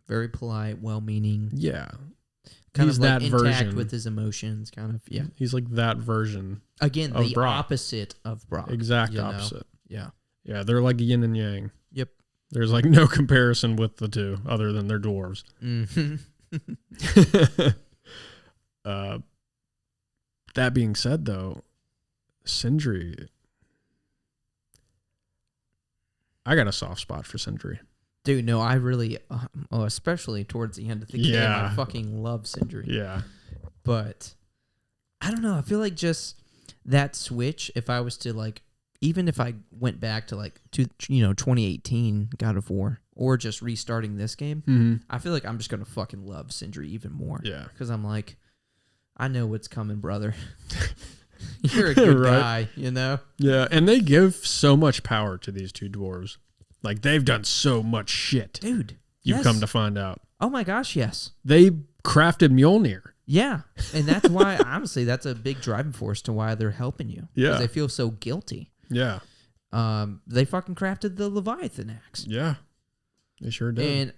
very polite, well-meaning. Yeah, kind he's of like that intact version with his emotions. Kind of, yeah. He's like that version. Again, the Brock. Opposite of Brock. Exact opposite. Yeah. Yeah, they're like yin and yang. Yep. There's like no comparison with the two other than they're dwarves. Mm-hmm. That being said, though, Sindri, I got a soft spot for Sindri. Dude, no, I really, especially towards the end of the game, I fucking love Sindri. Yeah. But I don't know. I feel like just that switch, if I was to like, even if I went back to like 2018 God of War, or just restarting this game, I feel like I'm just gonna fucking love Sindri even more. Yeah, because I'm like, I know what's coming, brother. You're a good guy, Yeah, and they give so much power to these two dwarves. Like, they've done so much shit, dude. You've come to find out. Oh my gosh, yes. They crafted Mjolnir. Yeah, and that's why honestly, that's a big driving force to why they're helping you. Yeah, because they feel so guilty. Yeah. They fucking crafted the Leviathan axe. Yeah. They sure did. And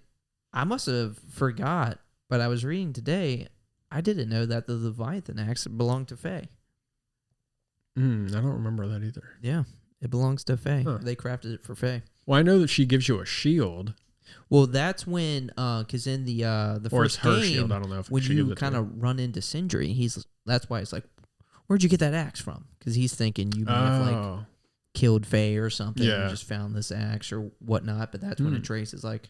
I must have forgot, but I was reading today, I didn't know that the Leviathan axe belonged to Faye. I don't remember that either. Yeah, it belongs to Faye. Huh. They crafted it for Faye. Well, I know that she gives you a shield. Well, that's when, because in the or first it's her game, shield. I don't know if when you kind of run into Sindri, that's why it's like, where'd you get that axe from? Because he's thinking you may have like killed Faye or something and just found this axe or whatnot. But that's when Atreus is like,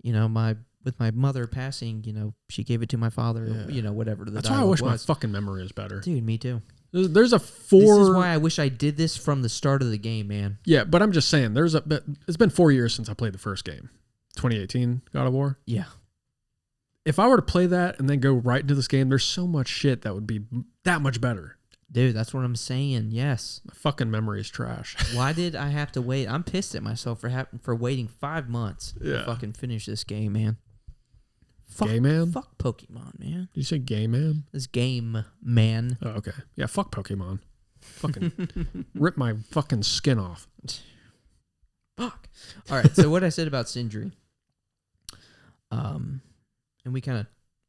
with my mother passing, she gave it to my father, whatever. That's why I wish my fucking memory is better. Dude, me too. There's a 4... This is why I wish I did this from the start of the game, man. Yeah, but I'm just saying, it's been 4 years since I played the first game. 2018 God of War. Yeah. If I were to play that and then go right into this game, there's so much shit that would be that much better. Dude, that's what I'm saying. Yes. My fucking memory is trash. Why did I have to wait? I'm pissed at myself for waiting 5 months to fucking finish this game, man. Gay man? Fuck Pokemon, man. Did you say gay man? This game, man. Oh, okay. Yeah, fuck Pokemon. Fucking rip my fucking skin off. Fuck. All right, so what I said about Sindri, and we kind of,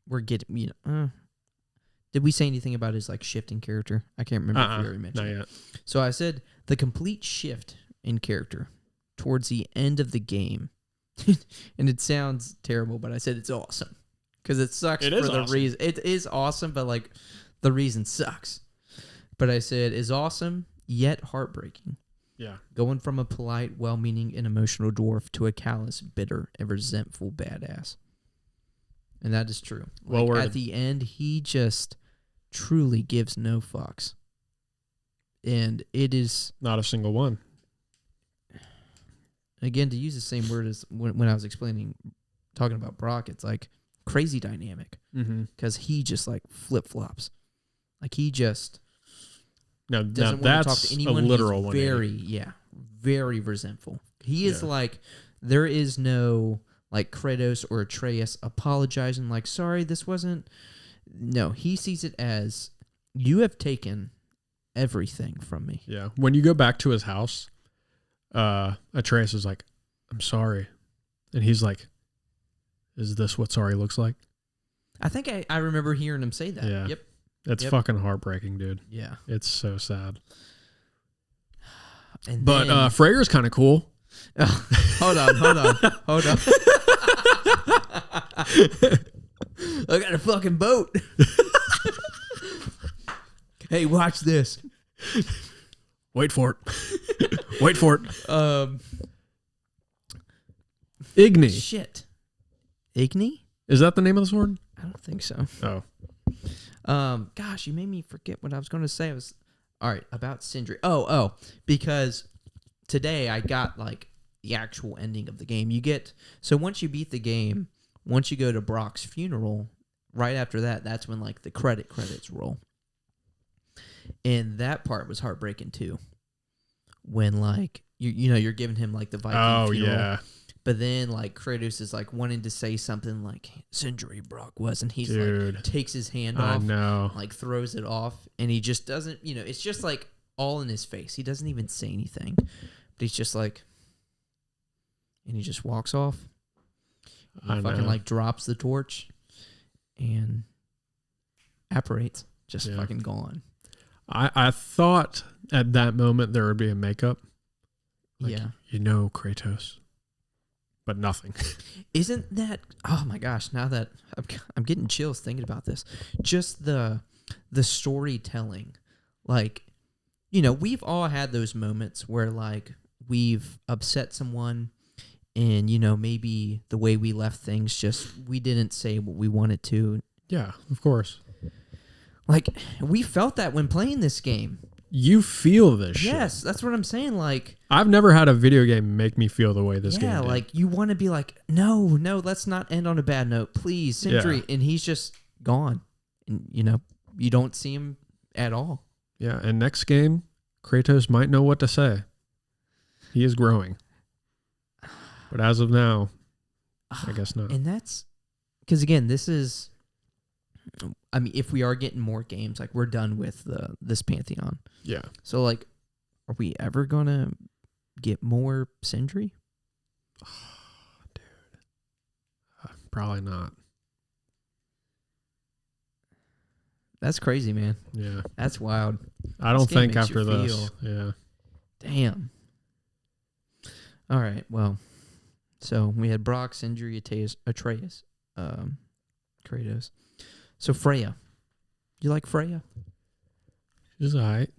we're getting, did we say anything about his like shifting character? I can't remember if we already mentioned. Not yet. So I said the complete shift in character towards the end of the game, and it sounds terrible, but I said it's awesome because it sucks It for is the awesome. reason. It is awesome, but like the reason sucks. But I said is awesome yet heartbreaking. Yeah. Going from a polite, well-meaning, and emotional dwarf to a callous, bitter, and resentful badass. And that is true. Well Like, worded. at the end, he just truly gives no fucks. And it is, Not a single one. again, to use the same word as when I was talking about Brock, it's like crazy dynamic. Mm-hmm. Because he just like flip-flops. Like he just Now doesn't want to talk that's to anyone. a literal He's 180. very resentful. He is like, there is no like Kratos or Atreus apologizing like, sorry, this wasn't. No, he sees it as, you have taken everything from me. Yeah. When you go back to his house, Atreus is like, I'm sorry. And he's like, is this what sorry looks like? I think I remember hearing him say that. Yeah. Yep. It's fucking heartbreaking, dude. Yeah. It's so sad. And But then, Freyr's kind of cool. hold on. I got a fucking boat. Hey, watch this. Wait for it. Wait for it. Igni. Shit. Igni? Is that the name of the sword? I don't think so. Oh. Gosh, you made me forget what I was going to say. All right, about Sindri. Oh, because today I got like the actual ending of the game. So once you beat the game, once you go to Brock's funeral, right after that, that's when like the credits roll. And that part was heartbreaking too. When like you're giving him like the Viking funeral. Yeah. But then, like, Kratos is, like, wanting to say something like, Sindri Brock was, and he's, Dude. like, takes his hand I off, know. like, throws it off, and he just doesn't, it's just, like, all in his face. He doesn't even say anything. But he's just, like, and he just walks off. He I fucking, know. like, drops the torch and apparates. Just fucking gone. I thought at that moment there would be a makeup. Like, yeah. Kratos. But nothing. Isn't that? Oh my gosh! Now that I'm getting chills thinking about this, just the storytelling, like, we've all had those moments where like we've upset someone, and maybe the way we left things, just we didn't say what we wanted to. Yeah, of course. Like we felt that when playing this game. You feel this shit. Yes, that's what I'm saying. Like I've never had a video game make me feel the way this game did. Yeah, like you want to be like, no, let's not end on a bad note, please, Sindri. And he's just gone, and you don't see him at all. Yeah, and next game, Kratos might know what to say. He is growing, but as of now, I guess not. And that's because again, this is. I mean, if we are getting more games, like we're done with this pantheon. Yeah. So like, are we ever gonna get more Sindri? Dude, probably not. That's crazy, man. Yeah. That's wild. I don't This game think makes you after this. Yeah. Damn. All right. Well, so we had Brock, Sindri, Atreus, Kratos. So Freya. You like Freya? She's alright.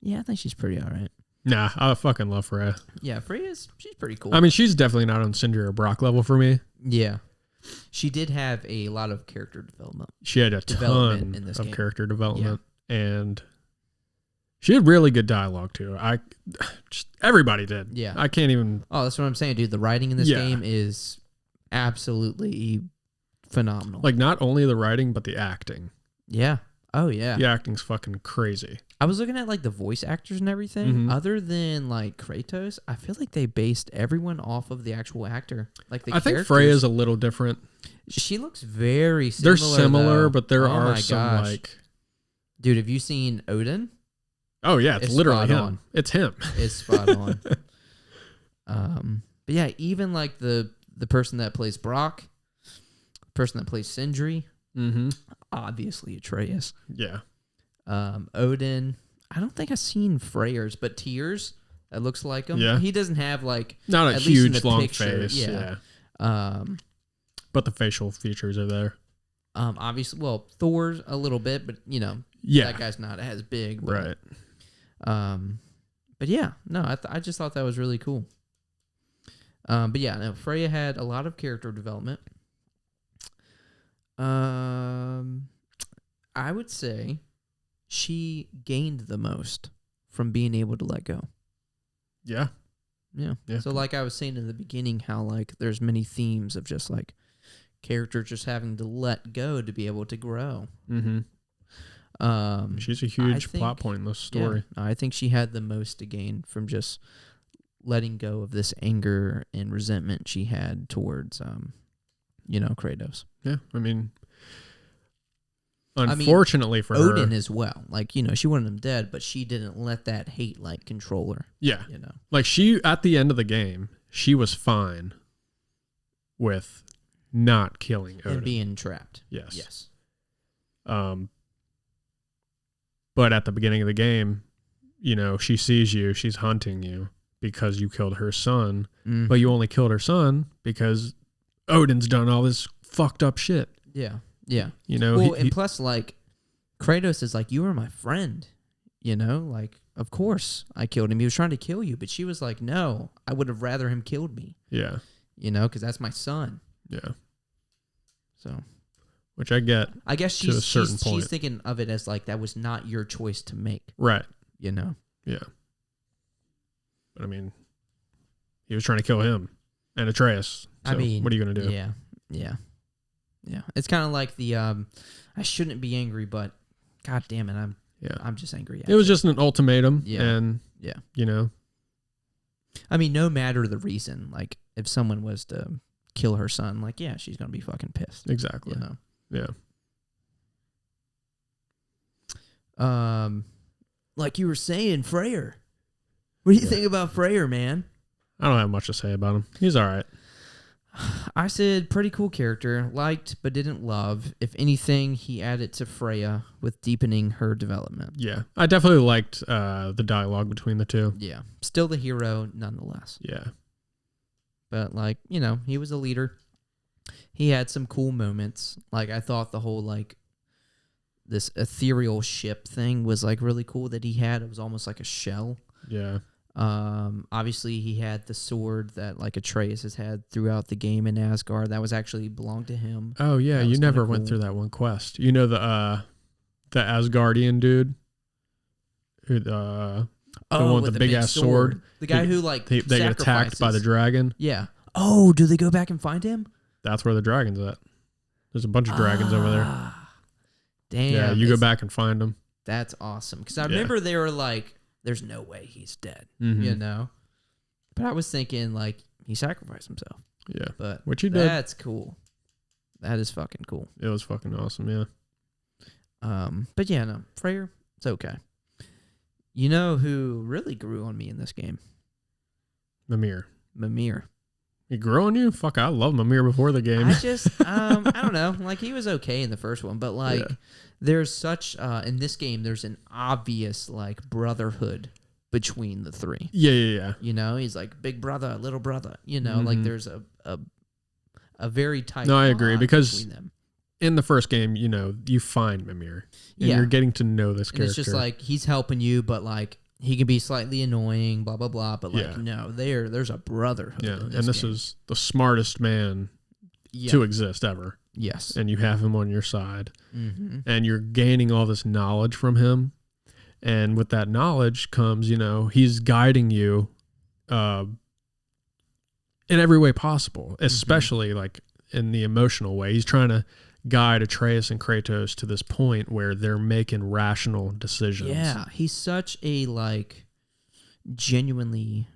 Yeah, I think she's pretty all right. Nah, I fucking love Freya. Yeah, she's pretty cool. I mean, she's definitely not on Sindri or Brock level for me. Yeah. She did have a lot of character development. She had a Development ton in this of game. character development, and she had really good dialogue too. Everybody did. Yeah. I can't even. Oh, that's what I'm saying, dude. The writing in this Yeah. game is absolutely phenomenal. Like, not only the writing, but the acting. Yeah. Oh, yeah. The acting's fucking crazy. I was looking at like the voice actors and everything. Mhm. Other than like Kratos, I feel like they based everyone off of the actual actor. Like the I think characters. Freya's a little different. She looks very similar. They're similar, though. but there Oh are my some gosh. like. Dude, have you seen Odin? Oh yeah, it's literally spot him. on. It's him. It's spot on. But yeah, even like the person that plays Brock, the person that plays Sindri, Mm-hmm. obviously Atreus. Yeah. Odin. I don't think I've seen Freyr's, but Tears. That looks like him. Yeah. He doesn't have like Not a at least in huge the long picture, face. yeah. Yeah. But the facial features are there. Obviously, well, Thor's a little bit, but that guy's not as big. But, Right. But yeah, no, I just thought that was really cool. But yeah, no, Freya had a lot of character development. I would say she gained the most from being able to let go. Yeah. Yeah. So like I was saying in the beginning, how like there's many themes of just like characters just having to let go to be able to grow. Mm-hmm. She's a huge plot point in this story. Yeah, I think she had the most to gain from just letting go of this anger and resentment she had towards, Kratos. Yeah, unfortunately for her, Odin as well. Like, she wanted him dead, but she didn't let that hate like control her. Yeah, like she at the end of the game, she was fine with not killing Odin and being trapped. Yes. But at the beginning of the game, she sees you, she's hunting you because you killed her son, but you only killed her son because Odin's done all this fucked up shit. Yeah. Yeah. And plus, like, Kratos is like, you were my friend, like, of course I killed him. He was trying to kill you, but she was like, no, I would have rather him killed me. Yeah. Because that's my son. Yeah. So. Which I get. I guess she's thinking of it as like that was not your choice to make. Right. Yeah. But he was trying to kill him and Atreus. So what are you going to do? Yeah. It's kind of like the I shouldn't be angry, but God damn it, I'm just angry. It was just an ultimatum. Yeah. And no matter the reason, like if someone was to kill her son, like she's gonna be fucking pissed. Exactly. Yeah. Like you were saying, Freyr. What do you think about Freyr, man? I don't have much to say about him. He's all right. I said pretty cool character, liked but didn't love. If anything, he added to Freya with deepening her development. Yeah, I definitely liked the dialogue between the two. Yeah, still the hero nonetheless. Yeah. But like, he was a leader. He had some cool moments. Like I thought the whole like this ethereal ship thing was like really cool that he had. It was almost like a shell. Yeah. Obviously he had the sword that like Atreus has had throughout the game in Asgard. That was actually belonged to him. Oh yeah, you never went through that one quest. The Asgardian dude who the one with the big ass sword. The guy who like they get attacked by the dragon. Yeah. Oh, do they go back and find him? That's where the dragon's at. There's a bunch of dragons over there. Damn. Yeah, you go back and find them. That's awesome. Because I remember they were like, there's no way he's dead, But I was thinking, like, he sacrificed himself. Yeah. But which he did. That's cool. That is fucking cool. It was fucking awesome, yeah. But yeah, no. Freyr, it's okay. You know who really grew on me in this game? Mimir. He grew on you? Fuck, I love Mimir before the game. I just, I don't know. Like, he was okay in the first one, but, like, there's such, in this game, there's an obvious, like, brotherhood between the three. Yeah. He's like, big brother, little brother. Like, there's a very tight I agree, because between them. In the first game, you find Mimir, and you're getting to know this character. It's just, like, he's helping you, but, like, he can be slightly annoying, blah, blah, blah. But, like, no, there's a brotherhood. Yeah, and this is the smartest man to exist ever. Yes. And you have him on your side. Mm-hmm. And you're gaining all this knowledge from him. And with that knowledge comes, he's guiding you in every way possible, especially, like, in the emotional way. He's trying to guide Atreus and Kratos to this point where they're making rational decisions. Yeah, he's such a like genuinely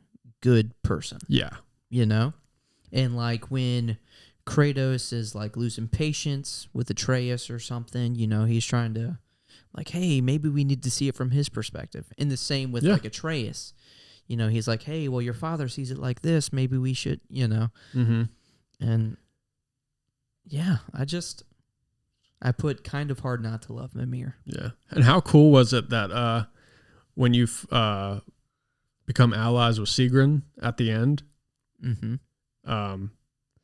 good person. Yeah. And like when Kratos is like losing patience with Atreus or something, he's trying to like, hey, maybe we need to see it from his perspective. And the same with like Atreus. He's like, hey, well, your father sees it like this. Maybe we should, Mm-hmm. And yeah, I put kind of hard not to love Mimir. Yeah. And how cool was it that when you become allies with Sigrun at the end,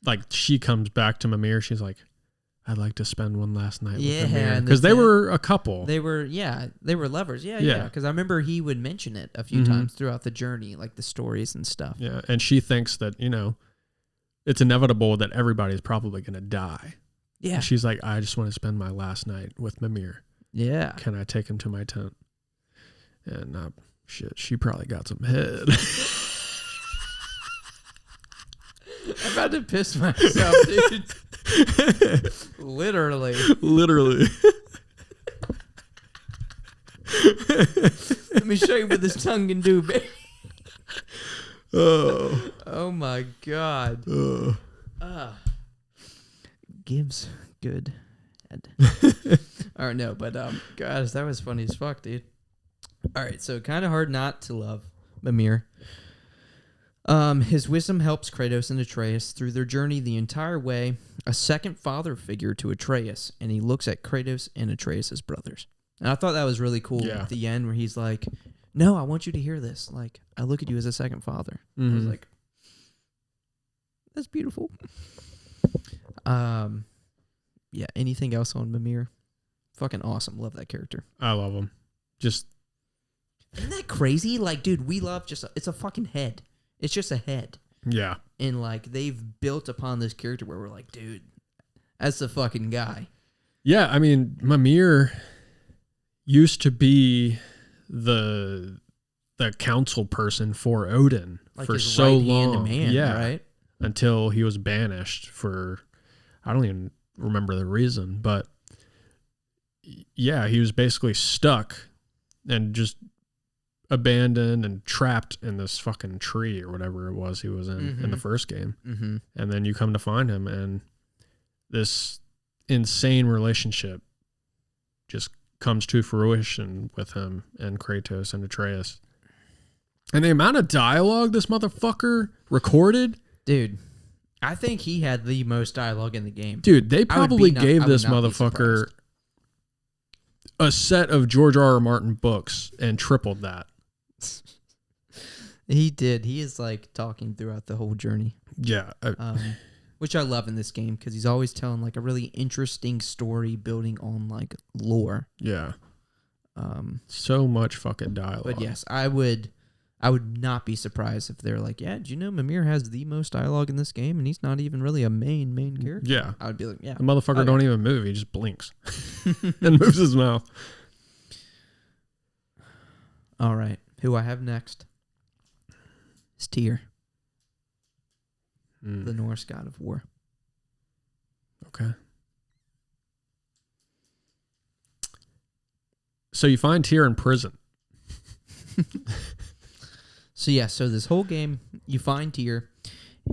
like she comes back to Mimir. She's like, I'd like to spend one last night with Mimir. and Because they were a couple. They were lovers. Yeah. Because I remember he would mention it a few times throughout the journey, like the stories and stuff. Yeah, and she thinks that, it's inevitable that everybody's probably going to die. Yeah. And she's like, I just want to spend my last night with Mimir. Yeah. Can I take him to my tent? And shit, she probably got some head. I'm about to piss myself, dude. Literally. Let me show you what this tongue can do, baby. Oh my God. Gives good head. All right, no, but gosh, that was funny as fuck, dude. All right, so kind of hard not to love Mimir. His wisdom helps Kratos and Atreus through their journey the entire way, a second father figure to Atreus, and he looks at Kratos and Atreus as brothers. And I thought that was really cool at the end where he's like, no, I want you to hear this. Like, I look at you as a second father. I was like, that's beautiful. Yeah, anything else on Mimir? Fucking awesome. Love that character. I love him. Just... Isn't that crazy? Like, dude, we love it's a fucking head. It's just a head. Yeah. And, like, they've built upon this character where we're like, dude, that's the fucking guy. Yeah, I mean, Mimir used to be the council person for Odin like for his so right-hand long. Man, right? Until he was banished for, I don't even remember the reason, but yeah, he was basically stuck and just abandoned and trapped in this fucking tree or whatever it was he was in the first game. Mm-hmm. And then you come to find him, and this insane relationship just comes to fruition with him and Kratos and Atreus. And the amount of dialogue this motherfucker recorded. Dude, I think he had the most dialogue in the game. Dude, they probably gave this motherfucker a set of George R.R. Martin books and tripled that. He did. He is like talking throughout the whole journey. Yeah. Which I love in this game because he's always telling like a really interesting story building on like lore. Yeah. So much fucking dialogue. But yes, I would not be surprised if they're like, yeah, do you know Mimir has the most dialogue in this game and he's not even really a main character? Yeah. I would be like, yeah. The motherfucker don't even move. He just blinks and moves his mouth. All right. Who I have next is Tyr, the Norse god of war. Okay. So you find Tyr in prison. So this whole game, you find Tyr,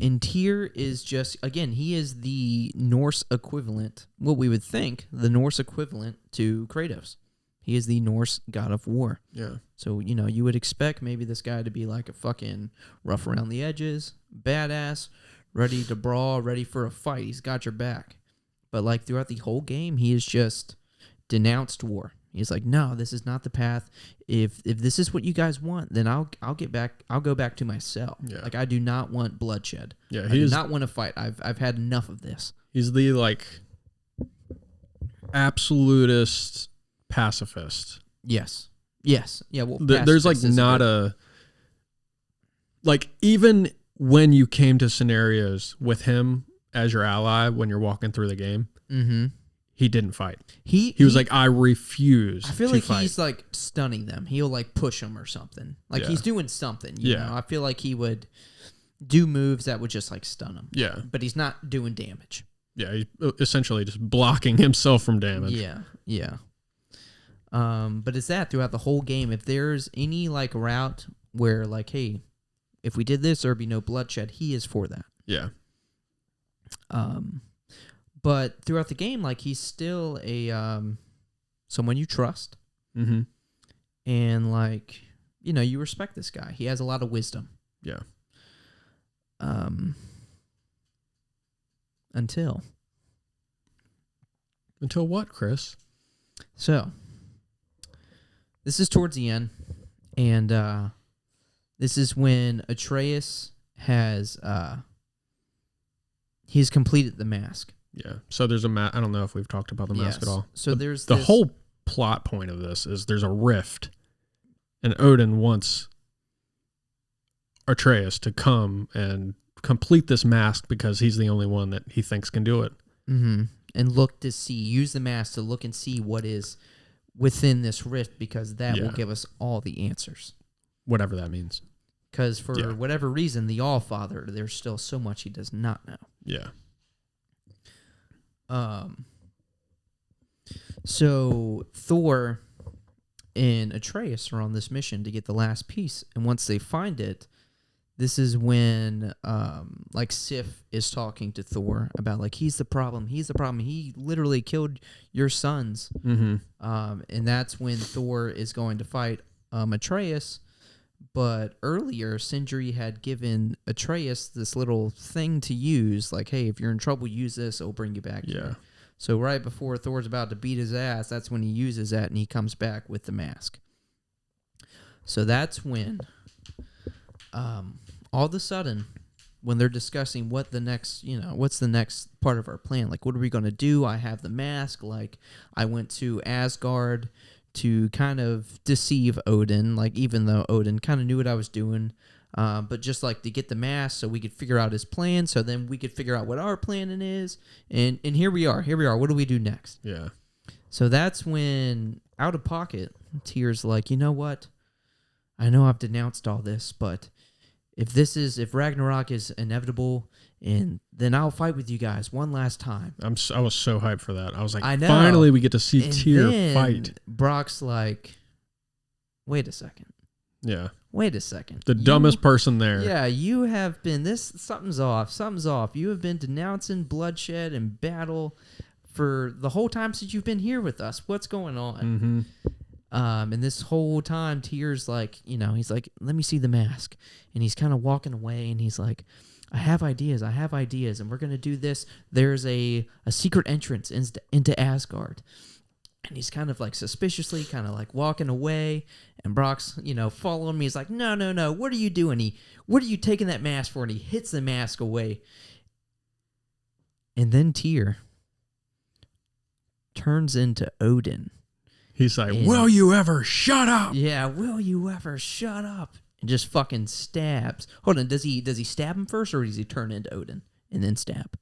and Tyr is just, again, he is the Norse equivalent, what we would think, the Norse equivalent to Kratos. He is the Norse god of war. Yeah. So, you would expect maybe this guy to be like a fucking rough around the edges, badass, ready to brawl, ready for a fight. He's got your back. But like throughout the whole game, he has just denounced war. He's like, no, this is not the path. If this is what you guys want, then I'll go back to my cell. Yeah. Like I do not want bloodshed. Yeah, I do not want to fight. I've had enough of this. He's the like absolutist pacifist. Yes. Yeah. Well, there's like not a like even when you came to scenarios with him as your ally when you're walking through the game. Mm-hmm. He didn't fight. He was like, I refuse. I feel to like fight. he's like stunning them. He'll like push them or something. Like he's doing something. You know? I feel like he would do moves that would just like stun him. Yeah. But he's not doing damage. Yeah. He's essentially just blocking himself from damage. Yeah. But it's that throughout the whole game. If there's any like route where like, hey, if we did this, there'd be no bloodshed. He is for that. Yeah. But throughout the game, like he's still a someone you trust, and like you respect this guy. He has a lot of wisdom. Yeah. Until what, Chris? So this is towards the end, and this is when Atreus has He's completed the mask. Yeah. So there's I don't know if we've talked about the mask at all. So but there's the whole plot point of this is there's a rift, and Odin wants Atreus to come and complete this mask because he's the only one that he thinks can do it. Mm-hmm. And use the mask to look and see what is within this rift, because that will give us all the answers. Whatever that means. Because for whatever reason, the All-Father, there's still so much he does not know. Yeah. So Thor and Atreus are on this mission to get the last piece, and once they find it, this is when Sif is talking to Thor about he's the problem, he literally killed your sons. Mm-hmm. And that's when Thor is going to fight Atreus. But earlier, Sindri had given Atreus this little thing to use, hey, if you're in trouble, use this, it'll bring you back here. So right before Thor's about to beat his ass, that's when he uses that, and he comes back with the mask. So that's when, all of a sudden, when they're discussing what's the next part of our plan, what are we going to do? I have the mask, I went to Asgard to kind of deceive Odin, even though Odin kind of knew what I was doing, but just to get the mask so we could figure out his plan, so then we could figure out what our plan is, and here we are, what do we do next? Yeah. So that's when, out of pocket, Tyr's you know what, I know I've denounced all this, but if Ragnarok is inevitable, and then I'll fight with you guys one last time. I was so hyped for that. I was like, I know. Finally we get to see and Tyr fight. Brock's wait a second. Yeah. Wait a second. The dumbest person there. Yeah, you have been something's off. You have been denouncing bloodshed and battle for the whole time since you've been here with us. What's going on? Mm-hmm. And this whole time, Tyr's he's let me see the mask. And he's kind of walking away, and he's I have ideas, and we're going to do this. There's a secret entrance into Asgard. And he's kind of suspiciously walking away, and Brock's, following me. He's no, what are you doing? What are you taking that mask for? And he hits the mask away. And then Tyr turns into Odin. He's will you ever shut up? Yeah, will you ever shut up? And just fucking stabs. Hold on, does he stab him first, or does he turn into Odin and then stab?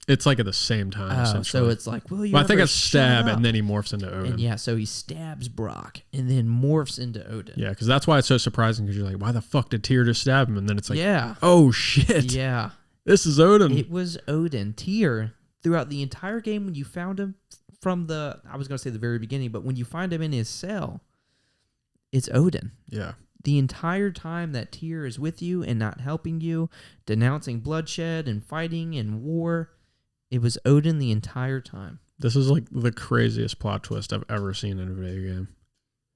It's at the same time. So it's will you I think ever it's stab, shut up? and then he morphs into Odin. And so he stabs Brock and then morphs into Odin. Yeah, because that's why it's so surprising, because you're why the fuck did Tyr just stab him? And then it's yeah. Oh shit. Yeah. This is Odin. It was Odin. Tyr, throughout the entire game, when you found him from I was going to say the very beginning, but when you find him in his cell, it's Odin. Yeah. The entire time that Tyr is with you and not helping you, denouncing bloodshed and fighting and war, it was Odin the entire time. This is the craziest plot twist I've ever seen in a video game.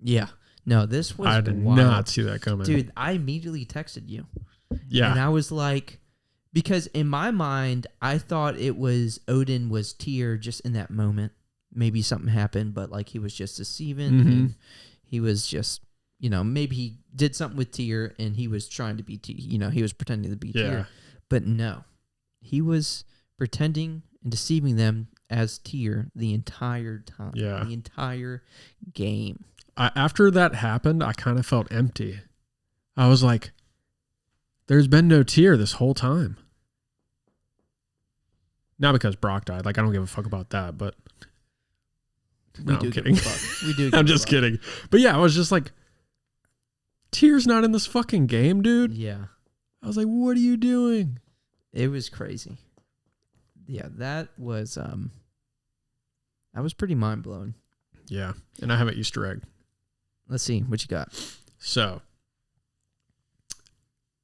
Yeah. No, this was I did wild. not see that coming. Dude, I immediately texted you. Yeah. And I was because in my mind, I thought Odin was Tyr just in that moment. Maybe something happened, but he was just deceiving. Mm-hmm. And he was just, maybe he did something with Tyr and he was trying to be Tyr. He was pretending to be Tyr. But no, he was pretending and deceiving them as Tyr the entire time. Yeah. The entire game. After that happened, I kind of felt empty. I was there's been no Tyr this whole time. Not because Brock died. I don't give a fuck about that, but... No, I'm kidding. We do. I'm just kidding. But yeah, I was just Tyr's not in this fucking game, dude. Yeah. I was what are you doing? It was crazy. Yeah, that was pretty mind blowing. Yeah, and I have an Easter egg. Let's see what you got. So,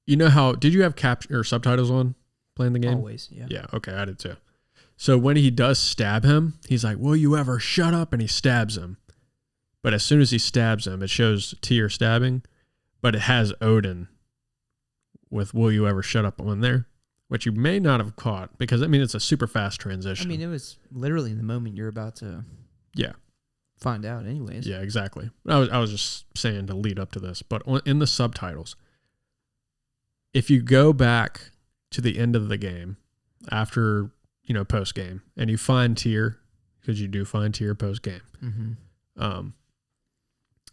how did you have subtitles on playing the game? Always, yeah. Yeah, okay, I did too. So when he does stab him, he's will you ever shut up? And he stabs him. But as soon as he stabs him, it shows Tyr stabbing, but it has Odin with will you ever shut up on there, which you may not have caught because, it's a super fast transition. It was literally the moment you're about to find out anyways. Yeah, exactly. I was just saying to lead up to this, but in the subtitles, if you go back to the end of the game after, post game, and you find Tyr, because you do find Tyr post game. Mm-hmm.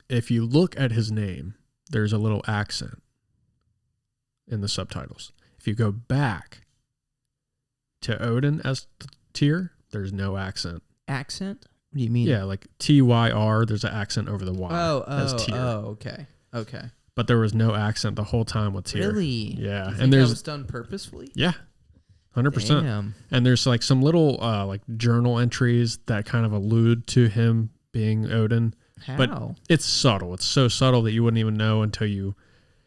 If you look at his name, there's a little accent in the subtitles. If you go back to Odin as Tyr, there's no accent. Accent? What do you mean? Yeah, like Tyr, there's an accent over the Y as Tyr. Oh, okay. But there was no accent the whole time with Tyr. Really? Yeah. You think And that was done purposefully? Yeah. 100%. Damn. And there's like some little like journal entries that kind of allude to him being Odin. How? But it's subtle. It's so subtle that you wouldn't even know until you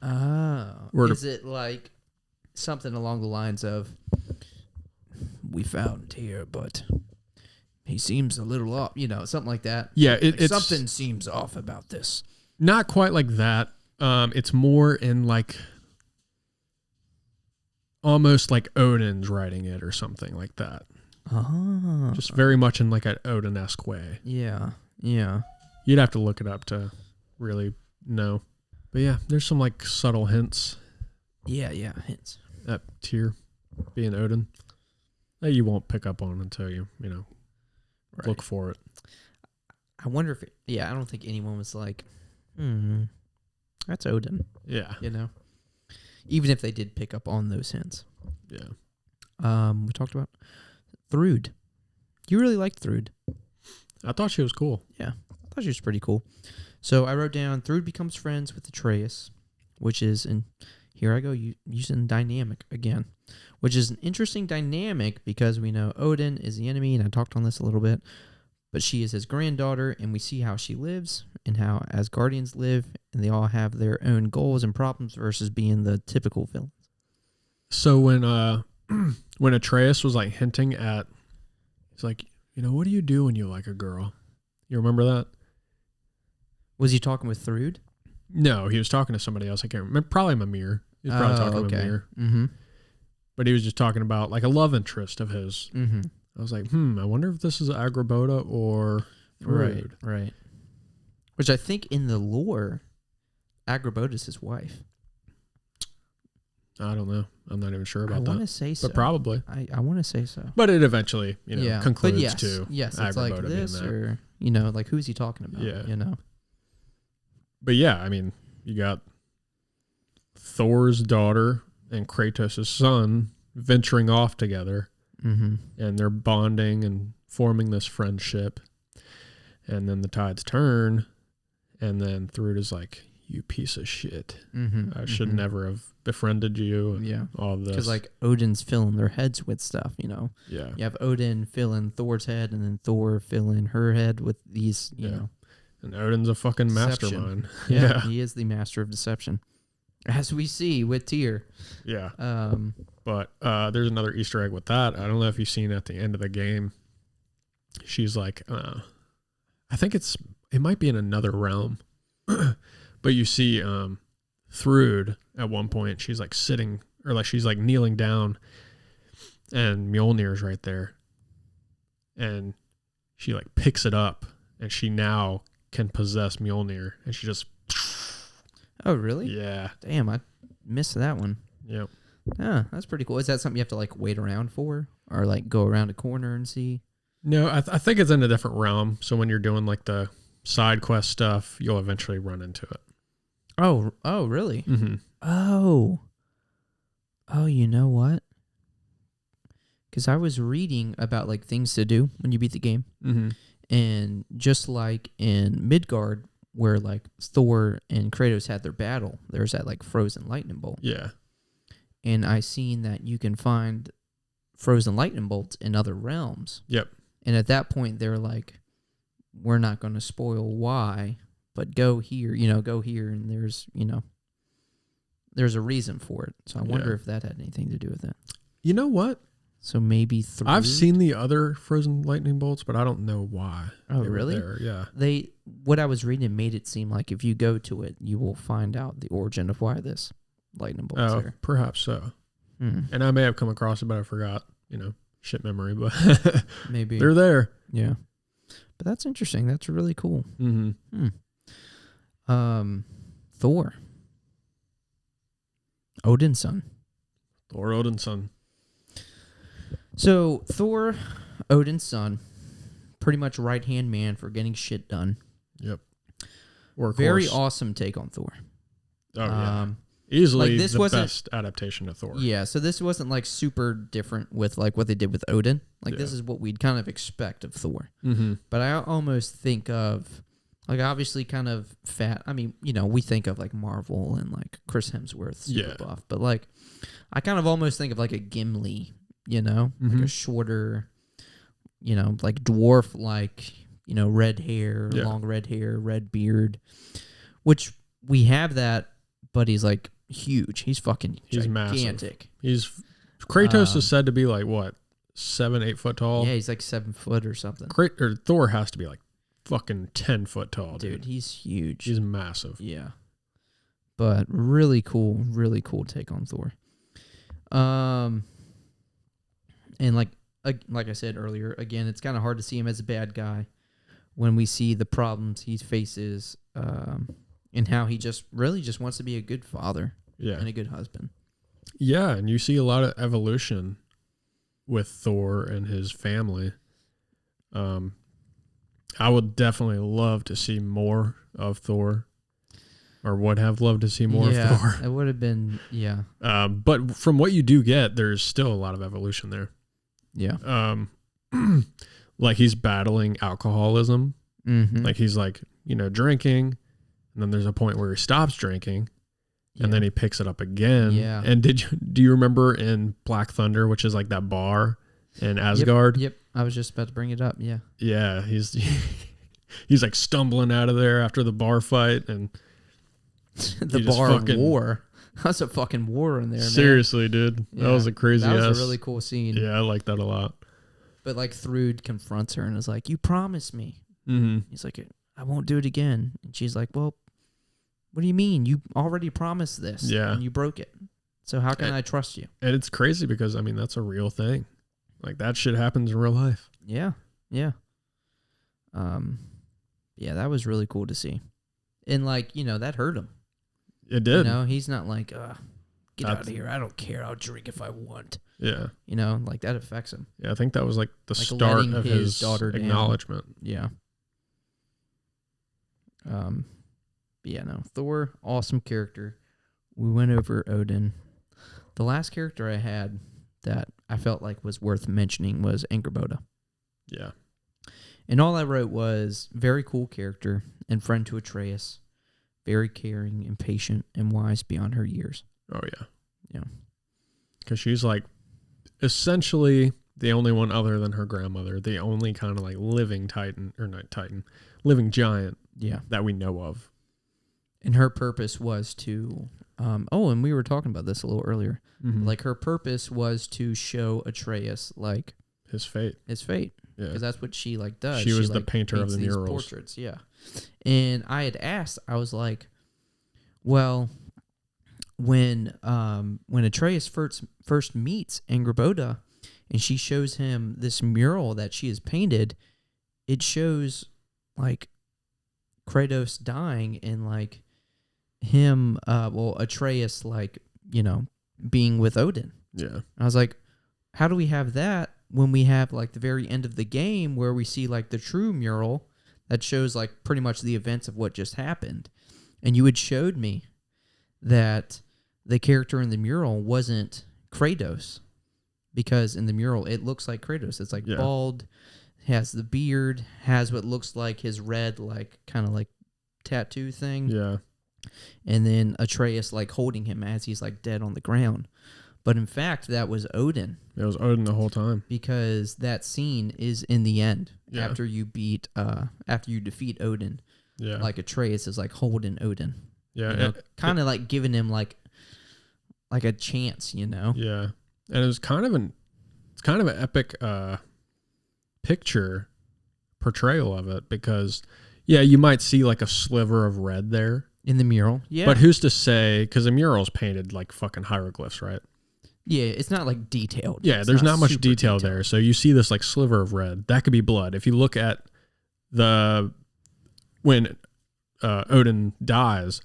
is it like something along the lines of, we found Tyr, but he seems a little off, something like that? Yeah, it's something seems off about this. Not quite like that. It's more in like almost like Odin's writing it or something like that. Oh. Just very much in like an Odin-esque way. Yeah. You'd have to look it up to really know. But yeah, there's some like subtle hints Yeah, hints. at Tyr being Odin that you won't pick up on until you, Right. look for it. I wonder if I don't think anyone was like, that's Odin, Yeah. even if they did pick up on those hints. Yeah. We talked about Thrud. You really liked Thrud. I thought she was cool. Yeah, I thought she was pretty cool. So I wrote down Thrud becomes friends with Atreus, which is, and here I go using dynamic again, which is an interesting dynamic because we know Odin is the enemy, and I talked on this a little bit, but she is his granddaughter, and we see how she lives and how Asgardians live, and they all have their own goals and problems versus being the typical villain. So when Atreus was like hinting at, he's like, what do you do when you like a girl? You remember that? Was he talking with Thrud? No, he was talking to somebody else. I can't remember. Probably Mimir. He was probably talking to Mimir. Mm-hmm. But he was just talking about like a love interest of his. Mm-hmm. I was like, I wonder if this is Agrabota or Thrud. Right. Which I think in the lore, Agrabota is his wife. I don't know. I'm not even sure about that. I want to say so. But probably. I want to say so. But it eventually, concludes but yes, to yes, Agrabota it's like being this that. or, like who's he talking about? Yeah. But yeah, I mean, you got Thor's daughter and Kratos' son venturing off together. Mm-hmm. And they're bonding and forming this friendship. And then the tides turn. And then Thrud is like, you piece of shit. Mm-hmm. I should never have befriended you. Yeah. All of this. Because like Odin's filling their heads with stuff, Yeah. You have Odin filling Thor's head and then Thor filling her head with these, you know. And Odin's a fucking Deception. mastermind. Yeah. He is the master of deception. As we see with Tyr. Yeah. But there's another Easter egg with that. I don't know if you've seen at the end of the game. She's like, I think it might be in another realm. But you see Thrud at one point. She's like sitting, or like she's like kneeling down. And Mjolnir's right there. And she like picks it up. And she now can possess Mjolnir. And she just... Oh, really? Yeah. Damn, I missed that one. Yep. Yeah, that's pretty cool. Is that something you have to like wait around for, or like go around a corner and see? No, I think it's in a different realm. So when you're doing like the side quest stuff, you'll eventually run into it. Oh, really? Mm-hmm. Oh, you know what? Because I was reading about like things to do when you beat the game, and just like in Midgard, where like Thor and Kratos had their battle, there's that like frozen lightning bolt. Yeah. And I seen that you can find frozen lightning bolts in other realms. Yep. And at that point, they're like, we're not going to spoil why, but go here, and there's a reason for it. So I wonder if that had anything to do with it. You know what? So maybe I've seen the other frozen lightning bolts, but I don't know why. Oh, they were really? there. Yeah. What I was reading made it seem like if you go to it, you will find out the origin of why this lightning bolt's there. Perhaps so. And I may have come across it, but I forgot, shit memory, but maybe they're there. Yeah. But that's interesting. That's really cool. Mm-hmm. Thor. Odin's son. Thor Odin's son. So Thor, Odin's son, pretty much right-hand man for getting shit done. Yep. Workhorse. Very awesome take on Thor. Oh, yeah. Easily like this the wasn't, best adaptation of Thor. Yeah, so this wasn't like super different with like what they did with Odin. Like Yeah. this is what we'd kind of expect of Thor. Mm-hmm. But I almost think of like obviously kind of fat. I mean, you know, we think of like Marvel and like Chris Hemsworth, super buff. But like I kind of almost think of like a Gimli, you know, like a shorter, you know, like dwarf, like, you know, red hair, long red hair, red beard, which we have that, but he's like huge. He's fucking gigantic. Massive. Kratos is said to be like what, 7-8 foot tall? Yeah, he's like 7 foot or something. Thor has to be like fucking 10 foot tall, dude. He's huge. He's massive. Yeah. But really cool take on Thor. And like I said earlier, again, it's kind of hard to see him as a bad guy when we see the problems he faces, and how he just wants to be a good father, and a good husband. Yeah, and you see a lot of evolution with Thor and his family. I would definitely love to see more of Thor, or would have loved to see more of Thor. It would have been, but from what you do get, there's still a lot of evolution there. Yeah. Like he's battling alcoholism. Mm-hmm. Like he's like, you know, drinking, and then there's a point where he stops drinking, and then he picks it up again. Yeah. And do you remember in Black Thunder, which is like that bar in Asgard? Yep. I was just about to bring it up. Yeah. Yeah. He's like stumbling out of there after the bar fight, and the bar of war. That's a fucking war in there, man. Seriously, dude. That was a crazy That was a really cool scene. Yeah, I like that a lot. But like Thrud confronts her and is like, "You promised me." Mm-hmm. He's like, "I won't do it again." And she's like, "Well, what do you mean? You already promised this, and you broke it. So how can I trust you?" And it's crazy because, I mean, that's a real thing. Like, that shit happens in real life. Yeah, yeah. Yeah, that was really cool to see. And, like, you know, that hurt him. It did. You know, he's not like, get out of here. I don't care. I'll drink if I want. Yeah. You know, like, that affects him. Yeah, I think that was, like, the start of his daughter acknowledgement. Down. Yeah. Yeah, no. Thor, awesome character. We went over Odin. The last character I had that I felt like was worth mentioning was Angrboda. Yeah. And all I wrote was very cool character and friend to Atreus. Very caring and patient and wise beyond her years. Oh, yeah. Yeah. Because she's like essentially the only one other than her grandmother, the only kind of like living living giant that we know of. And her purpose was to, and we were talking about this a little earlier. Mm-hmm. Like her purpose was to show Atreus like his fate. Yeah. Because that's what she like does. She was the like, painter of the murals. Portraits, yeah. And I had asked, I was like, well, when Atreus first meets Angrboda and she shows him this mural that she has painted, it shows like Kratos dying and like him, Atreus like, you know, being with Odin. Yeah. I was like, how do we have that when we have like the very end of the game where we see like the true mural that shows like pretty much the events of what just happened? And you had showed me that the character in the mural wasn't Kratos, because in the mural it looks like Kratos. It's like bald, has the beard, has what looks like his red like kind of like tattoo thing. Yeah. And then Atreus like holding him as he's like dead on the ground. But in fact, that was Odin. It was Odin the whole time. Because that scene is in the end. Yeah. After you defeat Odin. Yeah. Like Atreus is like holding Odin. Yeah. You know, kind of like giving him like a chance, you know? Yeah. And it was kind of an epic picture portrayal of it, because you might see like a sliver of red there. In the mural. Yeah. But who's to say, because the mural's painted like fucking hieroglyphs, right? Yeah, it's not like detailed. Yeah, there's not much detail there. So you see this like sliver of red. That could be blood. If you look at when Odin dies,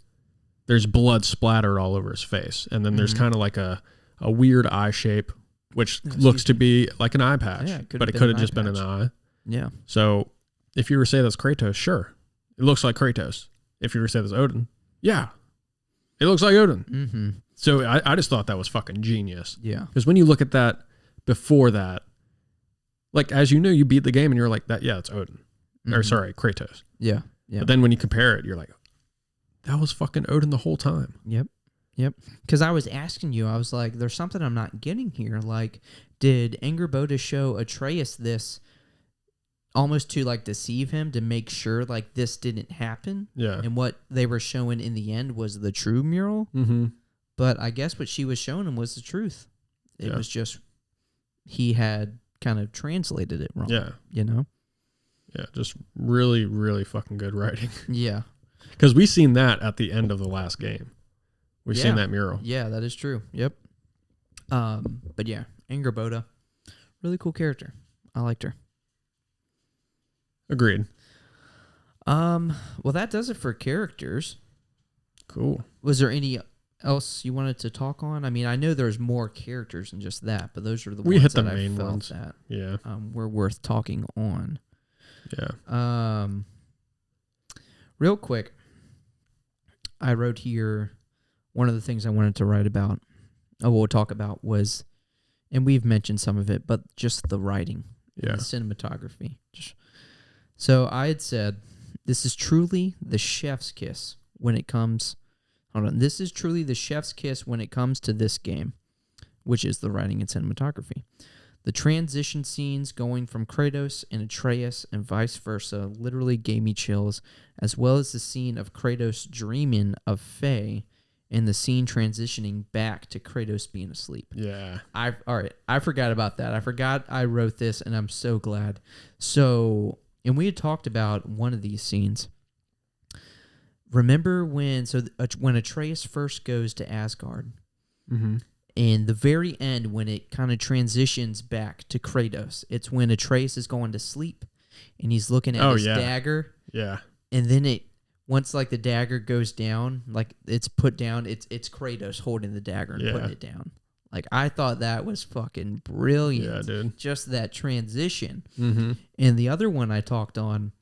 there's blood splattered all over his face. And then there's kind of like a weird eye shape which looks to be like an eye patch, but it could have just been an eye. Yeah. So if you were to say that's Kratos, sure, it looks like Kratos. If you were to say that's Odin, yeah, it looks like Odin. Mm-hmm. So I just thought that was fucking genius. Yeah. Because when you look at that before that, like, as you knew, you beat the game and you're like, that, yeah, it's Odin. Mm-hmm. Or sorry, Kratos. Yeah. Yeah. But then when you compare it, you're like, that was fucking Odin the whole time. Yep. Because I was asking you, I was like, there's something I'm not getting here. Like, did Angerboda show Atreus this almost to like deceive him to make sure like this didn't happen? Yeah. And what they were showing in the end was the true mural. Mm-hmm. But I guess what she was showing him was the truth. It was just he had kind of translated it wrong. Yeah. You know? Yeah, just really, really fucking good writing. Yeah. Because we seen that at the end of the last game. We've seen that mural. Yeah, that is true. Yep. But yeah, Angerboda, really cool character. I liked her. Agreed. Well, that does it for characters. Cool. Was there any else you wanted to talk on? I mean, I know there's more characters than just that, but those are the ones hit the that main I felt ones. that Yeah. were worth talking on. Yeah. Real quick, I wrote here one of the things I wanted to write about, we'll talk about was, and we've mentioned some of it, but just the writing, yeah, the cinematography. So I had said, this is truly the chef's kiss when it comes. Hold on, this is truly the chef's kiss when it comes to this game, which is the writing and cinematography. The transition scenes going from Kratos and Atreus and vice versa literally gave me chills, as well as the scene of Kratos dreaming of Faye and the scene transitioning back to Kratos being asleep. Yeah. All right, I forgot about that. I forgot I wrote this, and I'm so glad. So, and we had talked about one of these scenes. Remember when Atreus first goes to Asgard, mm-hmm. and the very end, when it kind of transitions back to Kratos, it's when Atreus is going to sleep, and he's looking at his dagger. Yeah. And then once like the dagger goes down, like it's put down, it's Kratos holding the dagger and putting it down. Like, I thought that was fucking brilliant. Yeah, dude. Just that transition. Mm-hmm. And the other one I talked on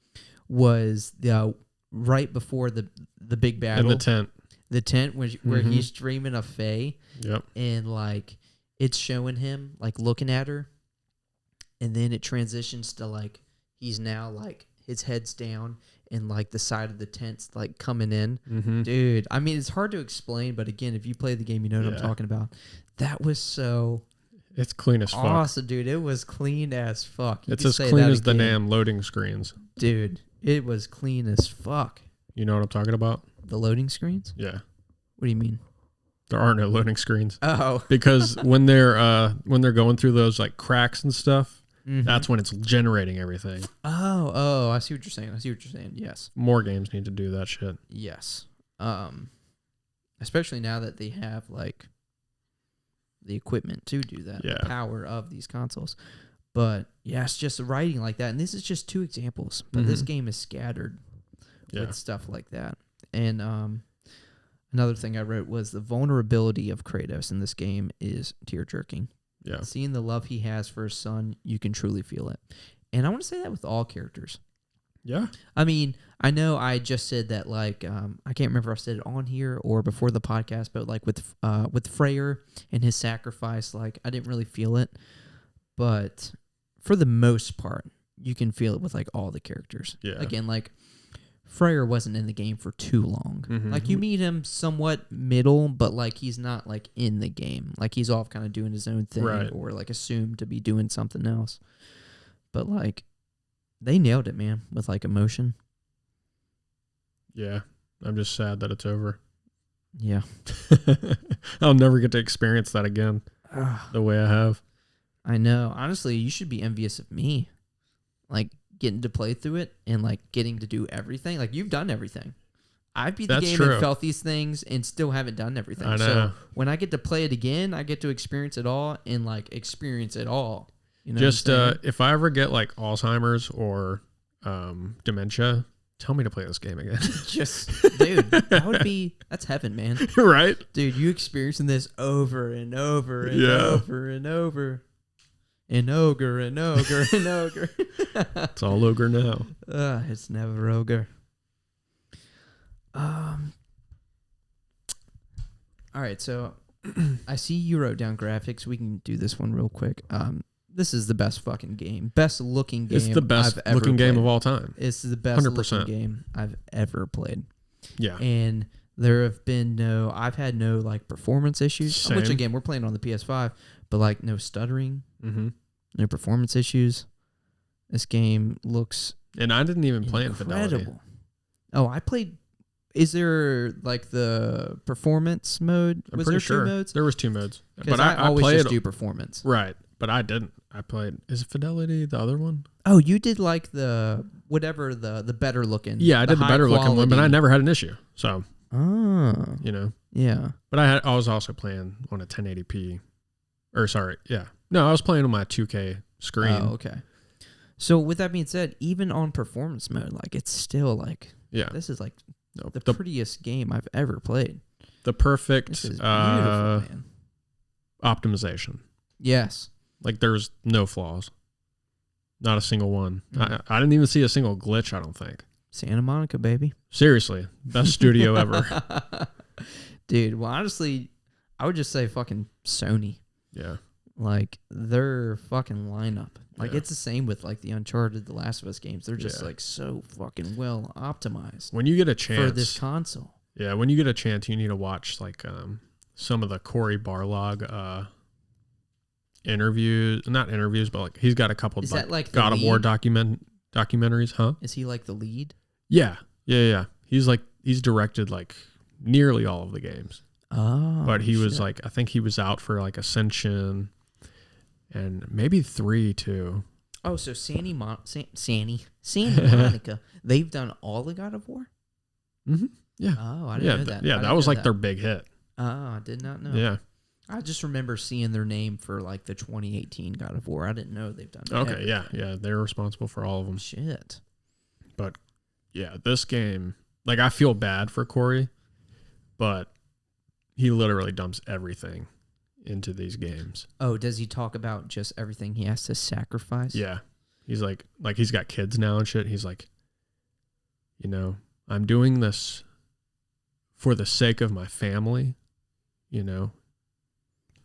was right before the big battle. In the tent. The tent where mm-hmm. he's dreaming of Faye. Yep. And like it's showing him like looking at her. And then it transitions to like he's now like his head's down and like the side of the tent's like coming in. Mm-hmm. Dude, I mean, it's hard to explain, but again, if you play the game, you know what I'm talking about. That was so... It's clean as fuck. Awesome, dude. It was clean as fuck. It's as clean as the damn loading screens. Dude, it was clean as fuck. You know what I'm talking about? The loading screens? Yeah. What do you mean? There are no loading screens. Oh. Because when they're going through those like cracks and stuff, mm-hmm. that's when it's generating everything. Oh, I see what you're saying. Yes. More games need to do that shit. Yes. Especially now that they have like the equipment to do that, the power of these consoles. But yeah, it's just writing like that. And this is just two examples, but mm-hmm. this game is scattered with stuff like that. And another thing I wrote was the vulnerability of Kratos in this game is tear-jerking. Yeah. Seeing the love he has for his son, you can truly feel it. And I want to say that with all characters. Yeah. I mean, I know I just said that, like, I can't remember if I said it on here or before the podcast, but like with Freyr and his sacrifice, like I didn't really feel it. But for the most part, you can feel it with like all the characters. Yeah. Again, like Freyr wasn't in the game for too long. Mm-hmm. Like you meet him somewhat middle, but like he's not like in the game. Like he's off kind of doing his own thing or like assumed to be doing something else. But like they nailed it, man, with like emotion. Yeah. I'm just sad that it's over. Yeah. I'll never get to experience that again the way I have. I know. Honestly, you should be envious of me. Like getting to play through it and like getting to do everything. Like you've done everything. I beat the game and felt these things and still haven't done everything. I know. So when I get to play it again, I get to experience it all and like experience it all. You know just if I ever get like Alzheimer's or dementia, tell me to play this game again. Just, dude, that's heaven, man. Right? Dude, you experiencing this over and over and Yeah. over and over. And ogre and ogre and ogre. It's all ogre now. It's never ogre. All right, so I see you wrote down graphics. We can do this one real quick. This is the best fucking game. Best looking game. It's the best I've ever looking game played. of all time. It's the best 100%. looking game I've ever played. Yeah. And there have been I've had no like performance issues. Same. Which again, we're playing on the PS5, but like no stuttering, Mm-hmm. no performance issues. This game looks And I didn't even play in Fidelity. incredible. Oh, I played. Is there like the performance mode? I'm Was pretty there sure 2 modes? there was 2 modes. Because But I always played just do performance. right. But I didn't. I played. Is it Fidelity the other one? Oh, you did like the whatever the better looking. Yeah, I did the high better looking one, but I quality. never had an issue. So Oh, you know. yeah. But I was also playing on a 1080p. Or sorry, yeah. No, I was playing on my 2K screen. Oh, okay. So with that being said, even on performance mode, like it's still like this is like No, the prettiest game I've ever played. the perfect This is beautiful, man. optimization. Yes. Like there's no flaws. Not a single one. Mhm. I didn't even see a single glitch, I don't think. Santa Monica, baby. Seriously. Best studio ever. Dude, well, honestly, I would just say fucking Sony. Yeah. Like, their fucking lineup. Like, Yeah. it's the same with, like, the Uncharted, The Last of Us games. They're just, Yeah. like, so fucking well optimized When you get a chance. for this console. Yeah, when you get a chance, you need to watch like some of the Cory Barlog interviews. Not interviews, but like he's got a couple Is of that, like, the God of War lead? documentaries, huh? Is he, like, the lead? Yeah. He's directed like nearly all of the games. Oh, But he was shit. like, I think he was out for like Ascension and maybe 3 too. Oh, so Santa Monica, they've done all the God of War? Mm-hmm. Yeah. Oh, I didn't Yeah, know that. I yeah, didn't that was know like their big hit. Oh, I did not know. Yeah. I just remember seeing their name for like the 2018 God of War. I didn't know they've done Okay. everything. Yeah. They're responsible for all of them. Shit. But yeah, this game, like I feel bad for Corey, but he literally dumps everything into these games. Oh, does he talk about just everything he has to sacrifice? Yeah. He's like he's got kids now and shit. He's like, I'm doing this for the sake of my family,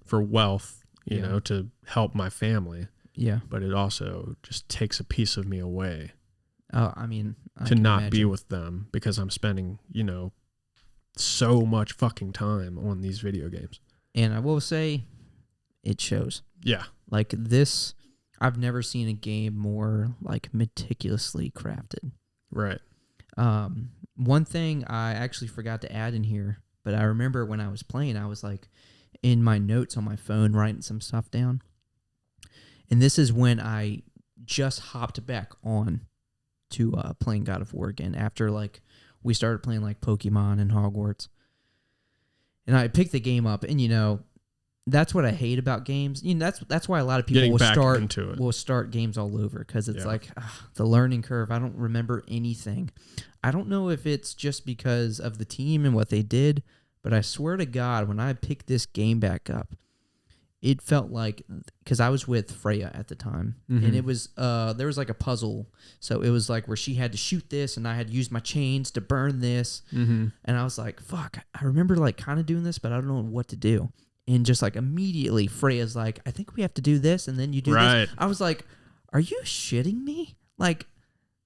for wealth, to help my family. Yeah. But it also just takes a piece of me away Oh, I mean, I to can not be imagine. with them because I'm spending, so much fucking time on these video games. And I will say, it shows. Yeah. Like this, I've never seen a game more like meticulously crafted. Right. One thing I actually forgot to add in here, but I remember when I was playing, I was like in my notes on my phone writing some stuff down. And this is when I just hopped back on to playing God of War again after like we started playing like Pokemon and Hogwarts. And I picked the game up, and that's what I hate about games. That's why a lot of people Getting back into it. will start games all over because it's Yeah. like the learning curve. I don't remember anything. I don't know if it's just because of the team and what they did, but I swear to God, when I picked this game back up, it felt like, because I was with Freya at the time, and it was there was like a puzzle. So it was like where she had to shoot this, and I had to use my chains to burn this. Mm-hmm. And I was like, fuck, I remember like kind of doing this, but I don't know what to do. And just like immediately Freya's like, I think we have to do this, and then you do Right. this. I was like, are you shitting me? Like,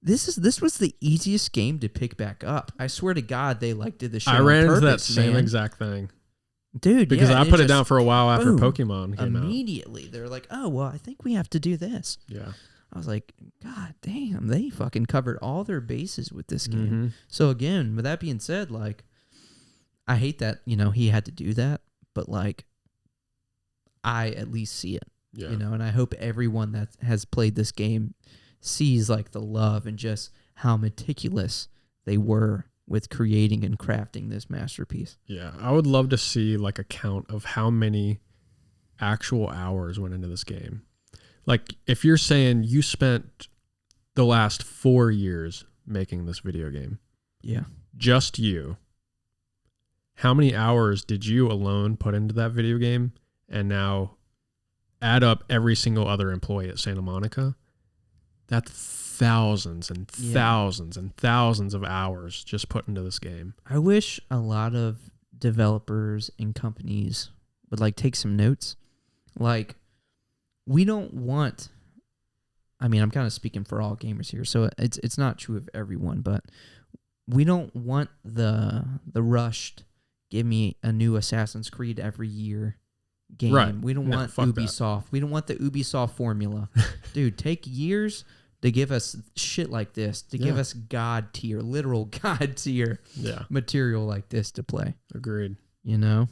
this was the easiest game to pick back up. I swear to God, they like did the shit I on ran into that purpose, same man. exact thing. Dude, Because yeah, I put it just, down for a while after boom, Pokemon came out. immediately. They're like, oh, well, I think we have to do this. Yeah. I was like, God damn, they fucking covered all their bases with this game. Mm-hmm. So again, with that being said, like, I hate that, he had to do that, but like, I at least see it, Yeah. and I hope everyone that has played this game sees like the love and just how meticulous they were with creating and crafting this masterpiece. Yeah. I would love to see like a count of how many actual hours went into this game. Like if you're saying you spent the last 4 years making this video game. Yeah. Just you. How many hours did you alone put into that video game? And now add up every single other employee at Santa Monica. That's thousands and thousands and thousands of hours just put into this game. I wish a lot of developers and companies would like take some notes. Like, we don't want, I mean, I'm kind of speaking for all gamers here, so it's not true of everyone, but we don't want the rushed, give me a new Assassin's Creed every year game. Right. We don't want Ubisoft. We don't want the Ubisoft formula. Dude, take years to give us shit like this, to give us God tier, literal God tier material like this to play. Agreed. You know?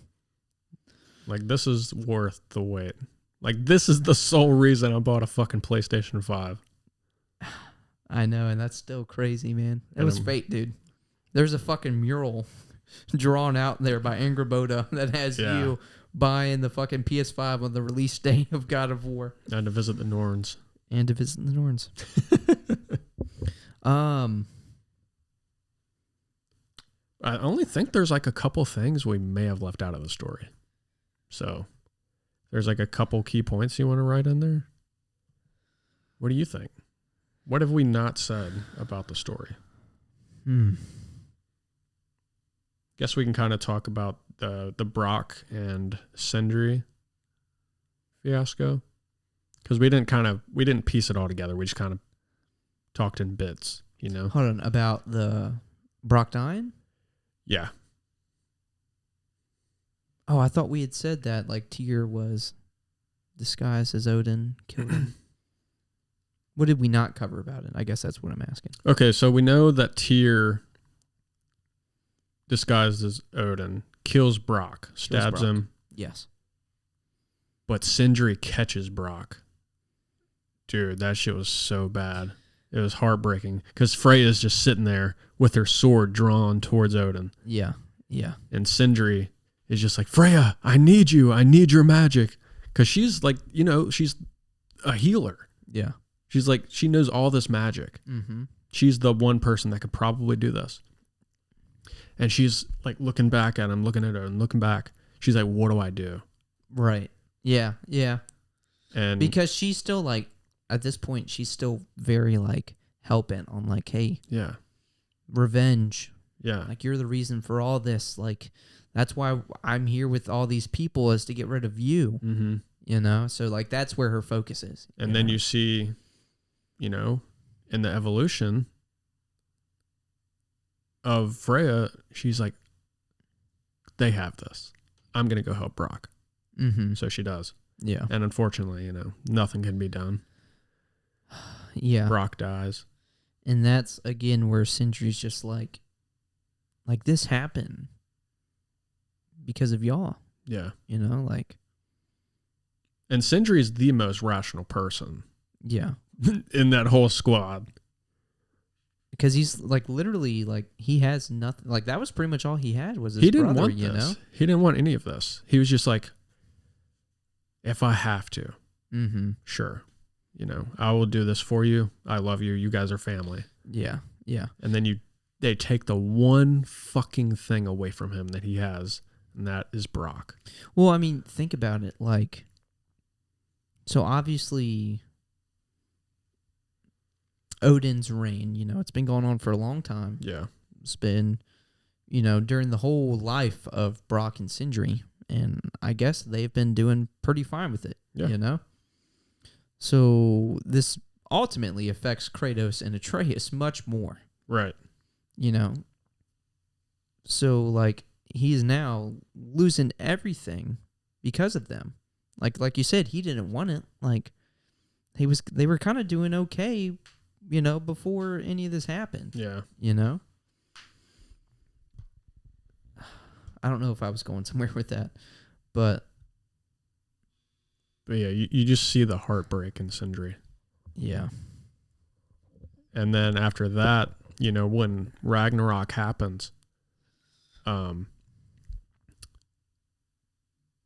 Like, this is worth the wait. Like, this is the sole reason I bought a fucking PlayStation 5. I know, and that's still crazy, man. It was fate, dude. There's a fucking mural drawn out there by Angraboda that has you buying the fucking PS5 on the release day of God of War. And to visit the Norns. I only think there's like a couple things we may have left out of the story. So, there's like a couple key points you want to write in there. What do you think? What have we not said about the story? Guess we can kind of talk about the Brock and Sindri fiasco, because we didn't piece it all together. We just kind of talked in bits, you know. Hold on, about the Brock dying? Yeah. Oh, I thought we had said that like Tyr was disguised as Odin, killed him. What did we not cover about it? I guess that's what I'm asking. Okay, so we know that Tyr, disguised as Odin, kills Brock, stabs him. Yes. But Sindri catches Brock. Dude, that shit was so bad. It was heartbreaking because Freya's just sitting there with her sword drawn towards Odin. Yeah. And Sindri is just like, Freya, I need you. I need your magic. Because she's like, you know, she's a healer. Yeah. She's like, she knows all this magic. Mm-hmm. She's the one person that could probably do this. And she's like looking back at him, looking at her and looking back. She's like, what do I do? Right. Yeah. And because she's still like, at this point, she's still very like hell-bent on like, hey, revenge. Yeah. Like, you're the reason for all this. Like, that's why I'm here with all these people, is to get rid of you. Mm-hmm. You know? So, like, that's where her focus is. And then you see, you know, in the evolution of Freya, she's like, they have this. I'm going to go help Brock. Mm-hmm. So she does. Yeah. And unfortunately, you know, nothing can be done. Yeah. Brock dies. And that's, again, where Sindri's just like this happened because of y'all. Yeah. You know, like. And Sindri is the most rational person. Yeah. In that whole squad. Because he's like literally like he has nothing. Like that was pretty much all he had was his he didn't brother, want you this. know? He didn't want any of this. He was just like, if I have to, sure. You know, I will do this for you. I love you. You guys are family. Yeah. Yeah. And then they take the one fucking thing away from him that he has, and that is Brock. Well, I mean, think about it. Like, so obviously Odin's reign, you know, it's been going on for a long time. Yeah. It's been, you know, during the whole life of Brock and Sindri. And I guess they've been doing pretty fine with it, you know? So this ultimately affects Kratos and Atreus much more. Right. You know? So, like, he is now losing everything because of them. Like you said, he didn't want it. Like, they were kind of doing okay, you know, before any of this happened. Yeah. You know? I don't know if I was going somewhere with that, but yeah, you just see the heartbreak in Sindri. Yeah. And then after that, you know, when Ragnarok happens,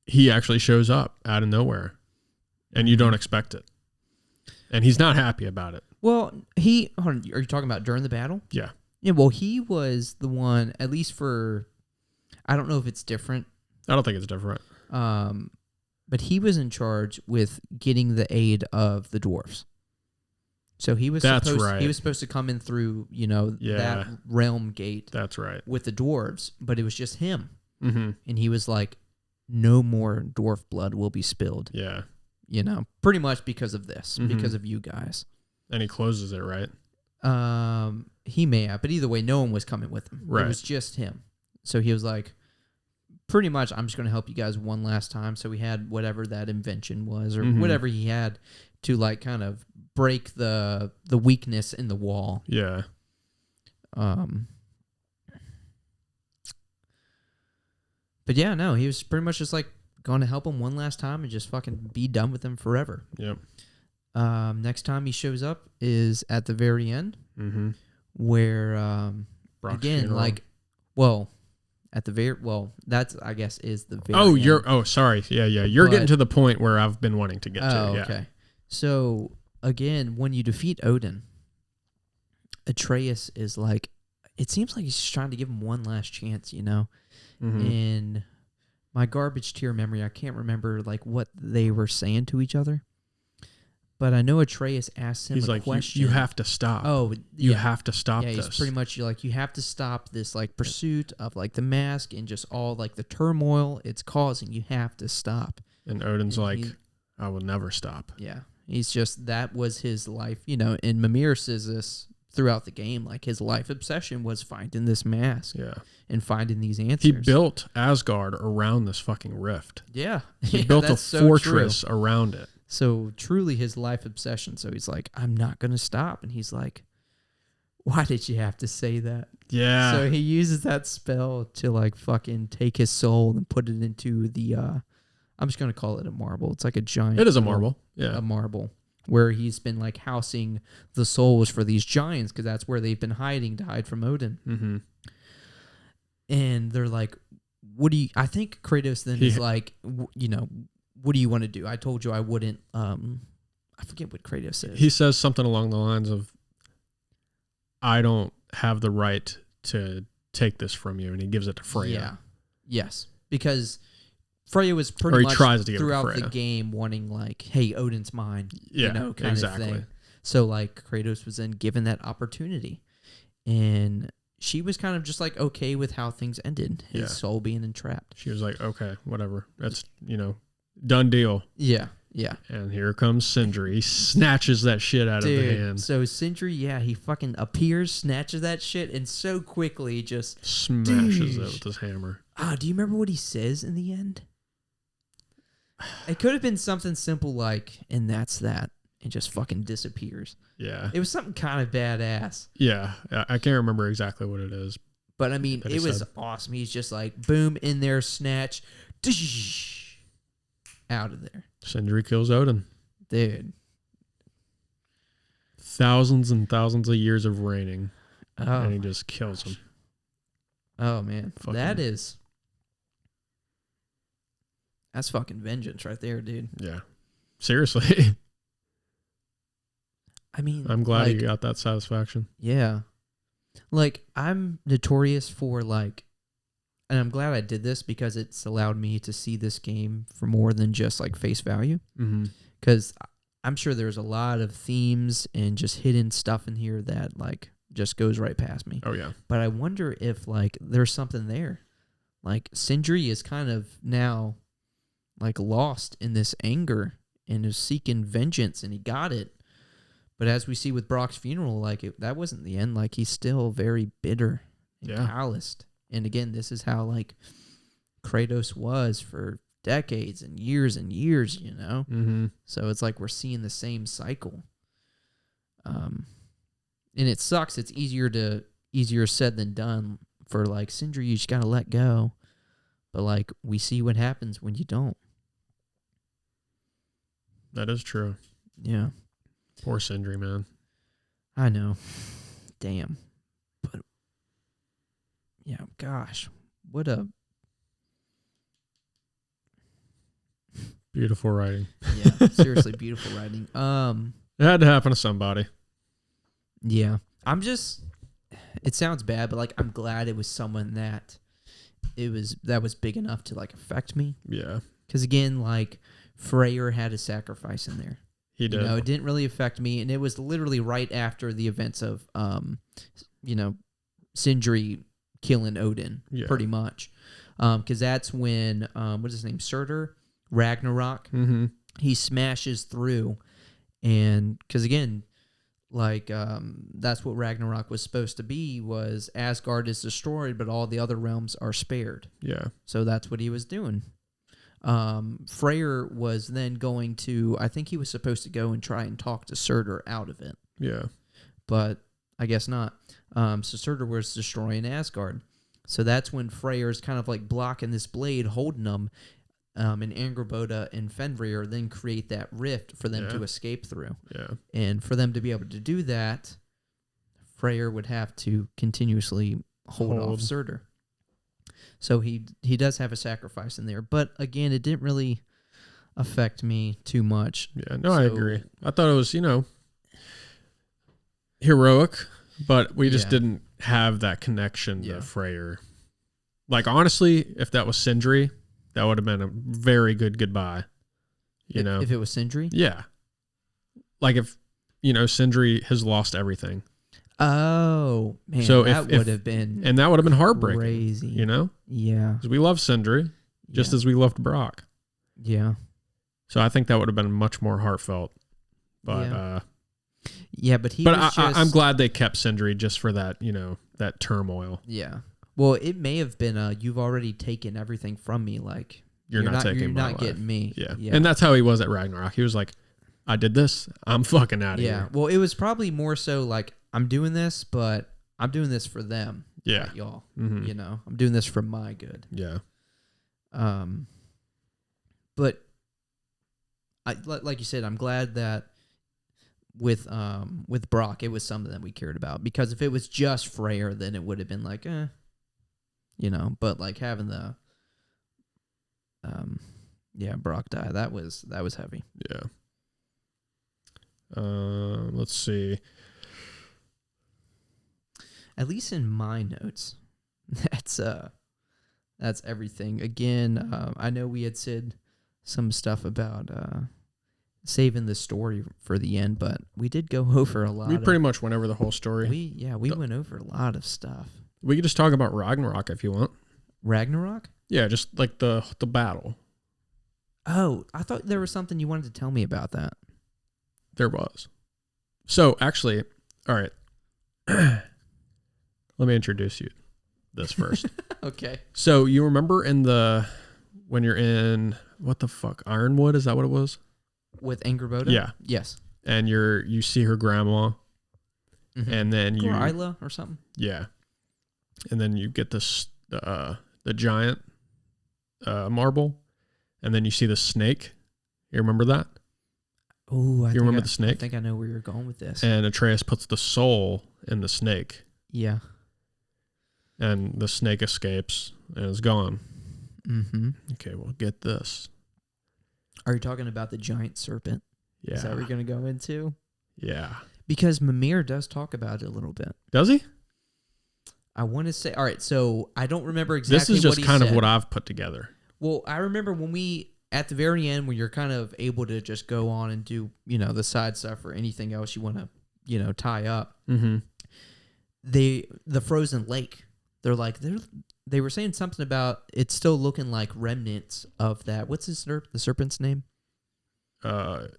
he actually shows up out of nowhere, and you don't expect it. And he's not happy about it. Well, hold on, are you talking about during the battle? Yeah. Yeah, well, he was the one, at least for, I don't know if it's different. I don't think it's different. But he was in charge with getting the aid of the dwarves. So he was right. He was supposed to come in through, that realm gate. That's right. With the dwarves, but it was just him. Mm-hmm. And he was like, no more dwarf blood will be spilled. Yeah. Pretty much because of this, because of you guys. And he closes it, right? He may have, but either way, no one was coming with him. Right. It was just him. So he was like, pretty much, I'm just going to help you guys one last time. So he had whatever that invention was, or whatever he had to like kind of break the weakness in the wall. Yeah. But yeah, no, he was pretty much just like going to help him one last time and just fucking be done with him forever. Yep. Next time he shows up is at the very end, where Brock's again, funeral. like, that's I guess is the very. Sorry, yeah, you're getting to the point where I've been wanting to get to. Yeah. Okay. So again, when you defeat Odin, Atreus is like, it seems like he's just trying to give him one last chance, In my garbage tier memory, I can't remember like what they were saying to each other. But I know Atreus asked him He's a like, question. you have to stop. Oh, you have to stop this. He's pretty much like, you have to stop this like pursuit of like the mask and just all like the turmoil it's causing. You have to stop. And Odin's like, I will never stop. Yeah. He's just, that was his life. And Mimir says this throughout the game, like his life obsession was finding this mask. Yeah. And finding these answers. He built Asgard around this fucking rift. Yeah. He built a fortress around it. So truly his life obsession. So he's like, I'm not going to stop. And he's like, why did you have to say that? Yeah. So he uses that spell to like fucking take his soul and put it into the, I'm just going to call it a marble. It's like a giant. It is a marble. Yeah. A marble where he's been like housing the souls for these giants because that's where they've been hiding to hide from Odin. Mm-hmm. And they're like, I think Kratos then is like, what do you want to do? I told you I wouldn't. I forget what Kratos says. He says something along the lines of, I don't have the right to take this from you. And he gives it to Freya. Yeah. Yes. Because Freya was pretty much tries to give throughout the game wanting like, hey, Odin's mine. Yeah, kind of thing. So like Kratos was then given that opportunity. And she was kind of just like okay with how things ended. His soul being entrapped. She was like, okay, whatever. That's, done deal. Yeah, yeah. And here comes Sindri. He snatches that shit out of the hand. So Sindri, he fucking appears, snatches that shit, and so quickly just smashes it with his hammer. Do you remember what he says in the end? It could have been something simple like, and that's that. And just fucking disappears. Yeah. It was something kind of badass. Yeah. I can't remember exactly what it is. But I mean, it was awesome. He's just like, boom, in there, snatch, out of there. Sindri kills Odin. Dude. Thousands and thousands of years of reigning. Oh, and he just kills him. Oh, man. That's fucking vengeance right there, dude. Yeah. Seriously. I mean, I'm glad you got that satisfaction. Yeah. Like, I'm notorious for, like, and I'm glad I did this because it's allowed me to see this game for more than just, like, face value. Because I'm sure there's a lot of themes and just hidden stuff in here that, like, just goes right past me. Oh, yeah. But I wonder if, like, there's something there. Like, Sindri is kind of now, like, lost in this anger and is seeking vengeance, and he got it. But as we see with Brock's funeral, like that wasn't the end. Like he's still very bitter and calloused. And again, this is how like Kratos was for decades and years, Mm-hmm. So it's like we're seeing the same cycle. And it sucks. It's easier said than done for like Sindri. You just gotta let go. But like we see what happens when you don't. That is true. Yeah. Poor Sindri, man. I know. Damn. But, yeah, gosh. What a... Beautiful writing. Yeah, seriously, beautiful writing. It had to happen to somebody. Yeah. I'm just, it sounds bad, but like I'm glad it was someone that was big enough to like affect me. Yeah. Because again, like Freyr had a sacrifice in there. He did. You know, it didn't really affect me, and it was literally right after the events of, Sindri killing Odin, pretty much. Because that's when, what's his name, Surtur, Ragnarok, he smashes through, and because again, like that's what Ragnarok was supposed to be, was Asgard is destroyed, but all the other realms are spared. Yeah. So that's what he was doing. Freyr was then going to, I think he was supposed to go and try and talk to Surtur out of it. Yeah. But I guess not. So Surtur was destroying Asgard. So that's when Freyr's kind of like blocking this blade, holding them, and Angrboda and Fenrir then create that rift for them to escape through. Yeah. And for them to be able to do that, Freyr would have to continuously hold off Surtur. So he does have a sacrifice in there. But again, it didn't really affect me too much. Yeah, no, I agree. I thought it was, heroic, but we just didn't have that connection to Freyr. Like, honestly, if that was Sindri, that would have been a very good goodbye. If it was Sindri? Yeah. Like if, Sindri has lost everything. Oh, man, so that would have been and that would have been heartbreaking. Crazy. Yeah. Because we love Sindri, just as we loved Brock. Yeah. So I think that would have been much more heartfelt. But I'm glad they kept Sindri just for that, that turmoil. Yeah. Well, it may have been you've already taken everything from me, like you're not getting me. Yeah. And that's how he was at Ragnarok. He was like, I did this, I'm fucking out of here. Yeah. Well, it was probably more so like, I'm doing this, but I'm doing this for them. Yeah. Not y'all. Mm-hmm. I'm doing this for my good. Yeah. But like you said, I'm glad that with Brock, it was something that we cared about, because if it was just Freyr, then it would have been like, but like having the, Brock die, that was heavy. Yeah. Let's see. At least in my notes, that's everything. Again, I know we had said some stuff about saving the story for the end, but we did go over a lot. We pretty much went over the whole story. We went over a lot of stuff. We could just talk about Ragnarok if you want. Ragnarok? Yeah, just like the battle. Oh, I thought there was something you wanted to tell me about that. There was. So actually, all right. Let me introduce you this first. Okay. So you remember when you're in, what the fuck, Ironwood? Is that what it was? With Angrboda? Yeah. Yes. And you see her grandma, and then Isla or something? Yeah. And then you get this, the giant marble, and then you see the snake. You remember that? Oh, you remember the snake? I think I know where you're going with this. And Atreus puts the soul in the snake. Yeah. And the snake escapes and is gone. Mm-hmm. Okay, well, get this. Are you talking about the giant serpent? Yeah. Is that what you're going to go into? Yeah. Because Mimir does talk about it a little bit. Does he? I want to say, all right, so I don't remember exactly what he said. This is just kind of what I've put together. Well, I remember at the very end, when you're kind of able to just go on and do, the side stuff or anything else you want to, tie up. Mm-hmm. The frozen lake, they were saying something about it's still looking like remnants of that. What's the serpent's name? Jormungandr.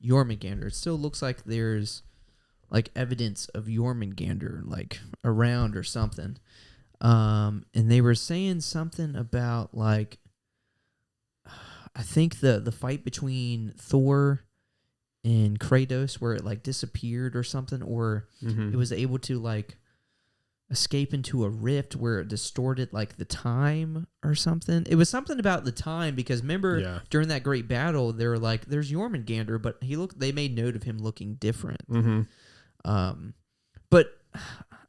Jormungandr. It still looks like there's like evidence of Jormungandr like around or something. And they were saying something about like, I think the fight between Thor and Kratos, where it like disappeared or something, or it was able to like escape into a rift where it distorted like the time or something. It was something about the time, because remember during that great battle, they were like, "There's Jormungandr," but they made note of him looking different. Mm-hmm. But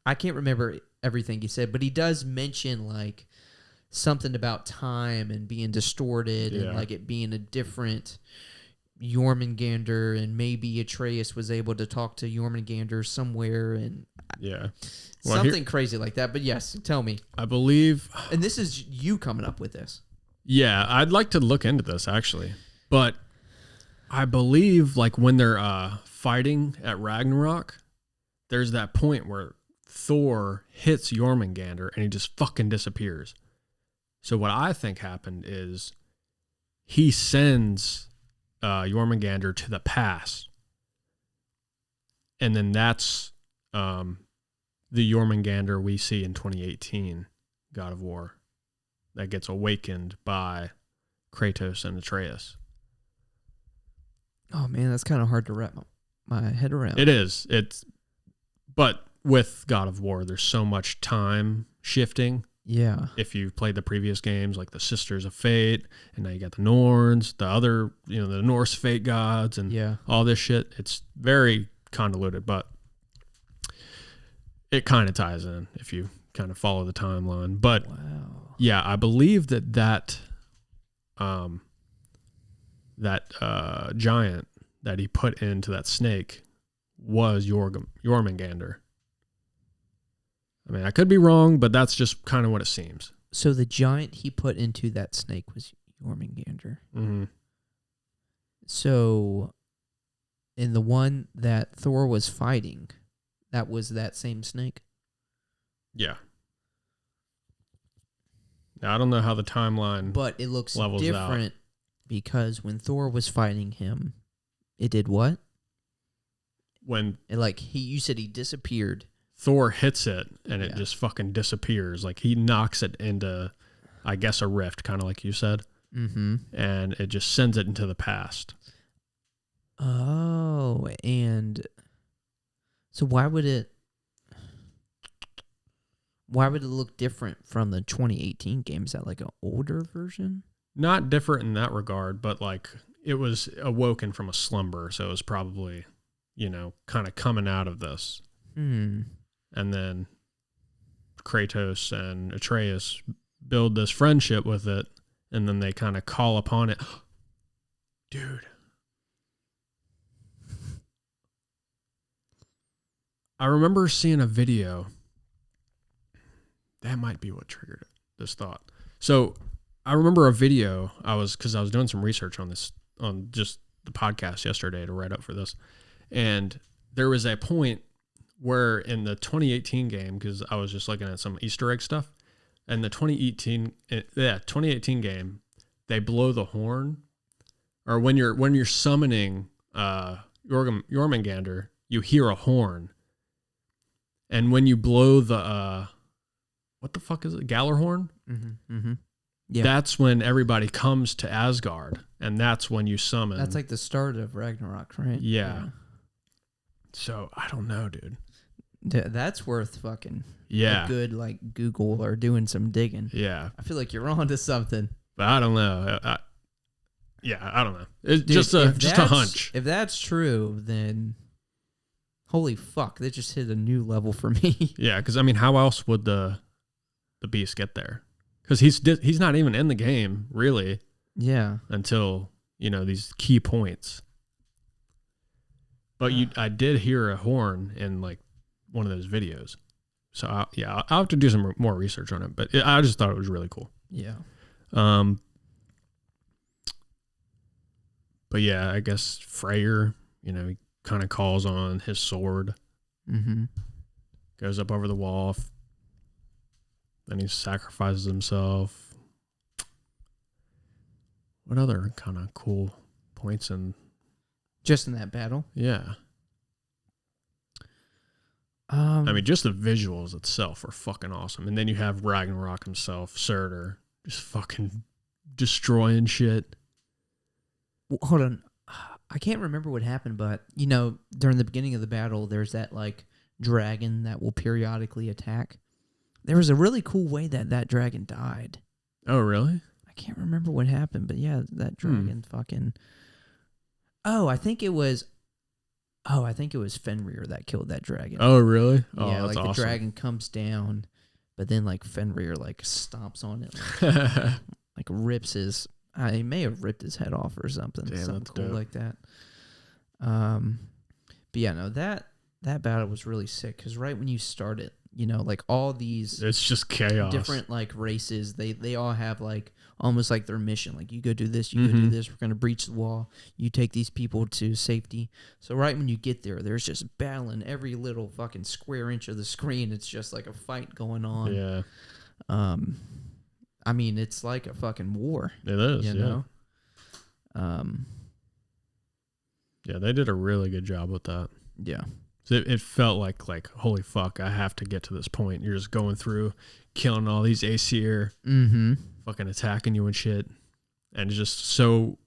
I can't remember everything he said, but he does mention like something about time and being distorted and like it being a different Jormungandr, and maybe Atreus was able to talk to Jormungandr somewhere, and Yeah. something crazy like that. But yes, tell me. I believe. And this is you coming up with this. Yeah, I'd like to look into this actually, but I believe like when they're fighting at Ragnarok, there's that point where Thor hits Jormungandr and he just fucking disappears. So what I think happened is he sends Jormungandr to the past, and then that's the Jormungandr we see in 2018 God of War that gets awakened by Kratos and Atreus. Oh man, that's kind of hard to wrap my head around. It is. But with God of War, there's so much time shifting. Yeah. If you've played the previous games, like the Sisters of Fate, and now you got the Norns, the other, the Norse fate gods, and all this shit, it's very convoluted, but it kind of ties in if you kind of follow the timeline. But yeah, I believe that giant that he put into that snake was Jormungandr. I mean, I could be wrong, but that's just kind of what it seems. So the giant he put into that snake was Jormungandr. Mm-hmm. So in the one that Thor was fighting, that was that same snake? Yeah. Now, I don't know how the timeline but it looks levels different out. Because when Thor was fighting him, it did what? When you said he disappeared. Thor hits it, and it just fucking disappears. Like, he knocks it into, I guess, a rift, kind of like you said. Mm-hmm. And it just sends it into the past. Oh, and so why would it look different from the 2018 game? Is that like an older version? Not different in that regard, but like it was awoken from a slumber, so it was probably, kind of coming out of this. And then Kratos and Atreus build this friendship with it, and then they kind of call upon it. Dude. I remember seeing a video. That might be what triggered this thought. So I remember a video because I was doing some research on this, on just the podcast yesterday to write up for this. And there was a point where in the 2018 game, because I was just looking at some Easter egg stuff, and the 2018 game, they blow the horn, or when you're summoning Jormungandr, you hear a horn, and when you blow the what the fuck is it, Gallarhorn? Mm-hmm. Mm-hmm. Yeah, that's when everybody comes to Asgard, and that's when you summon. That's like the start of Ragnarok, right? Yeah. So I don't know, dude. That's worth fucking a good Google or doing some digging. Yeah. I feel like you're on to something. But I don't know. I don't know. It's just a hunch. If that's true, then holy fuck, that just hit a new level for me. Yeah, because I mean, how else would the beast get there? Because he's not even in the game really. Yeah. Until these key points. But I did hear a horn in like one of those videos. So I'll have to do some more research on it. But I just thought it was really cool. Yeah. But yeah, I guess Freyr, he kind of calls on his sword. Mm-hmm. Goes up over the wall. Then he sacrifices himself. What other kind of cool points in... Just in that battle? Yeah. I mean, just the visuals itself are fucking awesome. And then you have Ragnarok himself, Surtur, just fucking destroying shit. Well, hold on. I can't remember what happened, but, during the beginning of the battle, there's that, dragon that will periodically attack. There was a really cool way that dragon died. Oh, really? I can't remember what happened, but yeah, that dragon fucking... I think it was Fenrir that killed that dragon. Oh, really? Oh, yeah, that's awesome. The dragon comes down, but then Fenrir stomps on it, rips his I may have ripped his head off or something. Damn, something that's cool dope. like that. But yeah, no, that battle was really sick because right when you start it, you know, like all these It's just chaos. different like races, they all have like almost like their mission. Like you go do this, you go do this. We're gonna breach the wall. You take these people to safety. So right when you get there, there's just battling every little fucking square inch of the screen. It's just like a fight going on. Yeah. I mean, it's like a fucking war. It is, you know. Yeah, they did a really good job with that. Yeah. So it felt like holy fuck, I have to get to this point. You're just going through, killing all these Aesir, fucking attacking you and shit, and it's just so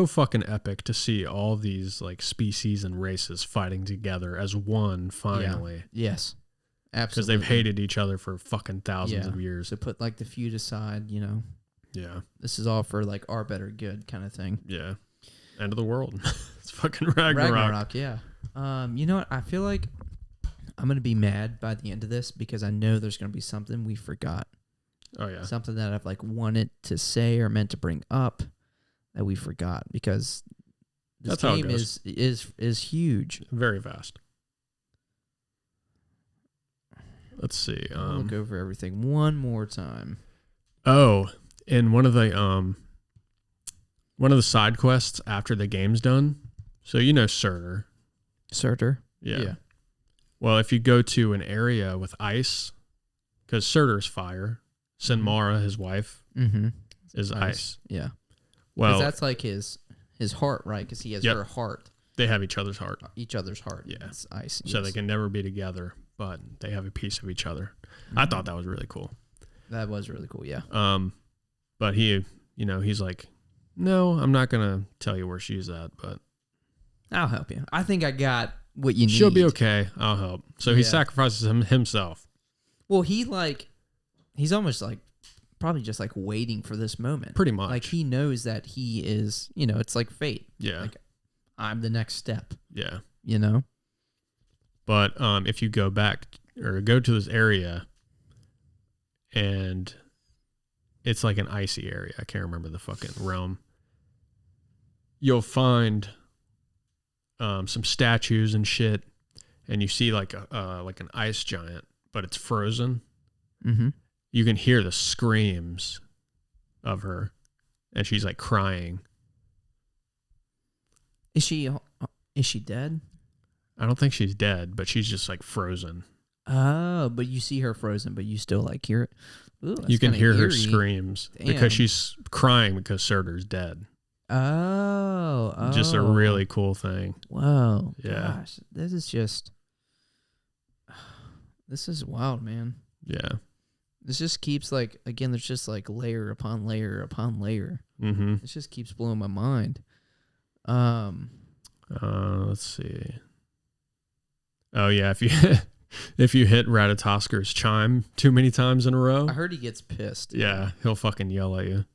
fucking epic to see all these like species and races fighting together as one finally. Yeah. Yes. Absolutely. Because they've hated each other for fucking thousands of years. So put like the feud aside, you know. Yeah. This is all for like our better good kind of thing. Yeah. End of the world. It's fucking Ragnarok. Yeah. You know what? I feel like I'm gonna be mad by the end of this because I know there's gonna be something we forgot. Oh yeah. Something that I've like wanted to say or meant to bring up that we forgot because this game is huge. Very vast. Let's see. I'll look over everything one more time. Oh, and one of the side quests after the game's done. So you know Surtur. Surtur? Yeah. Well, if you go to an area with ice, because Surtur's fire, Sinmara, his wife, is ice. Yeah. Well, that's like his heart, right? Because he has her heart. They have each other's heart. Each other's heart. Yeah. It's ice. So they can never be together, but they have a piece of each other. I thought that was really cool. That was really cool, yeah. But he, you know, he's like, no, I'm not going to tell you where she's at, but I'll help you. I think I got what you need. She'll be okay. I'll help. So he sacrifices himself. Well, he's almost like probably just like waiting for this moment. Pretty much. Like he knows that he is, you know, it's like fate. Yeah. Like I'm the next step. Yeah. You know? But if you go back or go to this area and it's like an icy area. I can't remember the fucking realm. You'll find some statues and shit, and you see like an ice giant, but it's frozen. Mm-hmm. You can hear the screams of her, and she's like crying. Is she dead? I don't think she's dead, but she's just like frozen. Oh, but you see her frozen, but you still like hear it. Ooh, you can hear eerie. her screams. Damn. Because she's crying because Surtur's dead. Oh. Just a really cool thing. Whoa. Yeah. Gosh, this is wild, man. Yeah. This just keeps like, again, there's just like layer upon layer upon layer. Mm-hmm. This just keeps blowing my mind. Let's see. Oh yeah, if you hit Ratatosker's chime too many times in a row, I heard he gets pissed. Yeah, he'll fucking yell at you.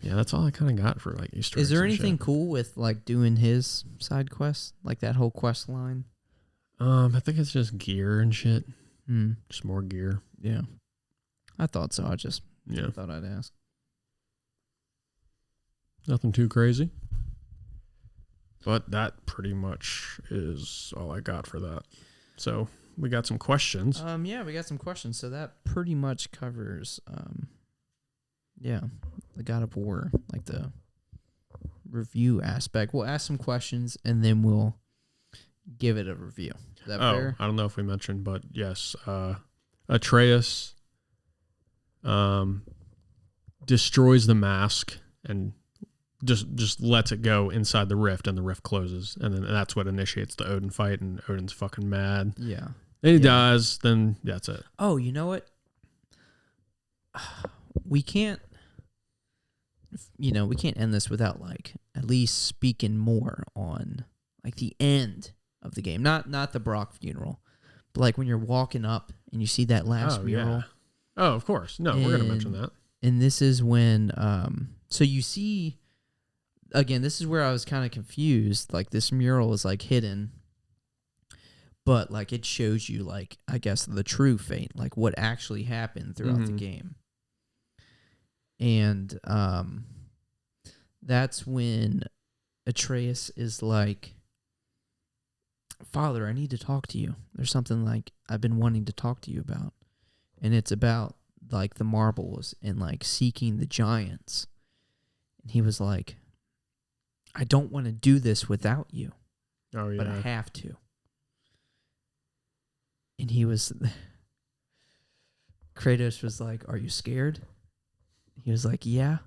Yeah, that's all I kind of got for like Easter eggs. Is there and anything shit. cool with like doing his side quests, like that whole quest line? I think it's just gear and shit. Hmm. Just more gear. Yeah, I thought so. I just Yeah, thought I'd ask. nothing too crazy. But that pretty much is all I got for that. So we got some questions. Yeah, we got some questions. So that pretty much covers, the God of War, like the review aspect. We'll ask some questions and then we'll give it a review. Is that fair? I don't know if we mentioned, but yes, Atreus destroys the mask and just lets it go inside the rift, and the rift closes, and then that's what initiates the Odin fight, and Odin's fucking mad. Yeah. Then he dies, then that's it. Oh, you know what? We can't end this without like at least speaking more on like the end of the game. Not the Brock funeral, but like when you're walking up and you see that last mural. Yeah. Oh, of course. No, we're going to mention that. And this is when so you see, again, this is where I was kind of confused. Like this mural is like hidden, but like it shows you like, I guess, the true fate, like what actually happened throughout the game. And that's when Atreus is like, Father, I need to talk to you. There's something like I've been wanting to talk to you about. And it's about like the marbles and like seeking the giants. And he was like, I don't want to do this without you. Oh, yeah. But I have to. And he was... Kratos was like, are you scared? He was like, yeah.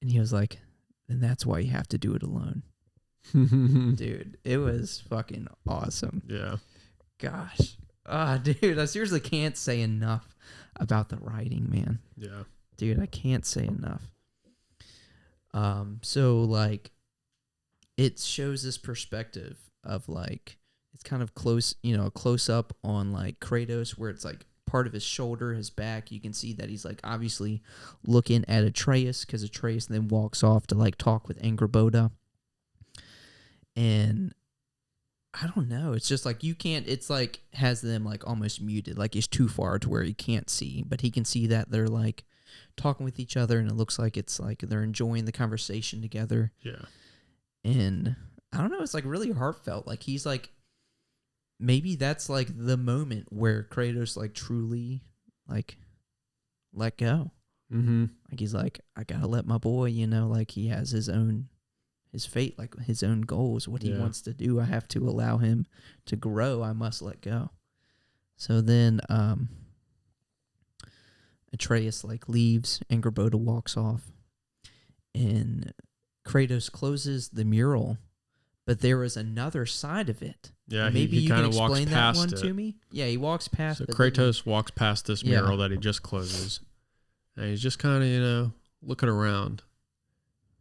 And he was like, then that's why you have to do it alone. Dude, it was fucking awesome. Yeah. Gosh. Dude, I seriously can't say enough about the writing, man. Yeah. Dude, I can't say enough. So like it shows this perspective of like it's kind of close, close up on like Kratos where it's like part of his shoulder, his back. You can see that he's like obviously looking at Atreus because Atreus then walks off to like talk with Angrboda. And I don't know. It's just like you can't. It's like has them like almost muted. Like he's too far to where he can't see, but he can see that they're like talking with each other, and it looks like it's like they're enjoying the conversation together. Yeah. And I don't know. It's like really heartfelt. Like he's like maybe that's like the moment where Kratos like truly like let go. Mm-hmm. Like he's like, I gotta let my boy. Like he has his fate, like his own goals, what he wants to do. I have to allow him to grow. I must let go. So then Atreus like leaves, Angrboda walks off, and Kratos closes the mural, but there is another side of it. Yeah, maybe he you can kind of walks explain that past one it. to me. Yeah, he walks past. So but Kratos walks past this mural that he just closes, and he's just kind of looking around.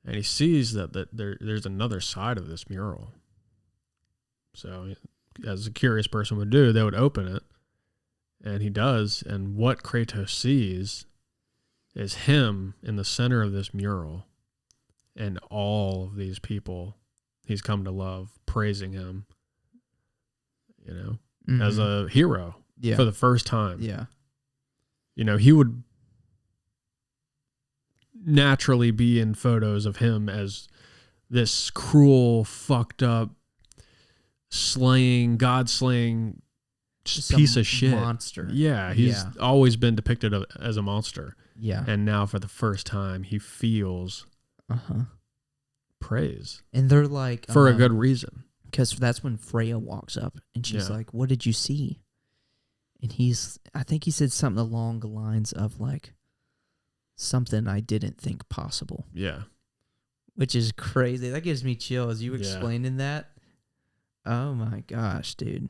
And he sees that there's another side of this mural. So, as a curious person would do, they would open it. And he does. And what Kratos sees is him in the center of this mural. And all of these people he's come to love, praising him, as a hero for the first time. Yeah. He would naturally be in photos of him as this cruel, fucked up, God-slaying piece of shit. Monster. Yeah, he's always been depicted as a monster. Yeah. And now for the first time, he feels praise. And they're like... for a good reason. Because that's when Freya walks up, and she's like, what did you see? And I think he said something along the lines of like, something I didn't think possible. Yeah. Which is crazy. That gives me chills. You explaining that? Oh my gosh, dude.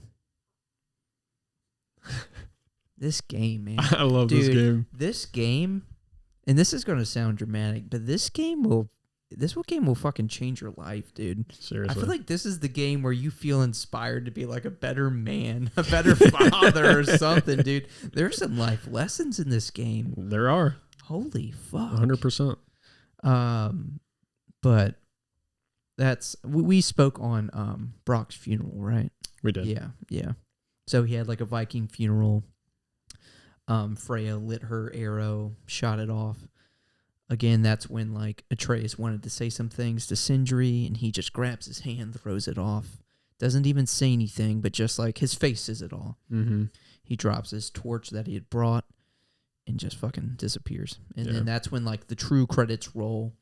This game, man. I love this game. This game, and this is going to sound dramatic, but this game will fucking change your life, dude. Seriously. I feel like this is the game where you feel inspired to be like a better man, a better father or something, dude. There's some life lessons in this game. There are. Holy fuck. 100%. But we spoke on Brock's funeral, right? We did. Yeah. So he had like a Viking funeral. Freya lit her arrow, shot it off. Again, that's when like Atreus wanted to say some things to Sindri, and he just grabs his hand, throws it off. Doesn't even say anything, but just like his face says it all. Mm-hmm. He drops his torch that he had brought and just fucking disappears. And then that's when like the true credits roll.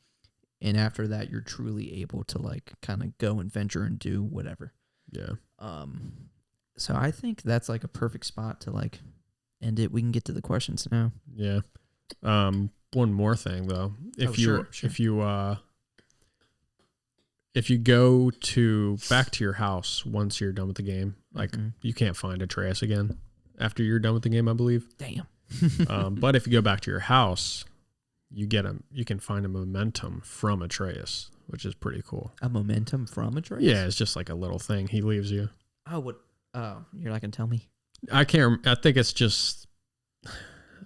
And after that, you're truly able to like kind of go and venture and do whatever. Yeah. So I think that's like a perfect spot to like end it. We can get to the questions now. Yeah. One more thing though. If you go back to your house once you're done with the game, like you can't find Atreus again after you're done with the game, I believe. Damn. But if you go back to your house, you can find a momentum from Atreus, which is pretty cool. A momentum from Atreus? Yeah, it's just like a little thing he leaves you. Oh, what? Oh, you're not gonna tell me? I can't. I think it's just.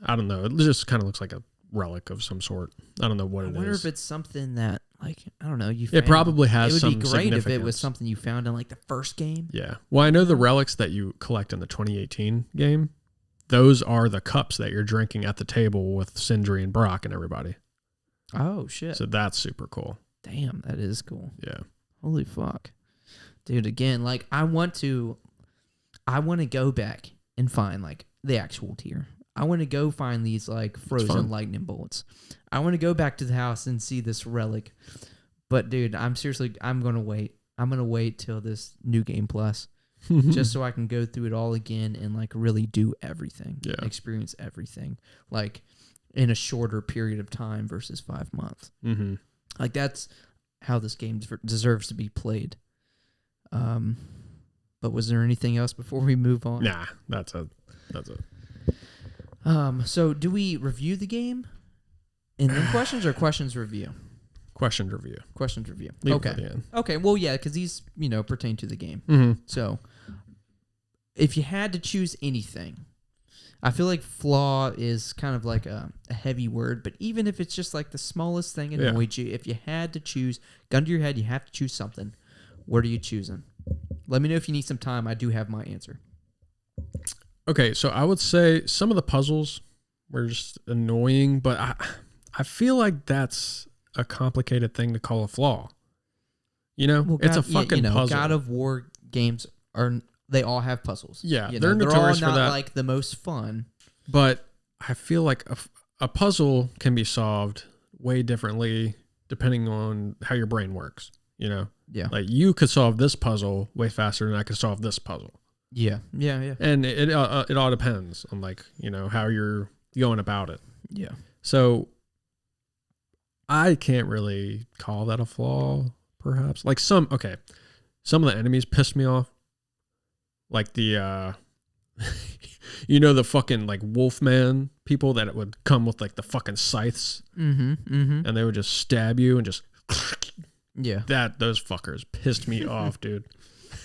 I don't know. It just kind of looks like a relic of some sort. I don't know what it is. I wonder if it's something that, like, I don't know. It probably has some. It would be great if it was something you found in like the first game. Yeah. Well, I know the relics that you collect in the 2018 game. those are the cups that you're drinking at the table with Sindri and Brock and everybody. Oh, shit. So that's super cool. Damn, that is cool. Yeah. Holy fuck. Dude, again, like, I want to go back and find, like, the actual tier. I want to go find these, like, frozen lightning bolts. I want to go back to the house and see this relic. But, dude, I'm going to wait. I'm going to wait till this new Game Plus just so I can go through it all again and, like, really do everything. Yeah. Experience everything. Like, in a shorter period of time versus 5 months. Mm-hmm. Like, that's how this game deserves to be played. But was there anything else before we move on? Nah, that's it. So do we review the game and then questions or questions review? Questions review. Questions review. Leave Okay. it at the end. Okay. Well, yeah, because these, pertain to the game. Mm-hmm. So if you had to choose anything, I feel like flaw is kind of like a heavy word, but even if it's just like the smallest thing annoyed you, if you had to choose, gun to your head, you have to choose something. What are you choosing? Let me know if you need some time. I do have my answer. Okay, so I would say some of the puzzles were just annoying, but I feel like that's a complicated thing to call a flaw. Well, it's a fucking puzzle. God of War games they all have puzzles. Yeah, they're notorious all for that. Like the most fun. But I feel like a puzzle can be solved way differently depending on how your brain works. Yeah. Like you could solve this puzzle way faster than I could solve this puzzle. Yeah. And it all depends on how you're going about it. Yeah. So I can't really call that a flaw, perhaps. Like some of the enemies pissed me off. Like the the fucking like Wolfman people that would come with like the fucking scythes. Mm-hmm. And they would just stab you and just yeah. Those fuckers pissed me off, dude.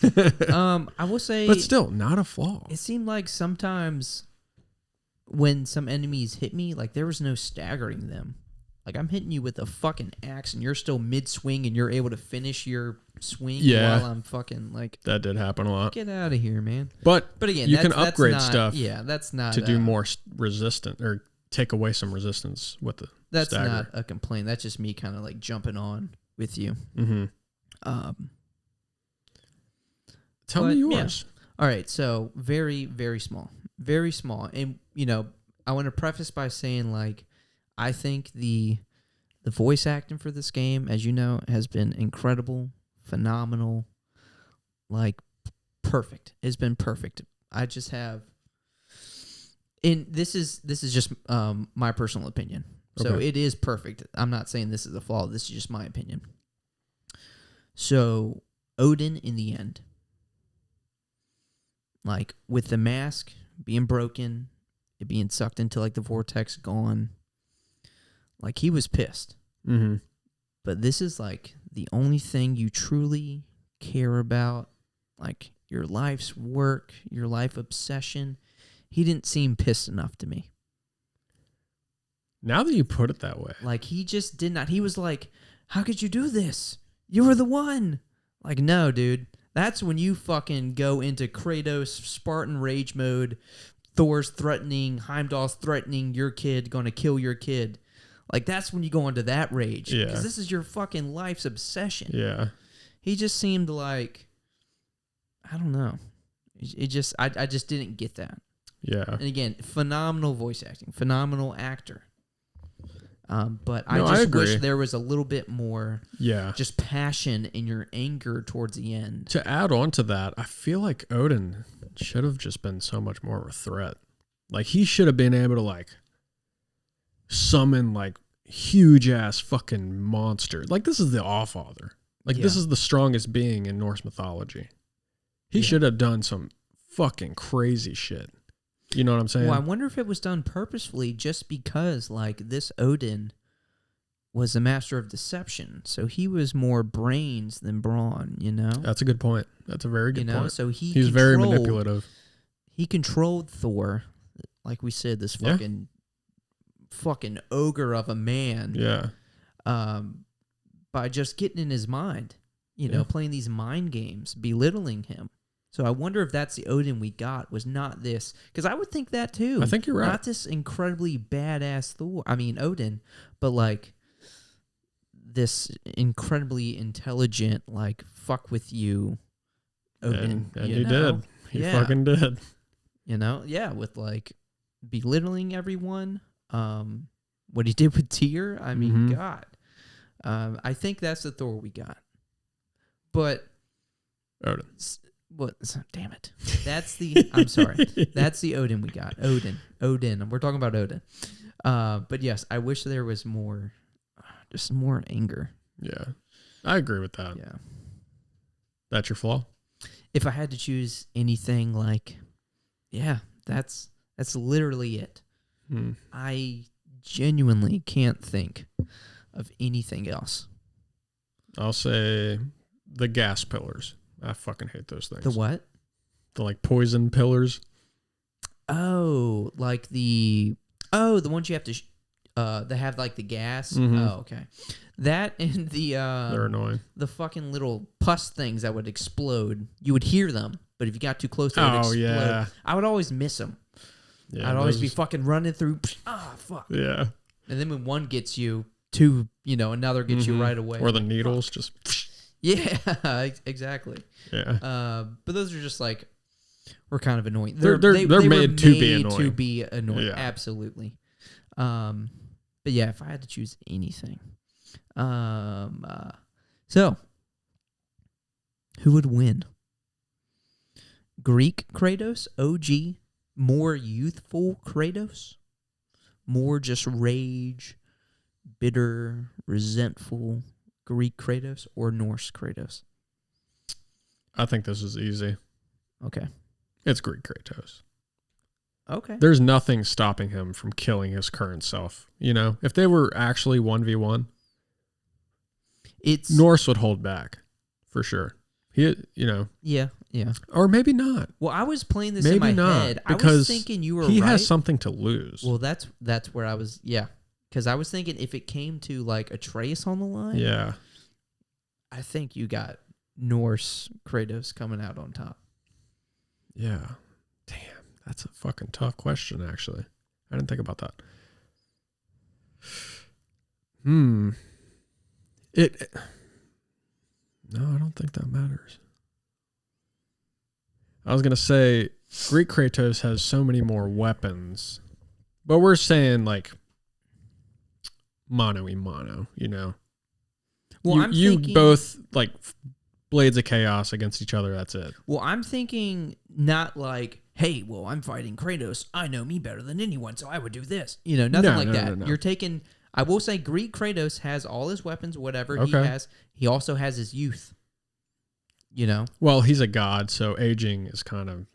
I will say, but still not a flaw. It seemed like sometimes when some enemies hit me, like there was no staggering them. Like I'm hitting you with a fucking axe and you're still mid swing and you're able to finish your swing while I'm fucking like. That did happen a lot. Get out of here, man. But again, you can upgrade not, stuff. Yeah, that's not to do more resistant or take away some resistance with the. That's stagger. Not a complaint. That's just me kind of like jumping on with you. Mm-hmm. Tell me yours. Yeah. All right, so very, very small. Very small. And, I want to preface by saying, like, I think the voice acting for this game, as you know, has been incredible, phenomenal, like, perfect. It's been perfect. I just have... And this is just my personal opinion. So Okay. it is perfect. I'm not saying this is a flaw. This is just my opinion. So, Odin in the end. Like, with the mask being broken, it being sucked into, like, the vortex gone. Like, he was pissed. Mm-hmm. But this is, like, the only thing you truly care about. Like, your life's work, your life obsession. He didn't seem pissed enough to me. Now that you put it that way. Like, he just did not. He was like, how could you do this? You were the one. Like, no, dude. That's when you fucking go into Kratos Spartan rage mode. Thor's threatening, Heimdall's threatening your kid, going to kill your kid. Like, that's when you go into that rage. Yeah. Because this is your fucking life's obsession. Yeah. He just seemed like, I don't know. I just didn't get that. Yeah. And again, phenomenal voice acting, phenomenal actor. But No, I I just agree. wish there was a little bit more Yeah. just passion in your anger towards the end. To add on to that, I feel like Odin should have just been so much more of a threat. Like, he should have been able to, like, summon, like, huge-ass fucking monster. Like, this is the Allfather. Like, this is the strongest being in Norse mythology. He should have done some fucking crazy shit. You know what I'm saying? Well, I wonder if it was done purposefully just because, like, this Odin was a master of deception. So he was more brains than brawn, That's a good point. That's a very good point. So he's very manipulative. He controlled Thor, like we said, this fucking ogre of a man. Yeah. By just getting in his mind, playing these mind games, belittling him. So I wonder if that's the Odin we got, was not this. Because I would think that too. I think you're right. Not this incredibly badass Odin, but like this incredibly intelligent, like, fuck with you Odin. And he did. He fucking did. With like belittling everyone. What he did with Tyr, I mean, God. I think that's the Thor we got. But Odin. What? Damn it. That's the. I'm sorry. That's the Odin we got. Odin. We're talking about Odin. But yes, I wish there was more, just more anger. Yeah, I agree with that. Yeah. That's your flaw? If I had to choose anything, like, yeah, that's literally it. I genuinely can't think of anything else. I'll say the gas pillars. I fucking hate those things. The what? The like poison pillars. Oh, like the ones you have to that have like the gas. Oh, okay. That and the they're annoying. The fucking little pus things that would explode. You would hear them, but if you got too close, they would explode. Yeah. I would always miss them. Yeah, I'd always be fucking running through. Fuck. Yeah. And then when one gets you, two, another gets you right away. Or the needles just. Yeah, exactly. Yeah. But those are just like, we're kind of annoying. They're made to be annoying. To be annoying. Yeah. Absolutely. But yeah, if I had to choose anything, so who would win? Greek Kratos, OG, more youthful Kratos, more just rage, bitter, resentful Greek Kratos, or Norse Kratos? I think this is easy. Okay. It's Greek Kratos. Okay. There's nothing stopping him from killing his current self. If they were actually 1v1, Norse would hold back for sure. Yeah. Or maybe not. Well, I was playing this in my head. I was thinking you were right. He has something to lose. Well, that's where I was. Yeah. Because I was thinking if it came to like Atreus on the line, yeah, I think you got Norse Kratos coming out on top. Yeah. Damn, that's a fucking tough question, actually. I didn't think about that. No, I don't think that matters. I was going to say Greek Kratos has so many more weapons, but we're saying like mano-y-mano, Well, you both like blades of chaos against each other. That's it. Well, I'm thinking not like, hey, well, I'm fighting Kratos. I know me better than anyone, so I would do this. Nothing like that. No. You're taking. I will say, Greek Kratos has all his weapons, whatever he has. He also has his youth. Well, he's a god, so aging is kind of.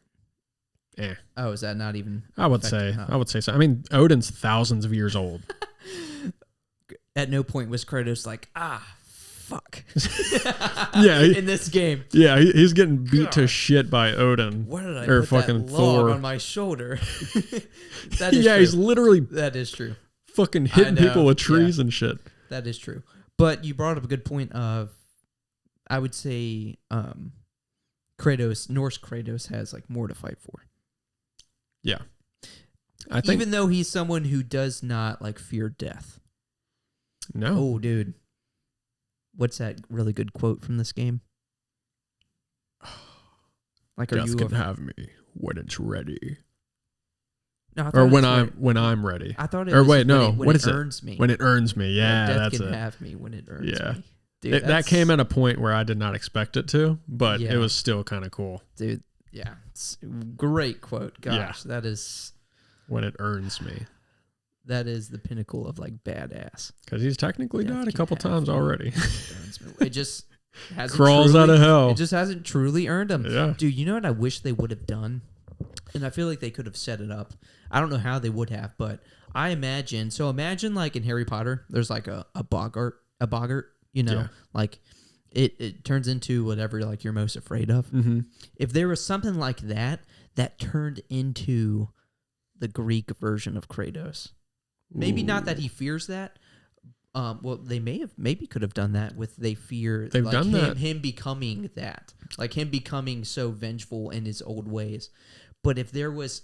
Oh, is that not even? I would say so. I mean, Odin's thousands of years old. At no point was Kratos like, fuck. Yeah. In this game. Yeah, he's getting beat to shit by Odin. Where did I or put fucking that Thor log on my shoulder? That is true. He's literally that is true. Fucking hitting people with trees and shit. That is true. But you brought up a good point of, I would say, Norse Kratos has like more to fight for. Yeah. I think even though he's someone who does not like fear death. No. Oh, dude. What's that really good quote from this game? Like, death can have me when it's ready. No, or when I'm ready. I thought it or was wait, no. When what it is earns it? me. When it earns me. Yeah, death that's can it. have me when it earns me. Dude, that came at a point where I did not expect it to, but it was still kind of cool. Dude, yeah. It's great quote. Gosh, that is... When it earns me. That is the pinnacle of like badass. Because he's technically died a couple times already. It just hasn't crawls out of hell. It just hasn't truly earned him. Yeah. Dude, you know what I wish they would have done? And I feel like they could have set it up. I don't know how they would have, but I imagine like in Harry Potter, there's like a boggart, like it turns into whatever like you're most afraid of. Mm-hmm. If there was something like that turned into the Greek version of Kratos. Maybe not that he fears that, Well, they maybe could have done that with they fear They've done that. him becoming that, like him becoming so vengeful in his old ways. But if there was,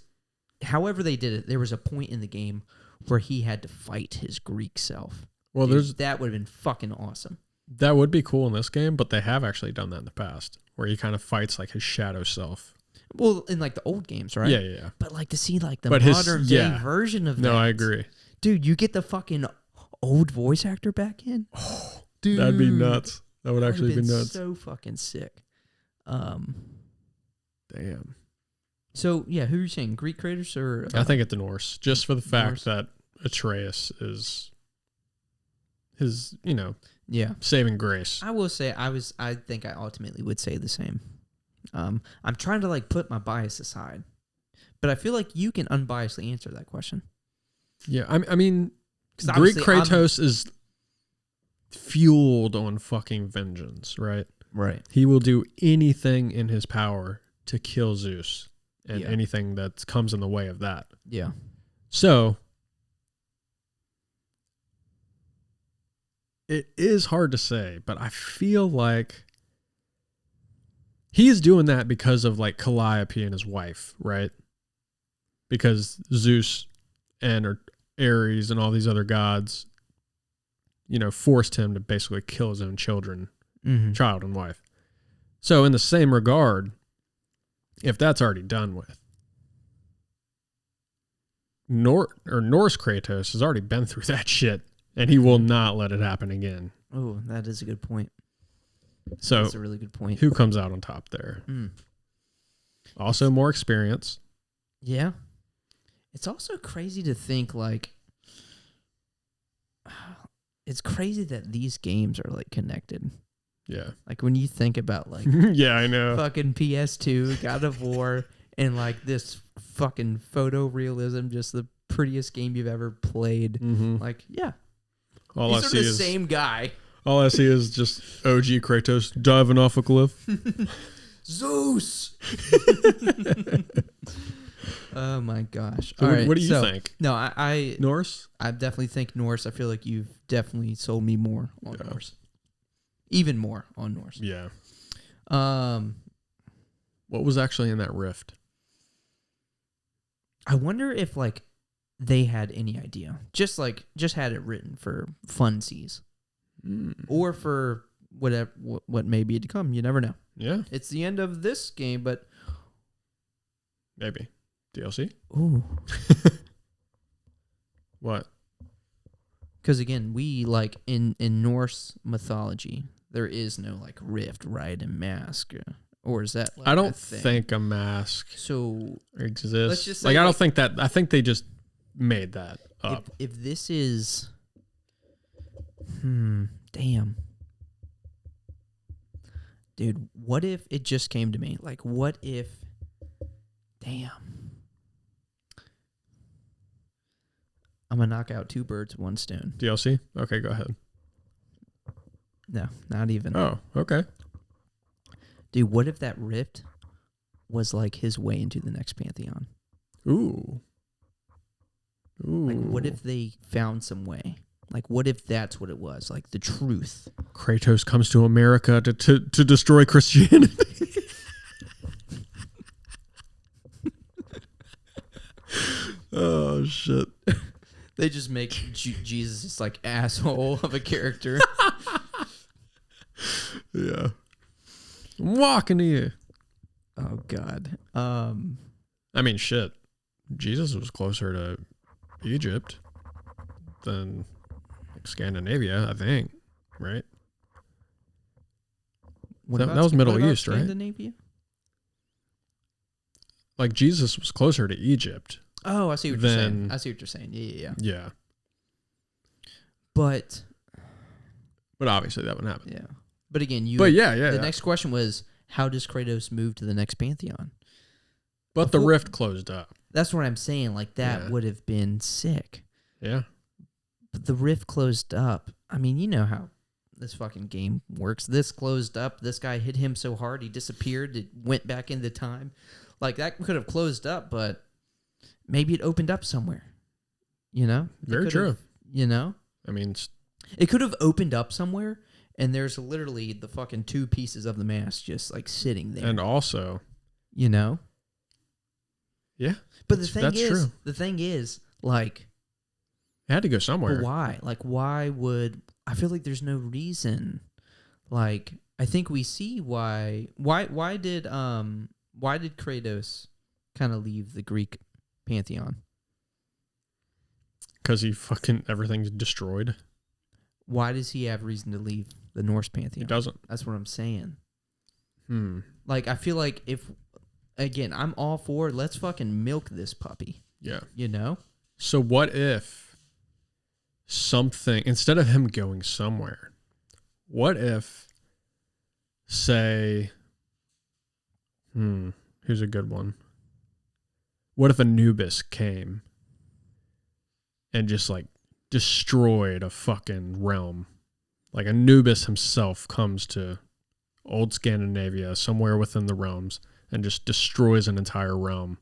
however they did it, there was a point in the game where he had to fight his Greek self. Well, Dude, that would have been fucking awesome. That would be cool in this game, but they have actually done that in the past, where he kind of fights like his shadow self. Well, in like the old games, right? Yeah. But like to see like the modern day version of that. No, I agree. Dude, you get the fucking old voice actor back in? Oh, dude. That'd be nuts. That would actually be nuts. So fucking sick. Damn. So, yeah, who are you saying? Greek Kratos or... I think it's the Norse, just for the fact Norse? that Atreus is his, yeah, saving grace. I will say I think I ultimately would say the same. I'm trying to like put my bias aside, but I feel like you can unbiasedly answer that question. Yeah, I mean, Greek Kratos is fueled on fucking vengeance, right? Right. He will do anything in his power to kill Zeus and anything that comes in the way of that. Yeah. So it is hard to say, but I feel like he's doing that because of like Calliope and his wife, right? Because Zeus and Ares and all these other gods, forced him to basically kill his own children, child and wife. So in the same regard, if that's already done with, Norse Kratos has already been through that shit, and he will not let it happen again. Oh, that is a good point. So that's a really good point. Who comes out on top there? Also more experience. Yeah. It's also crazy to think like it's crazy that these games are like connected. Yeah. Like when you think about like yeah, I know. Fucking PS2, God of War, and like this fucking photorealism, just the prettiest game you've ever played. Like, yeah. All These are the same guy. All I see is just OG Kratos diving off a cliff. Zeus! Oh my gosh. So what do you think? No, I Norse? I definitely think Norse. I feel like you've definitely sold me more on Norse. Even more on Norse. Yeah. What was actually in that rift? I wonder if like they had any idea. Just had it written for funsies. Or for whatever what may be to come. You never know. Yeah. It's the end of this game, but maybe. DLC? Ooh. What? Because again, we like in Norse mythology, there is no like rift, right, and mask, or is that? Like I don't think a mask exists. Let's just say, I don't think that. I think they just made that up. If this is, damn, dude, what if it just came to me? Like, what if, damn. I'm going to knock out two birds with one stone. DLC? Okay, go ahead. No, not even. Oh, okay. Dude, what if that rift was like his way into the next pantheon? Ooh. Like, what if they found some way? Like, what if that's what it was? Like, the truth. Kratos comes to America to destroy Christianity. Oh, shit. They just make Jesus this like asshole of a character. Yeah. I'm walking to you. Oh God. I mean, shit. Jesus was closer to Egypt than like Scandinavia, I think. Right? That was Middle East, right? Scandinavia? Like Jesus was closer to Egypt. Oh, I see what you're saying. I see what you're saying. Yeah. But obviously that wouldn't happen. Yeah. But again, the next question was, how does Kratos move to the next pantheon? But the rift closed up. That's what I'm saying. Like, that would have been sick. Yeah. But the rift closed up. I mean, you know how this fucking game works. This closed up. This guy hit him so hard, he disappeared. It went back into time. Like, that could have closed up, but maybe it opened up somewhere. You know? Very true. You know? I mean, It could have opened up somewhere, and there's literally the fucking 2 pieces of the mast just like sitting there. And also, you know? Yeah. But the thing true. is, like, it had to go somewhere. but why? Like, why would I feel like there's no reason? Like, I think we see why did Kratos kind of leave the Greek pantheon? Because everything's destroyed. Why does he have reason to leave the Norse pantheon? He doesn't. That's what I'm saying. Like, I feel like again, I'm all for let's fucking milk this puppy. Yeah. You know? So what if something, instead of him going somewhere, what if, say, here's a good one. What if Anubis came and just like destroyed a fucking realm? Like Anubis himself comes to old Scandinavia, somewhere within the realms, and just destroys an entire realm.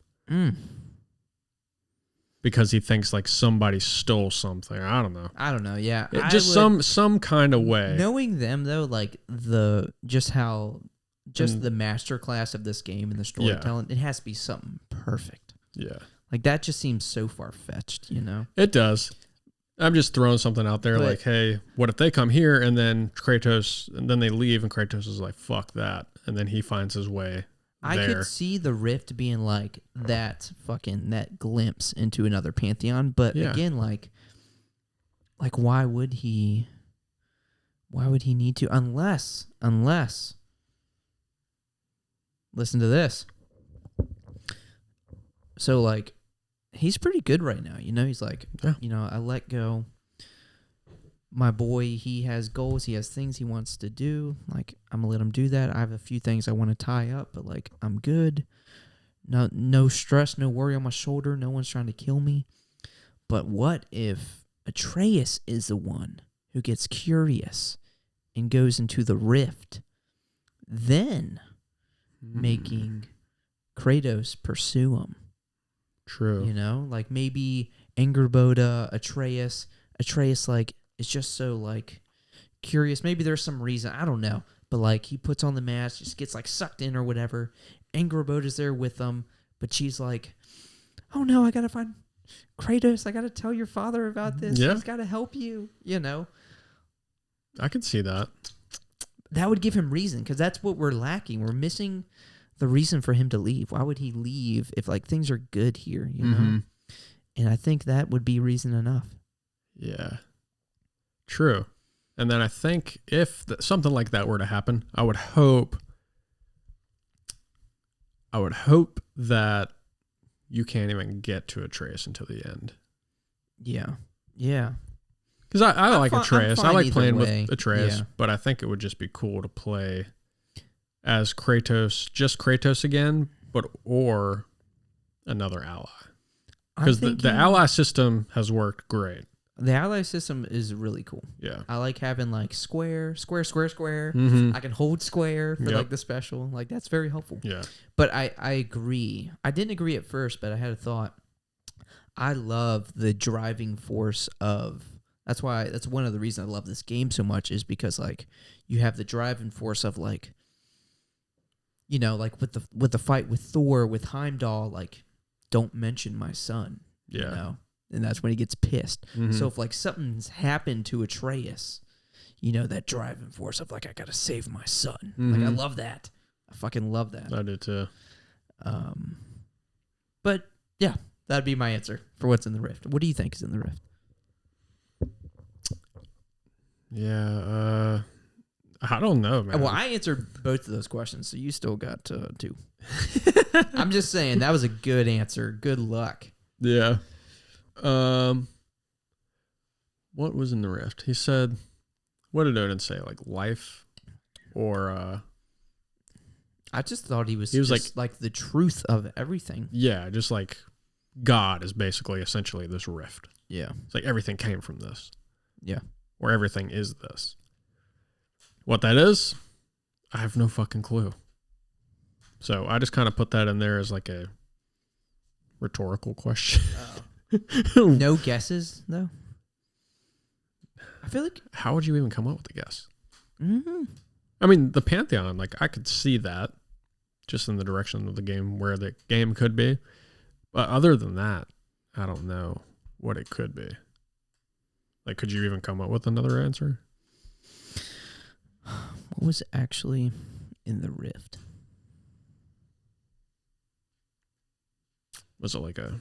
Because he thinks like somebody stole something. I don't know. Yeah. Some kind of way. Knowing them though, like the master class of this game and the storytelling, it has to be something perfect. Yeah. Like that just seems so far fetched, you know? It does. I'm just throwing something out there like, hey, what if they come here and then they leave and Kratos is like, fuck that. And then he finds his way. I could see the rift being like that glimpse into another pantheon, but again, like why would he need to unless listen to this. So like he's pretty good right now, you know, he's like, I let go. My boy, he has goals, he has things he wants to do. Like, I'm going to let him do that. I have a few things I want to tie up, but, like, I'm good. No stress, no worry on my shoulder. No one's trying to kill me. But what if Atreus is the one who gets curious and goes into the rift, then making Kratos pursue him? True. You know? Like, maybe Angerboda, Atreus, like, is just so, like, curious. Maybe there's some reason. I don't know. But, like, he puts on the mask, just gets, like, sucked in or whatever. Angerboda's there with them. But she's like, oh, no, I got to find Kratos. I got to tell your father about this. Yeah. He's got to help you, you know. I could see that. That would give him reason, because that's what we're lacking. We're missing the reason for him to leave. Why would he leave if, like, things are good here, you know? And I think that would be reason enough. Yeah. True. And then I think if something like that were to happen, I would hope that you can't even get to Atreus until the end. Yeah. Yeah. Because I like Atreus. I like playing with Atreus, yeah. But I think it would just be cool to play as Kratos, just Kratos again, or another ally. Because the ally system has worked great. The ally system is really cool. Yeah. I like having like square. Mm-hmm. I can hold square for like the special. Like that's very helpful. Yeah. But I agree. I didn't agree at first, but I had a thought. I love the driving force of. That's one of the reasons I love this game so much is because like you have the driving force of like, you know, like with the fight with Thor with Heimdall, like don't mention my son. Yeah. You know? And that's when he gets pissed. Mm-hmm. So if like something's happened to Atreus, you know, that driving force of like, I gotta save my son. Mm-hmm. Like I love that. I fucking love that. I do too. But yeah, that'd be my answer for what's in the Rift. What do you think is in the Rift? Yeah, I don't know, man. Well, I answered both of those questions, so you still got 2. I'm just saying that was a good answer. Good luck. Yeah. What was in the Rift? He said, what did Odin say? Like life or I just thought he was like the truth of everything. Yeah, just like God is basically essentially this rift. Yeah. It's like everything came from this. Yeah. Or everything is this. What that is, I have no fucking clue. So I just kind of put that in there as like a rhetorical question. No guesses, though? I I feel like how would you even come up with a guess? mm-hmm. I mean, the Pantheon, like I could see that just in the direction of the game where the game could be. But other than that, I don't know what it could be. Like, could you even come up with another answer? What was actually in the rift? Was it like that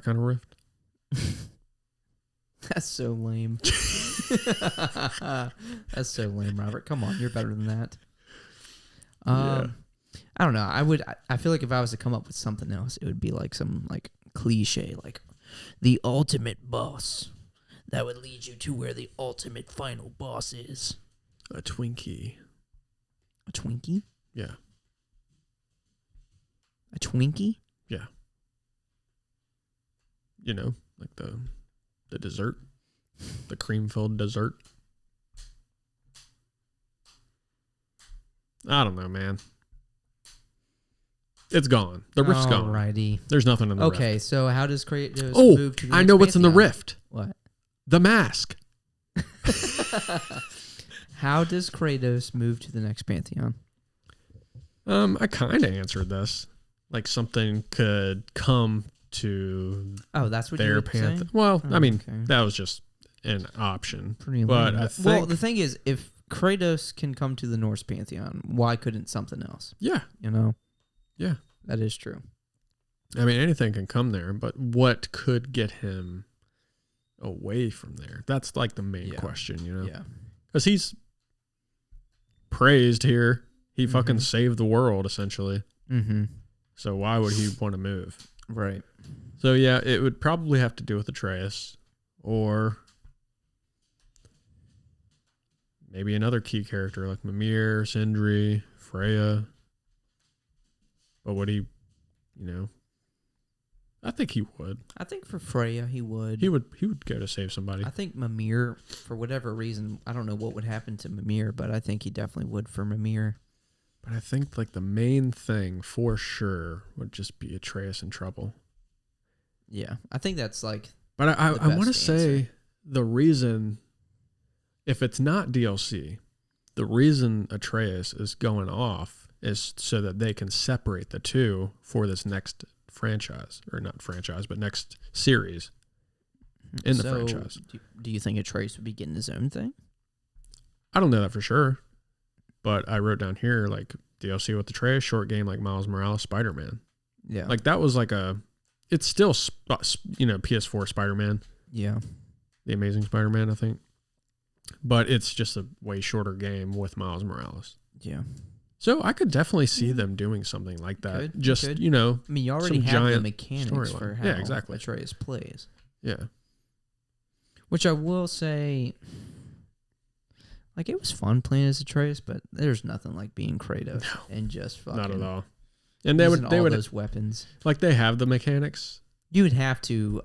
kind of rift? That's so lame. That's so lame, Robert. Come on, you're better than that. Yeah. I don't know. I feel like if I was to come up with something else, it would be like some like cliche, like the ultimate boss that would lead you to where the ultimate final boss is. A Twinkie. A Twinkie? Yeah. A Twinkie? Yeah. You know, like the dessert, the cream-filled dessert. I don't know, man. It's gone. The rift's gone. Alrighty. There's nothing in the rift. Okay, so how does Kratos Oh, move to the I next know what's in the pantheon? rift. What? The mask. How does Kratos move to the next pantheon? I kind of answered this. Like something could come to Oh, that's what their you're pantheon. saying? Well, Oh, I mean, okay. that was just an option. Pretty but lame. I think, Well, the thing is, if Kratos can come to the Norse pantheon, why couldn't something else? yeah, You know? yeah. That is true. I mean, anything can come there, but what could get him away from there? That's like the main question, you know? Yeah. Because he's praised here. He fucking Mhm. saved the world, essentially. Mm-hmm. So why would he want to move? Right. So yeah, it would probably have to do with Atreus, or maybe another key character like Mimir, Sindri, Freya. But would he, I think he would. I think for Freya, he would. He would go to save somebody. I think Mimir, for whatever reason, I don't know what would happen to Mimir, but I think he definitely would for Mimir. But I think like the main thing for sure would just be Atreus in trouble. Yeah. I think that's like... But I want to best say answer. the reason, if it's not DLC, the reason Atreus is going off is so that they can separate the two for this next franchise, or not franchise, but next series in the franchise. Do you think Atreus would be getting his own thing? I don't know that for sure, but I wrote down here like DLC with Atreus, short game like Miles Morales, Spider-Man. Yeah. Like that was like it's still PS4 Spider-Man. Yeah. The Amazing Spider-Man, I think. But it's just a way shorter game with Miles Morales. Yeah. So I could definitely see them doing something like that. Could, just, could. you know. I mean, you already some have the giant mechanics storyline. for how Yeah, exactly. Atreus plays. Yeah. Which I will say, like, it was fun playing as Atreus, but there's nothing like being Kratos and just fucking... Not at all. And they would those weapons. like they have the mechanics. You would have to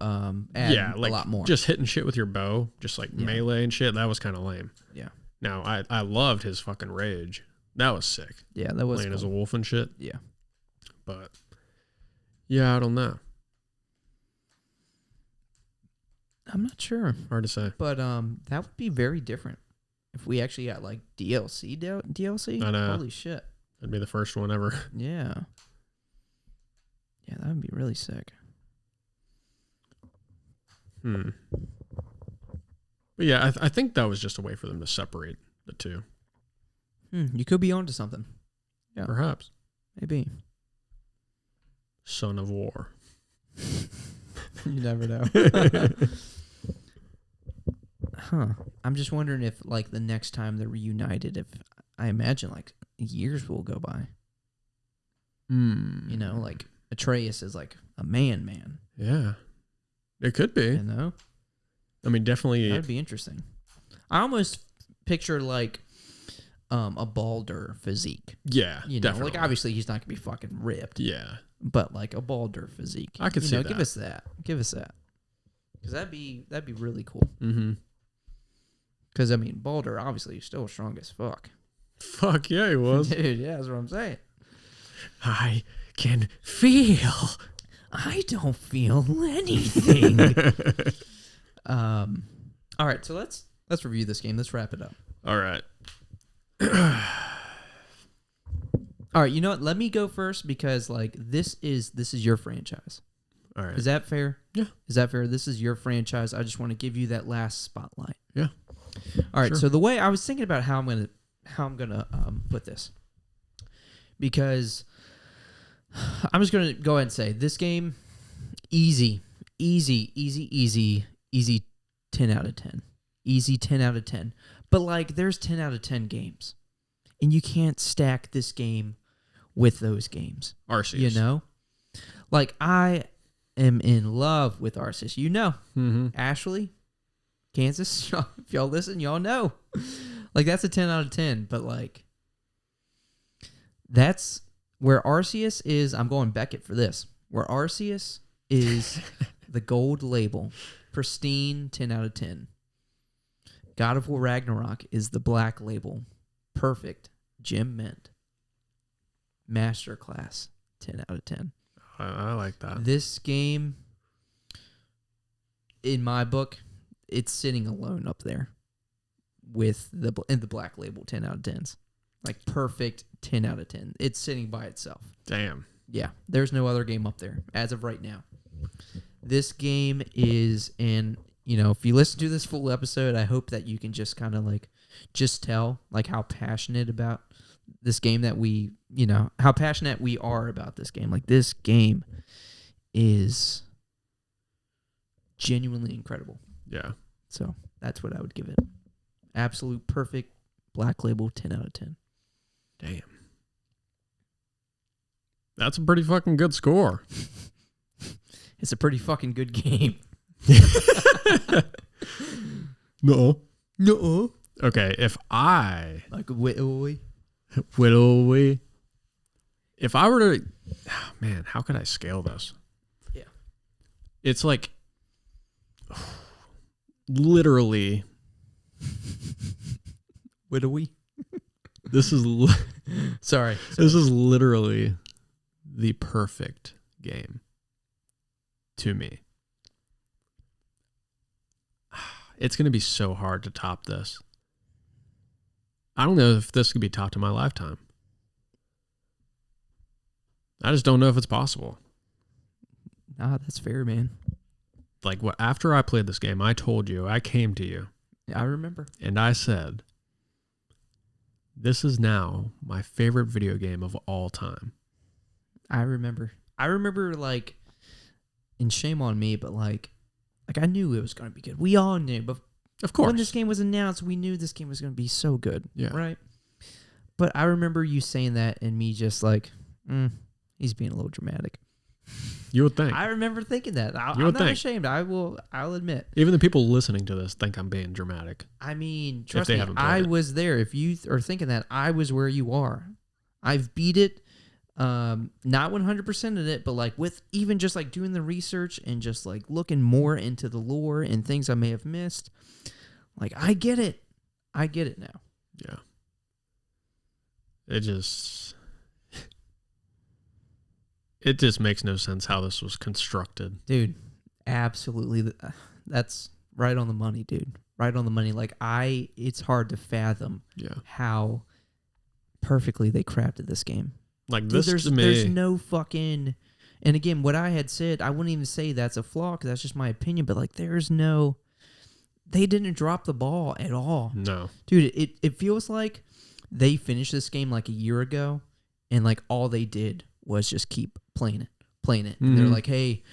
add a lot more. Just hitting shit with your bow, just like melee and shit. That was kind of lame. Yeah. Now, I loved his fucking rage. That was sick. Yeah, that was playing cool. as a wolf and shit. Yeah. But yeah, I don't know. I'm not sure. Hard to say. But that would be very different if we actually got like DLC. I know. Holy shit. That'd be the first one ever. Yeah. Yeah, that would be really sick. But yeah, I think that was just a way for them to separate the two. You could be onto something. Yeah. Perhaps. Maybe. Son of War. You never know. Huh. I'm just wondering if, like, the next time they're reunited, if I imagine, like, years will go by. You know, like, Atreus is, like, a man. Yeah. It could be. You know? I mean, definitely. That would be interesting. I almost picture, like, a Baldur physique. Yeah, You know, definitely. like, obviously he's not going to be fucking ripped. Yeah. But, like, a Baldur physique. I could see that. Give us that. Because that'd be really cool. Mm-hmm. Because, I mean, Baldur, obviously, is still strong as fuck. Fuck yeah, he was. Dude, yeah, that's what I'm saying. I can feel I don't feel anything. All right, so let's review this game. Let's wrap it up. All right. All right, you know what? Let me go first because like this is your franchise. All right. Is that fair? Yeah. Is that fair? This is your franchise. I just want to give you that last spotlight. Yeah. All right. Sure. So the way I was thinking about how I'm gonna put this, because I'm just gonna go ahead and say this game, easy, 10 out of 10, easy 10 out of 10. But like, there's 10 out of 10 games, and you can't stack this game with those games. Arceus. You know, like I am in love with Arceus. You know, Ashley, Kansas. If y'all listen, y'all know. Like that's a 10 out of 10. But like, that's where Arceus is. I'm going Beckett for this. Where Arceus is the gold label, pristine 10 out of 10. God of War Ragnarok is the black label, perfect gem mint, masterclass 10 out of 10. I like that. This game, in my book, it's sitting alone up there with the black label 10 out of 10s. Like perfect 10 out of 10. It's sitting by itself. Damn. Yeah, there's no other game up there as of right now. This game is, and you know, if you listen to this full episode, I hope that you can just kind of like just tell like how passionate about this game that we, you know, how passionate we are about this game. Like this game is genuinely incredible. Yeah. So that's what I would give it. Absolute perfect black label 10 out of 10. Damn. That's a pretty fucking good score. It's a pretty fucking good game. No. No. Okay, if I Like a whittly. if I were to, oh, man, how could I scale this? Yeah. It's like literally Whittly. this is Sorry. this is literally the perfect game to me. It's going to be so hard to top this. I don't know if this could be topped in my lifetime. I just don't know if it's possible. Nah, that's fair, man. Like what? After I played this game, I told you, I came to you, Yeah, I remember. and I said, "This is now my favorite video game of all time." I remember, like, and shame on me, but like I knew it was going to be good. We all knew, but Of course, when this game was announced, we knew this game was going to be so good. Yeah. Right? But I remember you saying that and me just like, he's being a little dramatic. you would think. I remember thinking that. I'm would not think. ashamed. I'll admit. Even the people listening to this think I'm being dramatic. I mean, trust they me, haven't played I it. was there. If you are thinking that, I was where you are. I've beat it. Not 100% in it, but like with even just like doing the research and just like looking more into the lore and things I may have missed. Like, I get it. I get it now. Yeah. It just makes no sense how this was constructed. Dude, absolutely. That's right on the money, dude. Right on the money. Like, it's hard to fathom how perfectly they crafted this game. Like, Dude, this there's to me... There's no fucking... And again, what I had said, I wouldn't even say that's a flaw because that's just my opinion, but like, there's no... They didn't drop the ball at all. No. Dude, it feels like they finished this game like a year ago and like all they did was just keep playing it. And they're like, hey,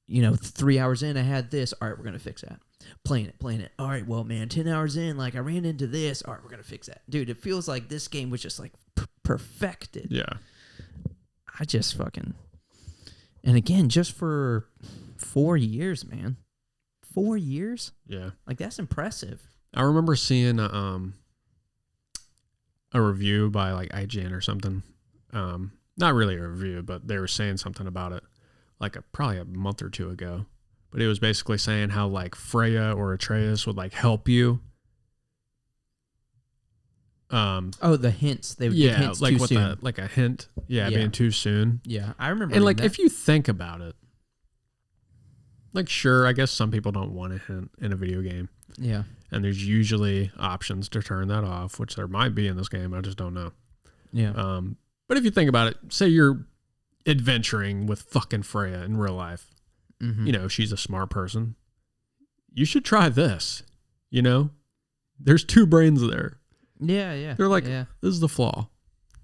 3 hours in, I had this. All right, we're going to fix that. Playing it. All right, well, man, 10 hours in, like I ran into this. All right, we're going to fix that. Dude, it feels like this game was just like perfected. Yeah. I just fucking... And again, just for 4 years, man. 4 years? Yeah. Like, that's impressive. I remember seeing a review by like IGN or something. Not really a review, but they were saying something about it like probably a month or two ago. But it was basically saying how like Freya or Atreus would like help you. The hints. They would give hints like too soon. like a hint. Yeah, being too soon. Yeah, I remember. And like that. if you think about it, Like, sure, I guess some people don't want a hint in a video game. Yeah. And there's usually options to turn that off, which there might be in this game. I just don't know. Yeah. But if you think about it, say you're adventuring with fucking Freya in real life. Mm-hmm. You know, she's a smart person. You should try this. You know, there's 2 brains there. Yeah, yeah. They're like, yeah. This is the flaw.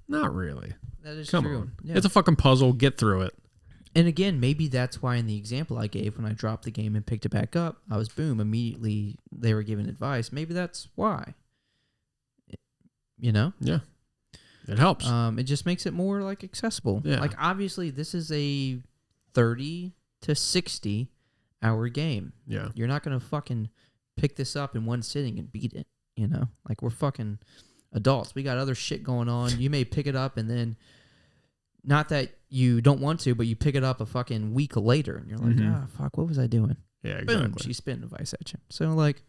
Not really. That is Come true. on. Yeah. It's a fucking puzzle. Get through it. And again, maybe that's why in the example I gave, when I dropped the game and picked it back up, I was immediately they were giving advice. Maybe that's why. You know? Yeah. It helps. It just makes it more like accessible. Yeah. Like obviously this is a 30 to 60 hour game. Yeah. You're not going to fucking pick this up in one sitting and beat it, you know? Like we're fucking adults. We got other shit going on. You may pick it up and then not that you don't want to, but you pick it up a fucking week later and you're like, fuck, what was I doing? Yeah, exactly. Boom, she's spitting advice at you. So like,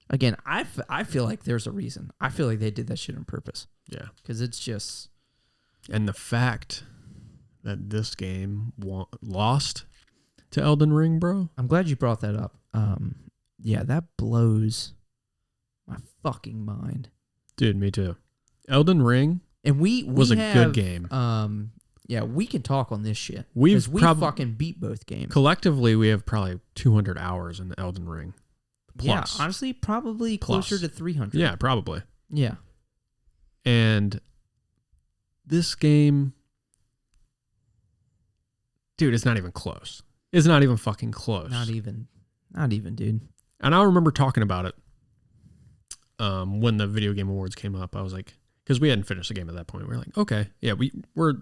again, I feel like there's a reason. I feel like they did that shit on purpose. Yeah. Because it's just... And the fact that this game lost to Elden Ring, bro. I'm glad you brought that up. Yeah, that blows my fucking mind. Dude, me too. Elden Ring and we was a good game. Yeah, we can talk on this shit. We fucking beat both games. Collectively, we have probably 200 hours in Elden Ring. Plus. Yeah, honestly, probably closer to 300. Yeah, probably. Yeah. And this game, dude, it's not even close. It's not even fucking close. Not even, dude. And I remember talking about it when the Video Game Awards came up. I was like, because we hadn't finished the game at that point. We were like, okay, yeah, we're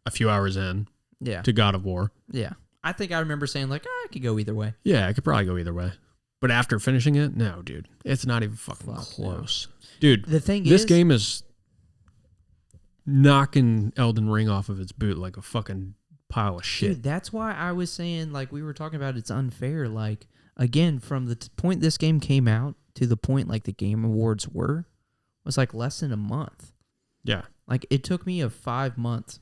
a few hours in to God of War. Yeah. I think I remember saying like, I could go either way. Yeah, I could probably go either way. But after finishing it, no, dude. It's not even fucking close. No. Dude, the thing this game is knocking Elden Ring off of its boot like a fucking pile of shit. Dude, that's why I was saying, like, we were talking about it's unfair. Like, again, from the point this game came out to the point, like, the Game Awards was, like, less than a month. Yeah. Like, it took me a 5-month,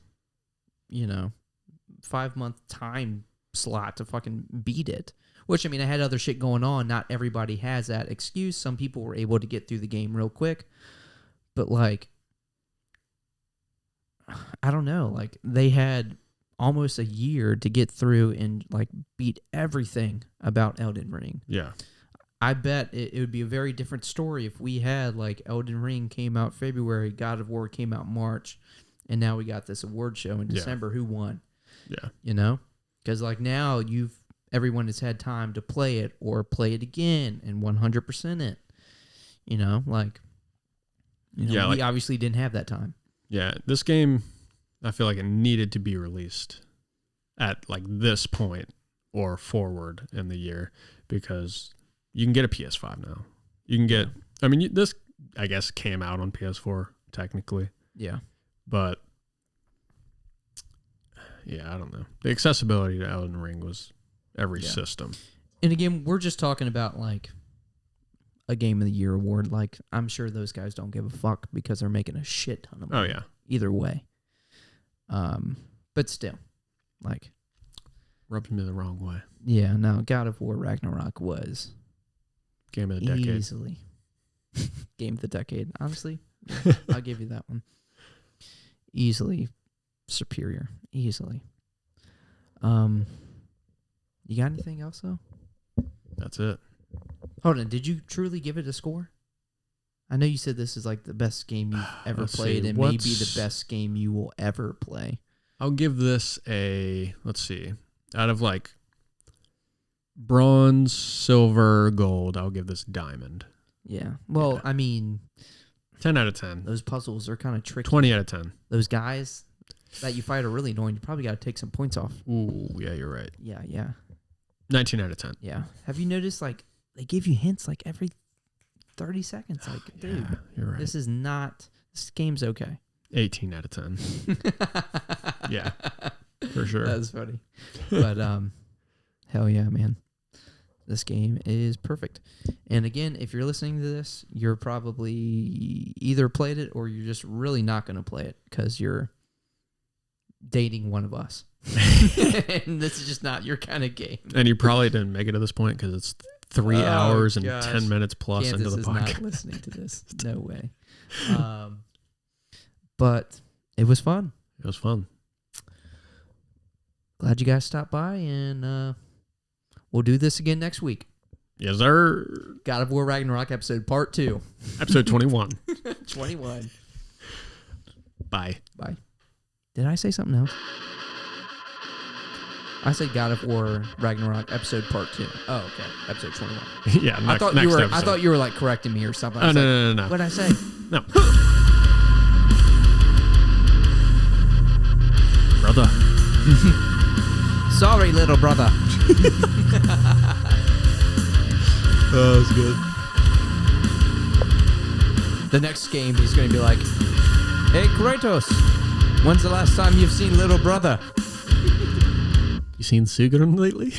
5-month time slot to fucking beat it. Which, I mean, I had other shit going on. Not everybody has that excuse. Some people were able to get through the game real quick. But, like, I don't know. Like, they had almost a year to get through and, like, beat everything about Elden Ring. Yeah. I bet it would be a very different story if we had, like, Elden Ring came out February, God of War came out March, and now we got this award show in December. Who won? Yeah. You know? Because, like, now everyone has had time to play it or play it again and 100% it. You know, like, we obviously didn't have that time. Yeah, this game, I feel like it needed to be released at like this point or forward in the year because you can get a PS5 now. You can get, I mean, this, I guess, came out on PS4 technically. Yeah. But, yeah, I don't know. The accessibility to Elden Ring was every system. And again, we're just talking about like a Game of the Year award. Like, I'm sure those guys don't give a fuck because they're making a shit ton of money. Oh, yeah. Either way. But still, like, rubs me the wrong way. Yeah, no, God of War Ragnarok was Game of the decade. Easily. Game of the decade. Honestly, I'll give you that one. Easily superior. Easily. You got anything else, though? That's it. Hold on. Did you truly give it a score? I know you said this is like the best game you've ever played and maybe the best game you will ever play. I'll give this a, let's see, out of like bronze, silver, gold, I'll give this diamond. Yeah. Well, I mean, 10 out of 10. Those puzzles are kind of tricky. 20 out of 10. Those guys that you fight are really annoying. You probably got to take some points off. Ooh, yeah, you're right. Yeah. 19 out of 10. Yeah. Have you noticed, like, they give you hints like every 30 seconds? Like, dude, yeah, you're right. This game's okay. 18 out of 10. Yeah, for sure. That's funny. But, hell yeah, man. This game is perfect. And again, if you're listening to this, you're probably either played it or you're just really not going to play it because you're dating one of us. And this is just not your kind of game. And you probably didn't make it to this point because it's 3 hours and 10 minutes plus Kansas into the is podcast. not listening to this. No way. But it was fun. It was fun. Glad you guys stopped by, and we'll do this again next week. Yes, sir. God of War Ragnarok episode part 2. Episode 21. 21. Bye. Bye. Did I say something else? I said God of War Ragnarok episode part 2. Oh, okay. Episode 21. Yeah, I thought you were like correcting me or something. Oh, no. What did I say? No. Brother. Sorry, little brother. That was good. The next game, he's going to be like, "Hey, Kratos, when's the last time you've seen little brother?" You seen Sugarum lately?